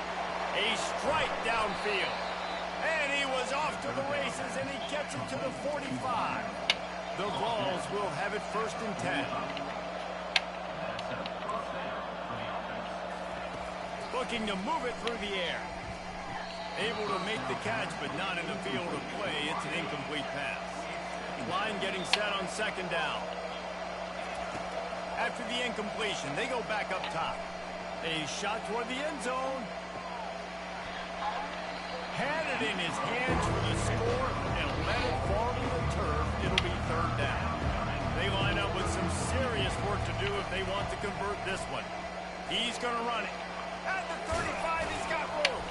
[SPEAKER 2] A strike downfield. And he was off to the races, and he gets it to the 45. The Vols will have it 1st and 10. Looking to move it through the air. Able to make the catch, but not in the field of play. It's an incomplete pass. Line getting set on 2nd down. After the incompletion, they go back up top. A shot toward the end zone. Had it in his hands for the score and let it fall to the turf. It'll be 3rd down. They line up with some serious work to do if they want to convert this one. He's going to run it. At the 35, he's got room.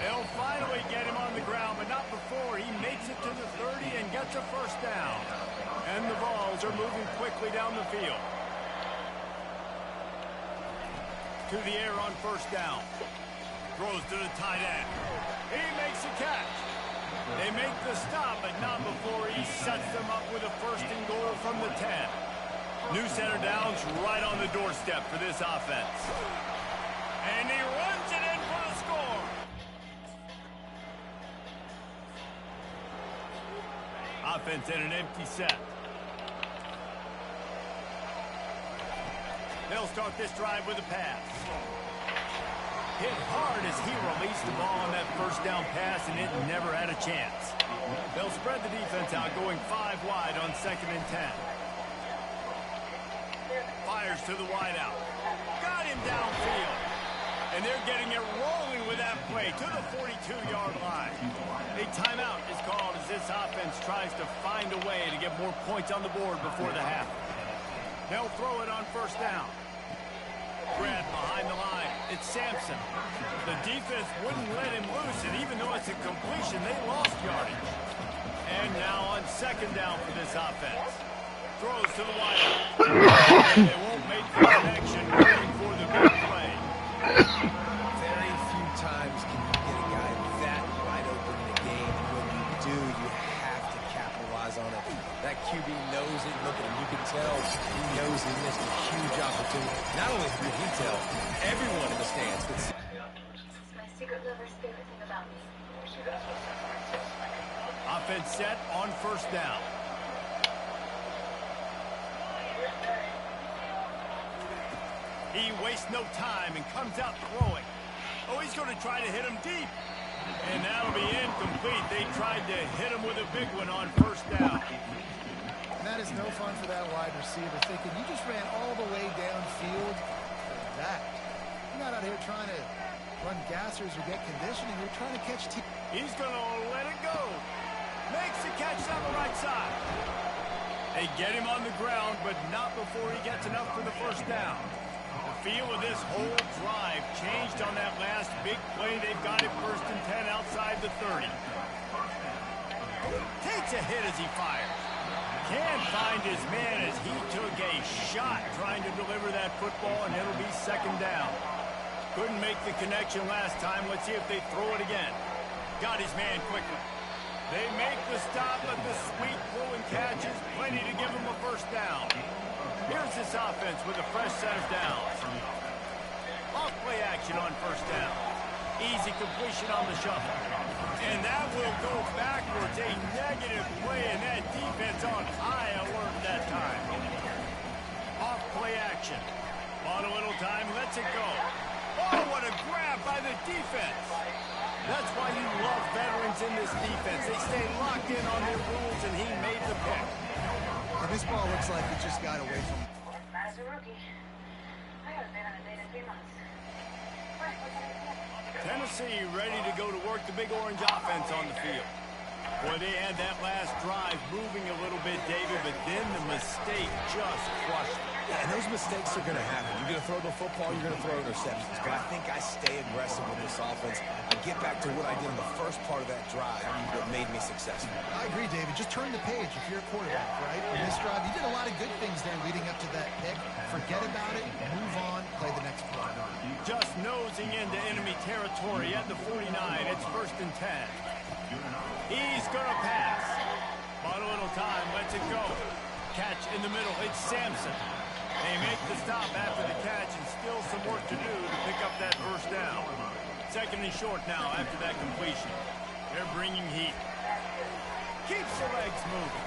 [SPEAKER 2] They'll finally get him on the ground, but not before he makes it to the 30 and gets a 1st down. And the Vols are moving quickly down the field. To the air on 1st down. Throws to the tight end. He makes a catch. They make the stop, but not before he sets them up with a 1st and goal from the 10. New center downs right on the doorstep for this offense. And he runs it in for the score. Offense in an empty set. They'll start this drive with a pass. Hit hard as he released the ball on that 1st down pass, and it never had a chance. They'll spread the defense out, going 5 wide on 2nd and 10. Fires to the wideout. Got him downfield. And they're getting it rolling with that play to the 42-yard line. A timeout is called as this offense tries to find a way to get more points on the board before the half. They'll throw it on 1st down. Grab behind the line. It's Sampson. The defense wouldn't let him loose, and even though it's a completion, they lost yardage. And now on 2nd down for this offense. Throws to the wideout. They won't make the connection, waiting for the big play.
[SPEAKER 5] Very few times can you get a guy that wide open in a game. When you do, you have to capitalize on it. That QB knows it. Look at him. You can tell he knows he missed a huge opportunity. Not only did he tell, everyone in the stands could see.
[SPEAKER 9] My secret lover's favorite thing about me.
[SPEAKER 2] Offense set on 1st down. He wastes no time and comes out throwing. Oh, he's going to try to hit him deep. And that'll be incomplete. They tried to hit him with a big one on 1st down.
[SPEAKER 4] And that is no fun for that wide receiver, thinking you just ran all the way downfield for that. You're not out here trying to run gassers or get conditioning. You're trying to catch teams.
[SPEAKER 2] He's going to let it go. Makes the catch down the right side. They get him on the ground, but not before he gets enough for the 1st down. The feel of this whole drive changed on that last big play. They've got it 1st and 10 outside the 30. Takes a hit as he fires. Can't find his man as he took a shot trying to deliver that football, and it'll be second down. Couldn't make the connection last time. Let's see if they throw it again. Got his man quickly. They make the stop, but the sweet throwing catch is plenty to give him a first down. Here's this offense with a fresh set of downs. Off play action on first down. Easy completion on the shuffle. And that will go backwards. A negative play, and that defense on high alert that time. Off play action. On a little time, lets it go. Oh, what a grab by the defense. That's why you love veterans in this defense. They stay locked in on their rules, and he made the pick.
[SPEAKER 3] And this ball looks like it just got away from him.
[SPEAKER 9] As a rookie, I haven't been on a date in 3 months.
[SPEAKER 2] Tennessee ready to go to work the Big Orange offense on the field. Boy, they had that last drive moving a little bit, David, but then the mistake just crushed them.
[SPEAKER 5] Yeah, and those mistakes are going to happen. You're going to throw the football, you're going to throw interceptions. But I think I stay aggressive with this offense. I get back to what I did in the first part of that drive that made me successful.
[SPEAKER 3] I agree, David. Just turn the page if you're a quarterback, right? In this drive, you did a lot of good things there leading up to that pick. Forget about it, move on, play the next play.
[SPEAKER 2] Just nosing into enemy territory at the 49. It's 1st and 10. He's going to pass. Bought a little time, lets it go. Catch in the middle. It's Sampson. They make the stop after the catch, and still some work to do to pick up that first down. 2nd and short now after that completion. They're bringing heat. Keeps the legs moving.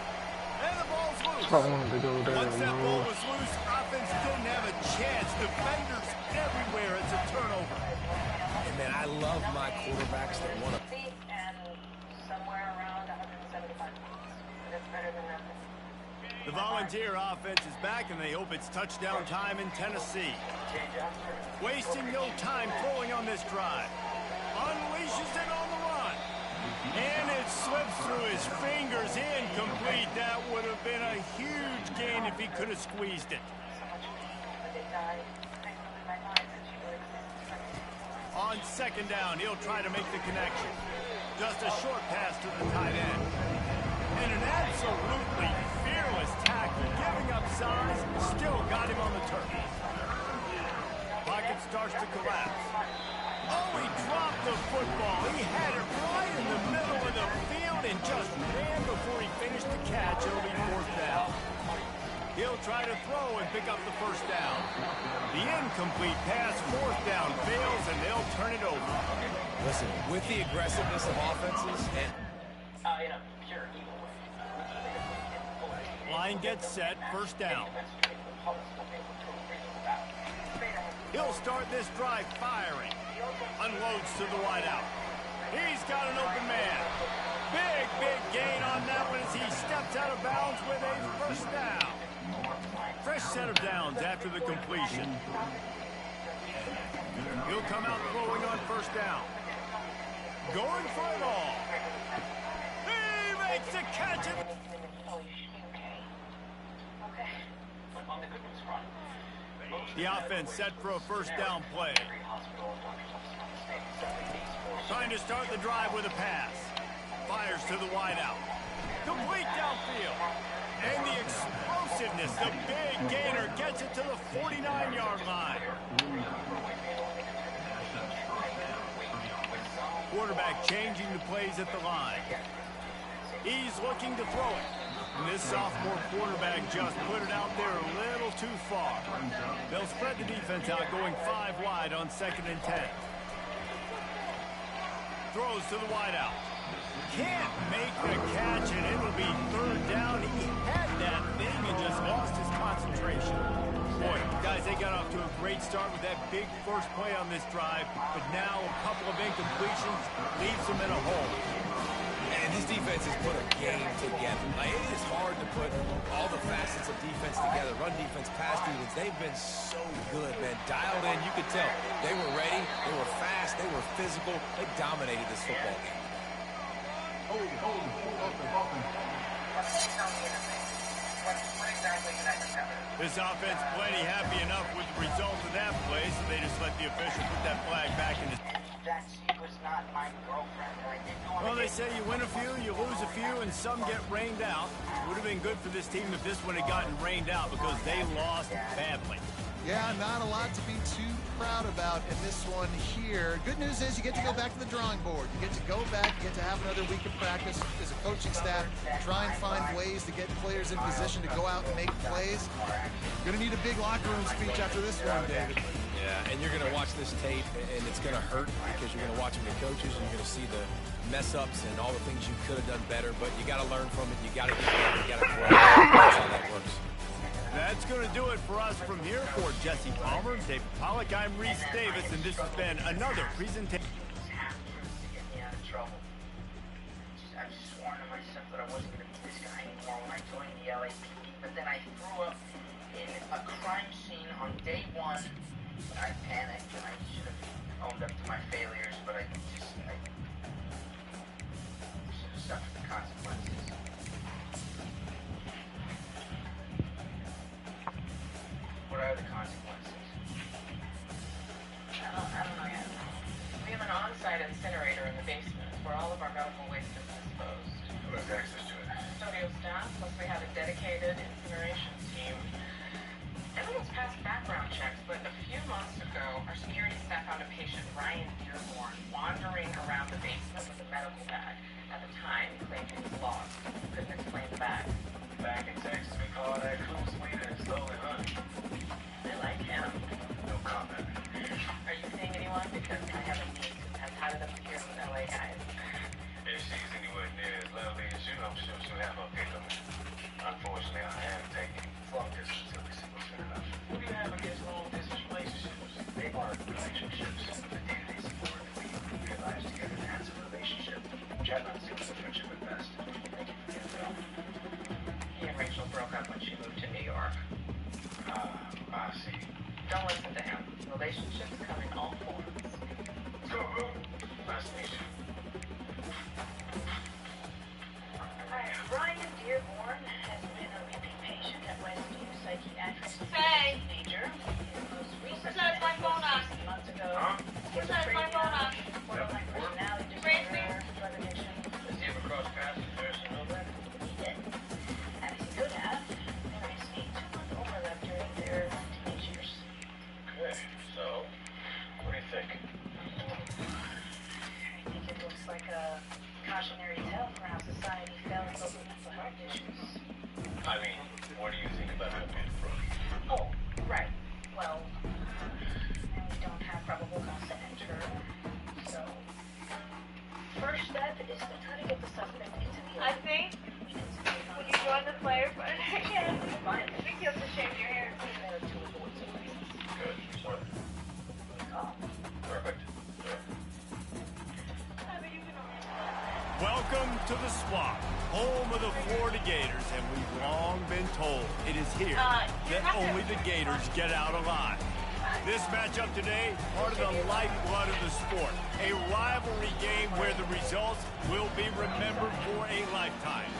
[SPEAKER 2] And the ball's loose. Once that ball was loose, offense didn't have a chance. Defenders everywhere. It's a turnover.
[SPEAKER 5] And man, I love my quarterbacks that want to.
[SPEAKER 9] And somewhere around 175 pounds. But it's better than nothing.
[SPEAKER 2] The Volunteer offense is back, and they hope it's touchdown time in Tennessee. Wasting no time throwing on this drive. Unleashes it on the run. And it slips through his fingers. Incomplete. That would have been a huge gain if he could have squeezed it. On 2nd down, he'll try to make the connection. Just a short pass to the tight end. And an absolutely fearless tackle, giving up size, still got him on the turf. Pocket starts to collapse. Oh, he dropped the football. He had it right in the middle of the field and just ran before he finished the catch. It'll be 4th down. He'll try to throw and pick up the first down. The incomplete pass, 4th down, fails, and they'll turn it over.
[SPEAKER 5] Listen, with the aggressiveness of offenses and
[SPEAKER 1] in a pure evil way.
[SPEAKER 2] Line gets set, 1st down. He'll start this drive firing. Unloads to the wideout. He's got an open man. Big gain on that one as he steps out of bounds with a first down. Fresh set of downs after the completion. He'll come out throwing on 1st down. Going for it all. He makes the catch. The offense set for a 1st down play. Trying to start the drive with a pass. Fires to the wideout. Complete downfield. And the explosiveness, the big gainer, gets it to the 49-yard line. Quarterback changing the plays at the line. He's looking to throw it. And this sophomore quarterback just put it out there a little too far. They'll spread the defense out, going 5 wide on 2nd and 10. Throws to the wideout. Can't make the catch, and it'll be 3rd down. He had that thing and just lost his concentration. Boy, guys, they got off to a great start with that big first play on this drive, but now a couple of incompletions leaves them in a hole.
[SPEAKER 5] And this defense has put a game together. Like, it is hard to put all the facets of defense together. Run defense, pass defense. They've been so good, man. Dialed in, you could tell. They were ready. They were fast. They were physical. They dominated this football game.
[SPEAKER 1] What exactly did I discover?
[SPEAKER 2] This offense plenty happy enough with the result of that play, so they just let the official put that flag back in his...
[SPEAKER 1] That she was not my girlfriend, and I didn't want to...
[SPEAKER 2] Well, they say you win a few, you lose a few, and some get rained out. Would have been good for this team if this one had gotten rained out because they lost badly.
[SPEAKER 3] Yeah, not a lot to be too proud about in this one here. Good news is you get to go back to the drawing board. You get to go back, you get to have another week of practice as a coaching staff, try and find ways to get players in position to go out and make plays. Going to need a big locker room speech after this one, David.
[SPEAKER 5] Yeah, and you're going to watch this tape, and it's going to hurt because you're going to watch them the coaches, and you're going to see the mess-ups and all the things you could have done better, but you got to learn from it. You got to get better. You got to grow. That's how that works.
[SPEAKER 2] That's going to do it for us from here. For Jesse Palmer, David Pollack, I'm Reese Davis, and this has been another presentation.
[SPEAKER 1] Get me out of trouble. I've sworn to myself that I wasn't going to be this guy anymore when I joined the LAPD, but then I threw up in a crime scene on day one. I panicked and I should have owned up to my failures, but I should have suffered the consequences. What are the consequences? I don't know yet. We have an on-site incinerator in the basement where all of our medical waste is disposed.
[SPEAKER 6] Who has access to it?
[SPEAKER 1] Custodial staff, plus we have a dedicated incineration team. Everyone's passed background checks, but a few months ago, our security staff found a patient, Ryan Dearborn, wandering around the basement with a medical bag. At the time, he claimed he was lost. Couldn't explain the bag.
[SPEAKER 6] Back in Texas, we call that cruise sweet and stolen honey.
[SPEAKER 1] I like him.
[SPEAKER 6] No comment.
[SPEAKER 1] Are you seeing anyone? Because I haven't seen since I've had it up here with LA guys.
[SPEAKER 6] If she's anywhere near as lovely as you, I'm sure she'll have her pick of me. Unfortunately, I am taking long distance until we see what's fair enough.
[SPEAKER 1] What do you have against long distance relationships?
[SPEAKER 6] They are relationships. The day-to-day support that we realize together that's a relationship. Chad and I see what's a friendship at best. Thank you for getting it off.
[SPEAKER 1] He and Rachel broke up when she moved to New York.
[SPEAKER 6] I see.
[SPEAKER 1] Don't listen to him. Relationships come in all forms.
[SPEAKER 6] Let's go, bro. Nice to meet you.
[SPEAKER 9] Hi, Ryan Dearborn has been a repeat patient at Westview Psychiatric
[SPEAKER 10] Hey.
[SPEAKER 9] Teenager. His most recent
[SPEAKER 10] Where's my phone on?
[SPEAKER 9] 6 months ago.
[SPEAKER 6] Huh?
[SPEAKER 10] Where's my phone on?
[SPEAKER 9] Borderline personality
[SPEAKER 10] Tracy?
[SPEAKER 9] disorder, drug addiction.
[SPEAKER 6] Does he ever cross paths with Harrison Miller?
[SPEAKER 9] He did. And he could have. There is a 2-month overlap during their teenage years.
[SPEAKER 6] Okay, so, what do you think?
[SPEAKER 9] I think it looks like a cautionary tale for how society fails over mental health issues.
[SPEAKER 6] I mean, what do you think about that man from?
[SPEAKER 9] Oh, right. Well, we don't have probable cause to enter. So, first step is to try to get the suspect into the
[SPEAKER 10] I think when you join the player front again, I think you have to shave your hair.
[SPEAKER 6] Good. Smart. Perfect.
[SPEAKER 2] Welcome to the swamp, home of the Florida Gators, and we've long been told it is here that only the Gators get out alive. This matchup today, part of the lifeblood of the sport, a rivalry game where the results will be remembered for a lifetime.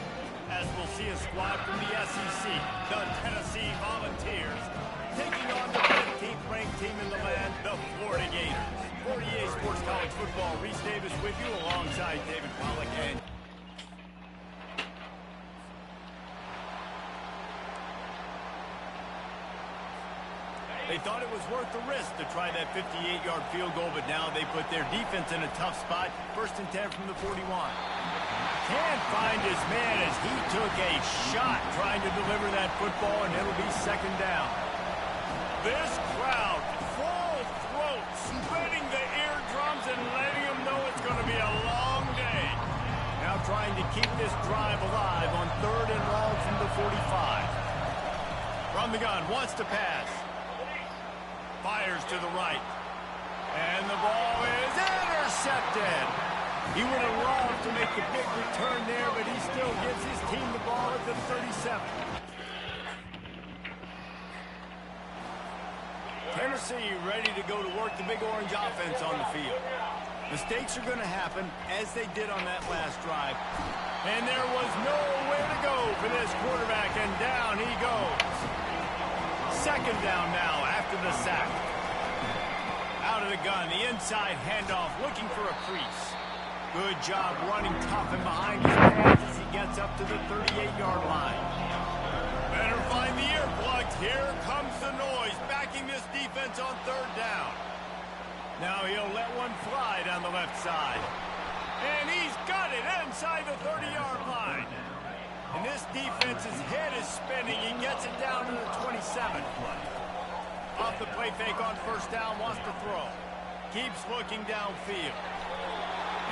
[SPEAKER 2] As we'll see a squad from the SEC, the Tennessee Volunteers, taking on the 15th ranked team in the land, the Florida Gators. 48 Sports College Football, Reese Davis with you alongside David Pollack and... They thought it was worth the risk to try that 58-yard field goal, but now they put their defense in a tough spot. 1st and 10 from the 41. Can't find his man as he took a shot trying to deliver that football, and it'll be 2nd down. This crowd, full throat, splitting the eardrums and letting them know it's going to be a long day. Now trying to keep this drive alive on 3rd and long from the 45. From the gun, wants to pass. Fires to the right. And the ball is intercepted. He would have loved to make the big return there, but he still gives his team the ball at the 37. Tennessee ready to go to work the Big Orange offense on the field. Mistakes are going to happen, as they did on that last drive. And there was nowhere to go for this quarterback, and down he goes. Second down now after the sack. Out of the gun, the inside handoff, looking for a crease. Good job running tough and behind his pads as he gets up to the 38-yard line. Better find the earplugs. Here comes the noise, backing this defense on third down. Now he'll let one fly down the left side. And he's got it inside the 30-yard line. And this defense's head is spinning. He gets it down to the 27. Off the play fake on first down, wants to throw. Keeps looking downfield.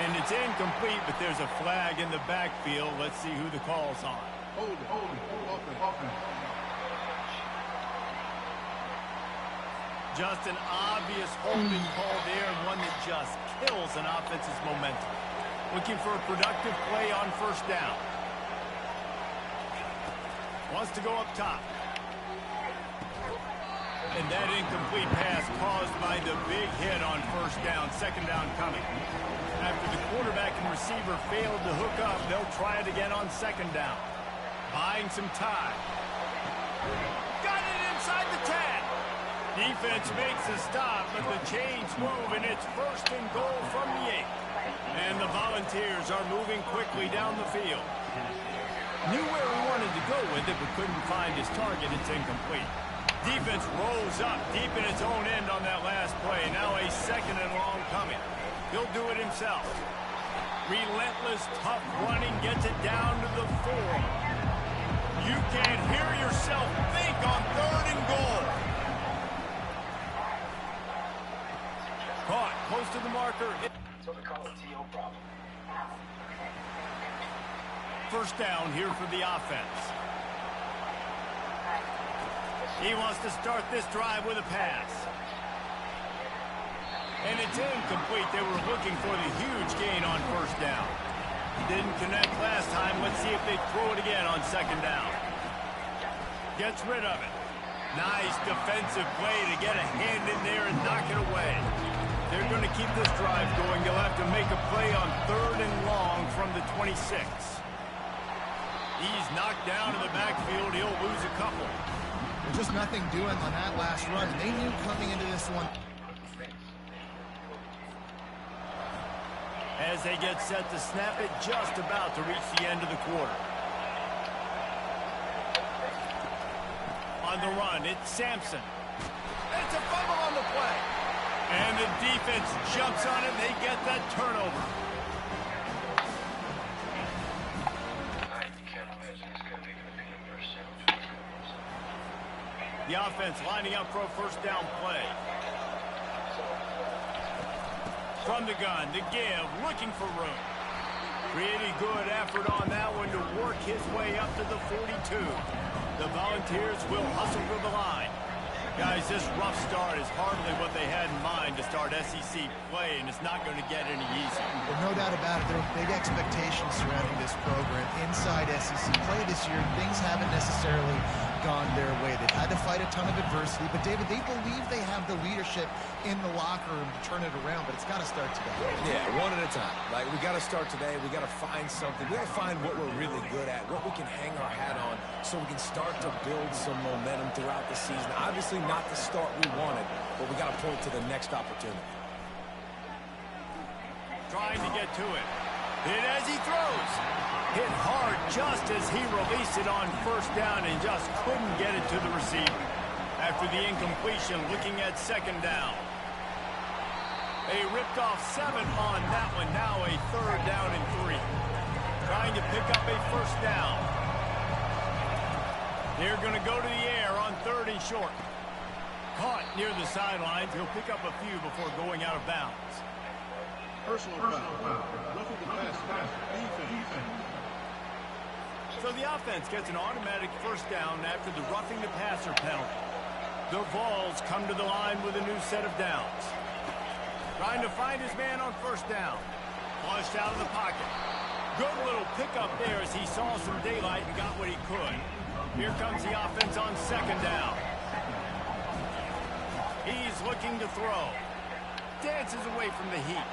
[SPEAKER 2] And it's incomplete, but there's a flag in the backfield. Let's see who the call's on.
[SPEAKER 8] Hold it.
[SPEAKER 2] Just an obvious holding call there, and one that just kills an offense's momentum. Looking for a productive play on first down. Wants to go up top. And that incomplete pass caused by the big hit on first down. Second down coming. After the quarterback and receiver failed to hook up, they'll try it again on second down. Buying some time. Got it inside the 10. Defense makes a stop, but the chains move, and it's first and goal from the 8. And the Volunteers are moving quickly down the field. Knew where he wanted to go with it, but couldn't find his target. It's incomplete. Defense rolls up deep in its own end on that last play. Now a second and long coming. He'll do it himself. Relentless, tough running, gets it down to the 4. You can't hear yourself think on third and goal. Caught close to the marker.
[SPEAKER 6] So we call it TO problem.
[SPEAKER 2] First down here for the offense. He wants to start this drive with a pass. And it's incomplete. They were looking for the huge gain on first down. Didn't connect last time. Let's see if they throw it again on second down. Gets rid of it. Nice defensive play to get a hand in there and knock it away. They're going to keep this drive going. They'll have to make a play on third and long from the 26. He's knocked down in the backfield. He'll lose a couple.
[SPEAKER 4] There's just nothing doing on that last run. They knew coming into this one.
[SPEAKER 2] As they get set to snap it, just about to reach the end of the quarter. On the run, it's Sampson. It's a fumble on the play. And the defense jumps on it. They get that turnover. The offense lining up for a first down play. From the gun, the give, looking for room. Pretty good effort on that one to work his way up to the 42. The Volunteers will hustle for the line. Guys, this rough start is hardly what they had in mind to start SEC play, and it's not going to get any easier.
[SPEAKER 4] Well, no doubt about it. There are big expectations surrounding this program inside SEC play this year. Things haven't necessarily gone their way. They've had to fight a ton of adversity, but David, they believe they have the leadership in the locker room to turn it around, but it's got to start today.
[SPEAKER 5] Yeah, one at a time. Like, we got to start today. We got to find something. We got to find what we're really good at, what we can hang our hat on, so we can start to build some momentum throughout the season. Obviously, not the start we wanted, but we got to point to the next opportunity.
[SPEAKER 2] Trying to get to it. Hit as he throws. Hit hard just as he released it on first down and just couldn't get it to the receiver. After the incompletion, looking at second down. A ripped off 7 on that one. Now a third down and 3. Trying to pick up a first down. They're going to go to the air on third and short. Caught near the sidelines. He'll pick up a few before going out of bounds.
[SPEAKER 8] Personal foul. Roughing the pass. Defense.
[SPEAKER 2] So the offense gets an automatic first down after the roughing the passer penalty. The Vols come to the line with a new set of downs. Trying to find his man on first down. Flushed out of the pocket. Good little pickup there as he saw some daylight and got what he could. Here comes the offense on second down. He's looking to throw. Dances away from the heat.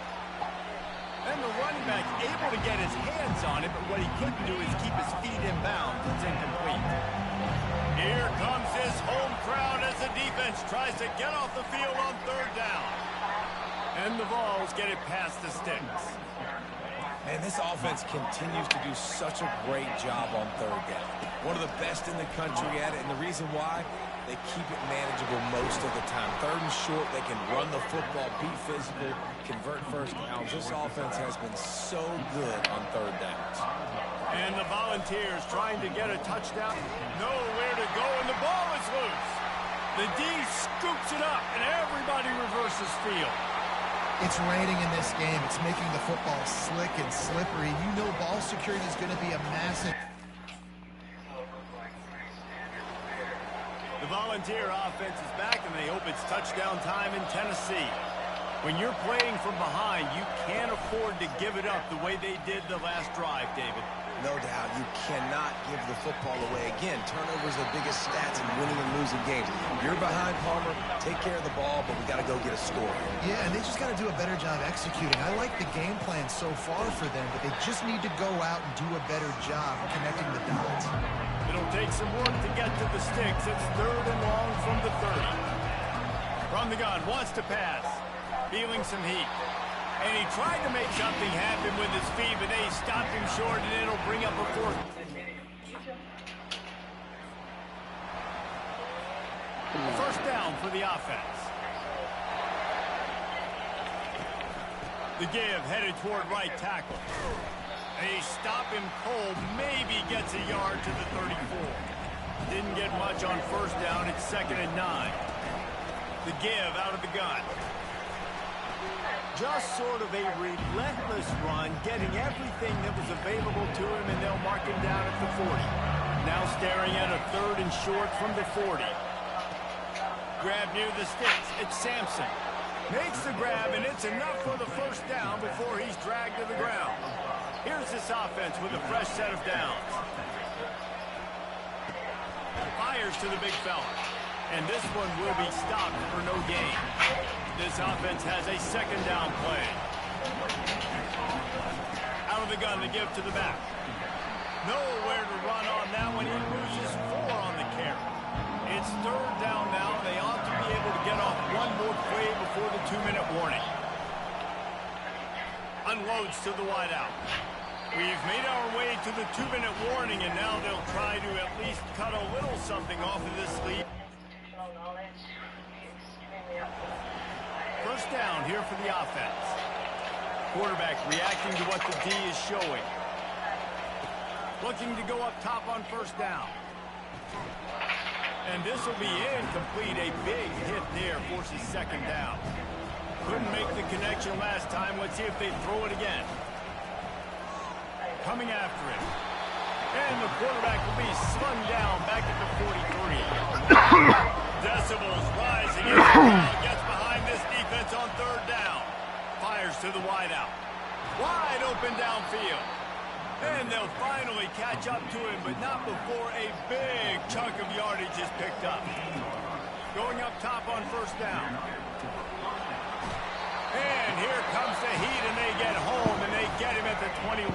[SPEAKER 2] And the running back able to get his hands on it, but what he he couldn't do is keep his feet in bounds. It's incomplete. Here comes his home crowd as the defense tries to get off the field on third down. And the Vols get it past the sticks.
[SPEAKER 5] Man, this offense continues to do such a great job on third down. One of the best in the country at it, and the reason why, they keep it manageable most of the time. Third and short, they can run the football, be physical, convert first downs. This offense has been so good on third downs.
[SPEAKER 2] And the Volunteers trying to get a touchdown. Nowhere to go, and the ball is loose. The D scoops it up, and everybody reverses field.
[SPEAKER 4] It's raining in this game. It's making the football slick and slippery. You know ball security is going to be a massive...
[SPEAKER 2] The Volunteer offense is back, and they hope it's touchdown time in Tennessee. When you're playing from behind, you can't afford to give it up the way they did the last drive, David.
[SPEAKER 5] No doubt, you cannot give the football away. Again, turnovers are the biggest stats in winning and losing games. You're behind, Palmer, take care of the ball, but we got to go get a score.
[SPEAKER 4] Yeah, and they just got to do a better job executing. I like the game plan so far for them, but they just need to go out and do a better job connecting the dots.
[SPEAKER 2] It'll take some work to get to the sticks. It's third and long from the 30. From the gun, wants to pass. Feeling some heat. And he tried to make something happen with his feet, but they stopped him short, and it'll bring up a fourth. First down for the offense. The give headed toward right tackle. They stop him cold, maybe gets a yard to the 34. Didn't get much on first down. It's 2nd and 9. The give out of the gun. Just sort of a relentless run, getting everything that was available to him, and they'll mark him down at the 40. Now staring at a third and short from the 40. Grab near the sticks. It's Sampson. Makes the grab, and it's enough for the first down before he's dragged to the ground. Here's this offense with a fresh set of downs. Fires to the big fella. And this one will be stopped for no gain. This offense has a second down play. Out of the gun to give to the back. Nowhere to run on that one. He loses 4 on the carry. It's third down now. They ought to be able to get off one more play before the 2-minute warning. Unloads to the wideout. We've made our way to the 2-minute warning, and now they'll try to at least cut a little something off of this lead. First down here for the offense. Quarterback reacting to what the D is showing. Looking to go up top on first down. And this will be incomplete. A big hit there forces second down. Couldn't make the connection last time. Let's see if they throw it again. Coming after it. And the quarterback will be slung down back at the 43. Decibels rising as the crowd gets behind this defense on third down. Fires to the wideout. Wide open downfield. And they'll finally catch up to him, but not before a big chunk of yardage is picked up. Going up top on first down. And here comes the heat, and they get home, and they get him at the 21.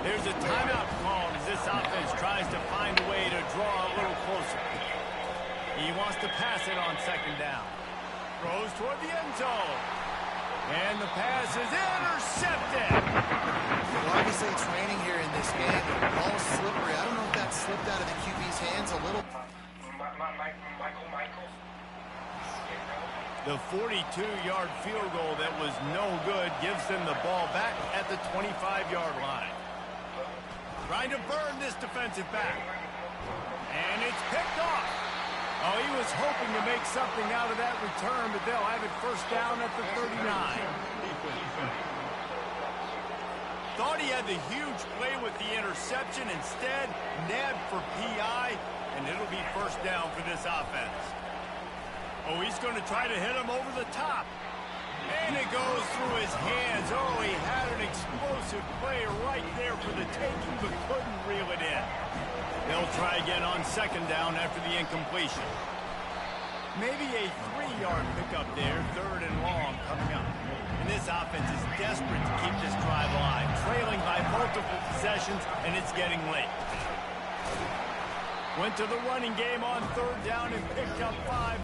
[SPEAKER 2] There's a timeout called as this offense tries to find a way to draw a little closer. He wants to pass it on second down. Throws toward the end zone. And the pass is intercepted.
[SPEAKER 4] Well, obviously it's raining here in this game. The ball's slippery. I don't know if that slipped out of the QB's hands a little.
[SPEAKER 6] Michael.
[SPEAKER 2] The 42-yard field goal that was no good gives them the ball back at the 25-yard line. Trying to burn this defensive back. And it's picked off. Oh, he was hoping to make something out of that return, but they'll have it first down at the 39. Thought he had the huge play with the interception. Instead, nabbed for PI, and it'll be first down for this offense. Oh, he's going to try to hit him over the top. And it goes through his hands. Oh, he had an explosive play right there for the taking, but couldn't reel it in. They'll try again on second down after the incompletion. Maybe a 3-yard pickup there, 3rd and long coming up. And this offense is desperate to keep this drive alive, trailing by multiple possessions, and it's getting late. Went to the running game on 3rd down and picked up 5.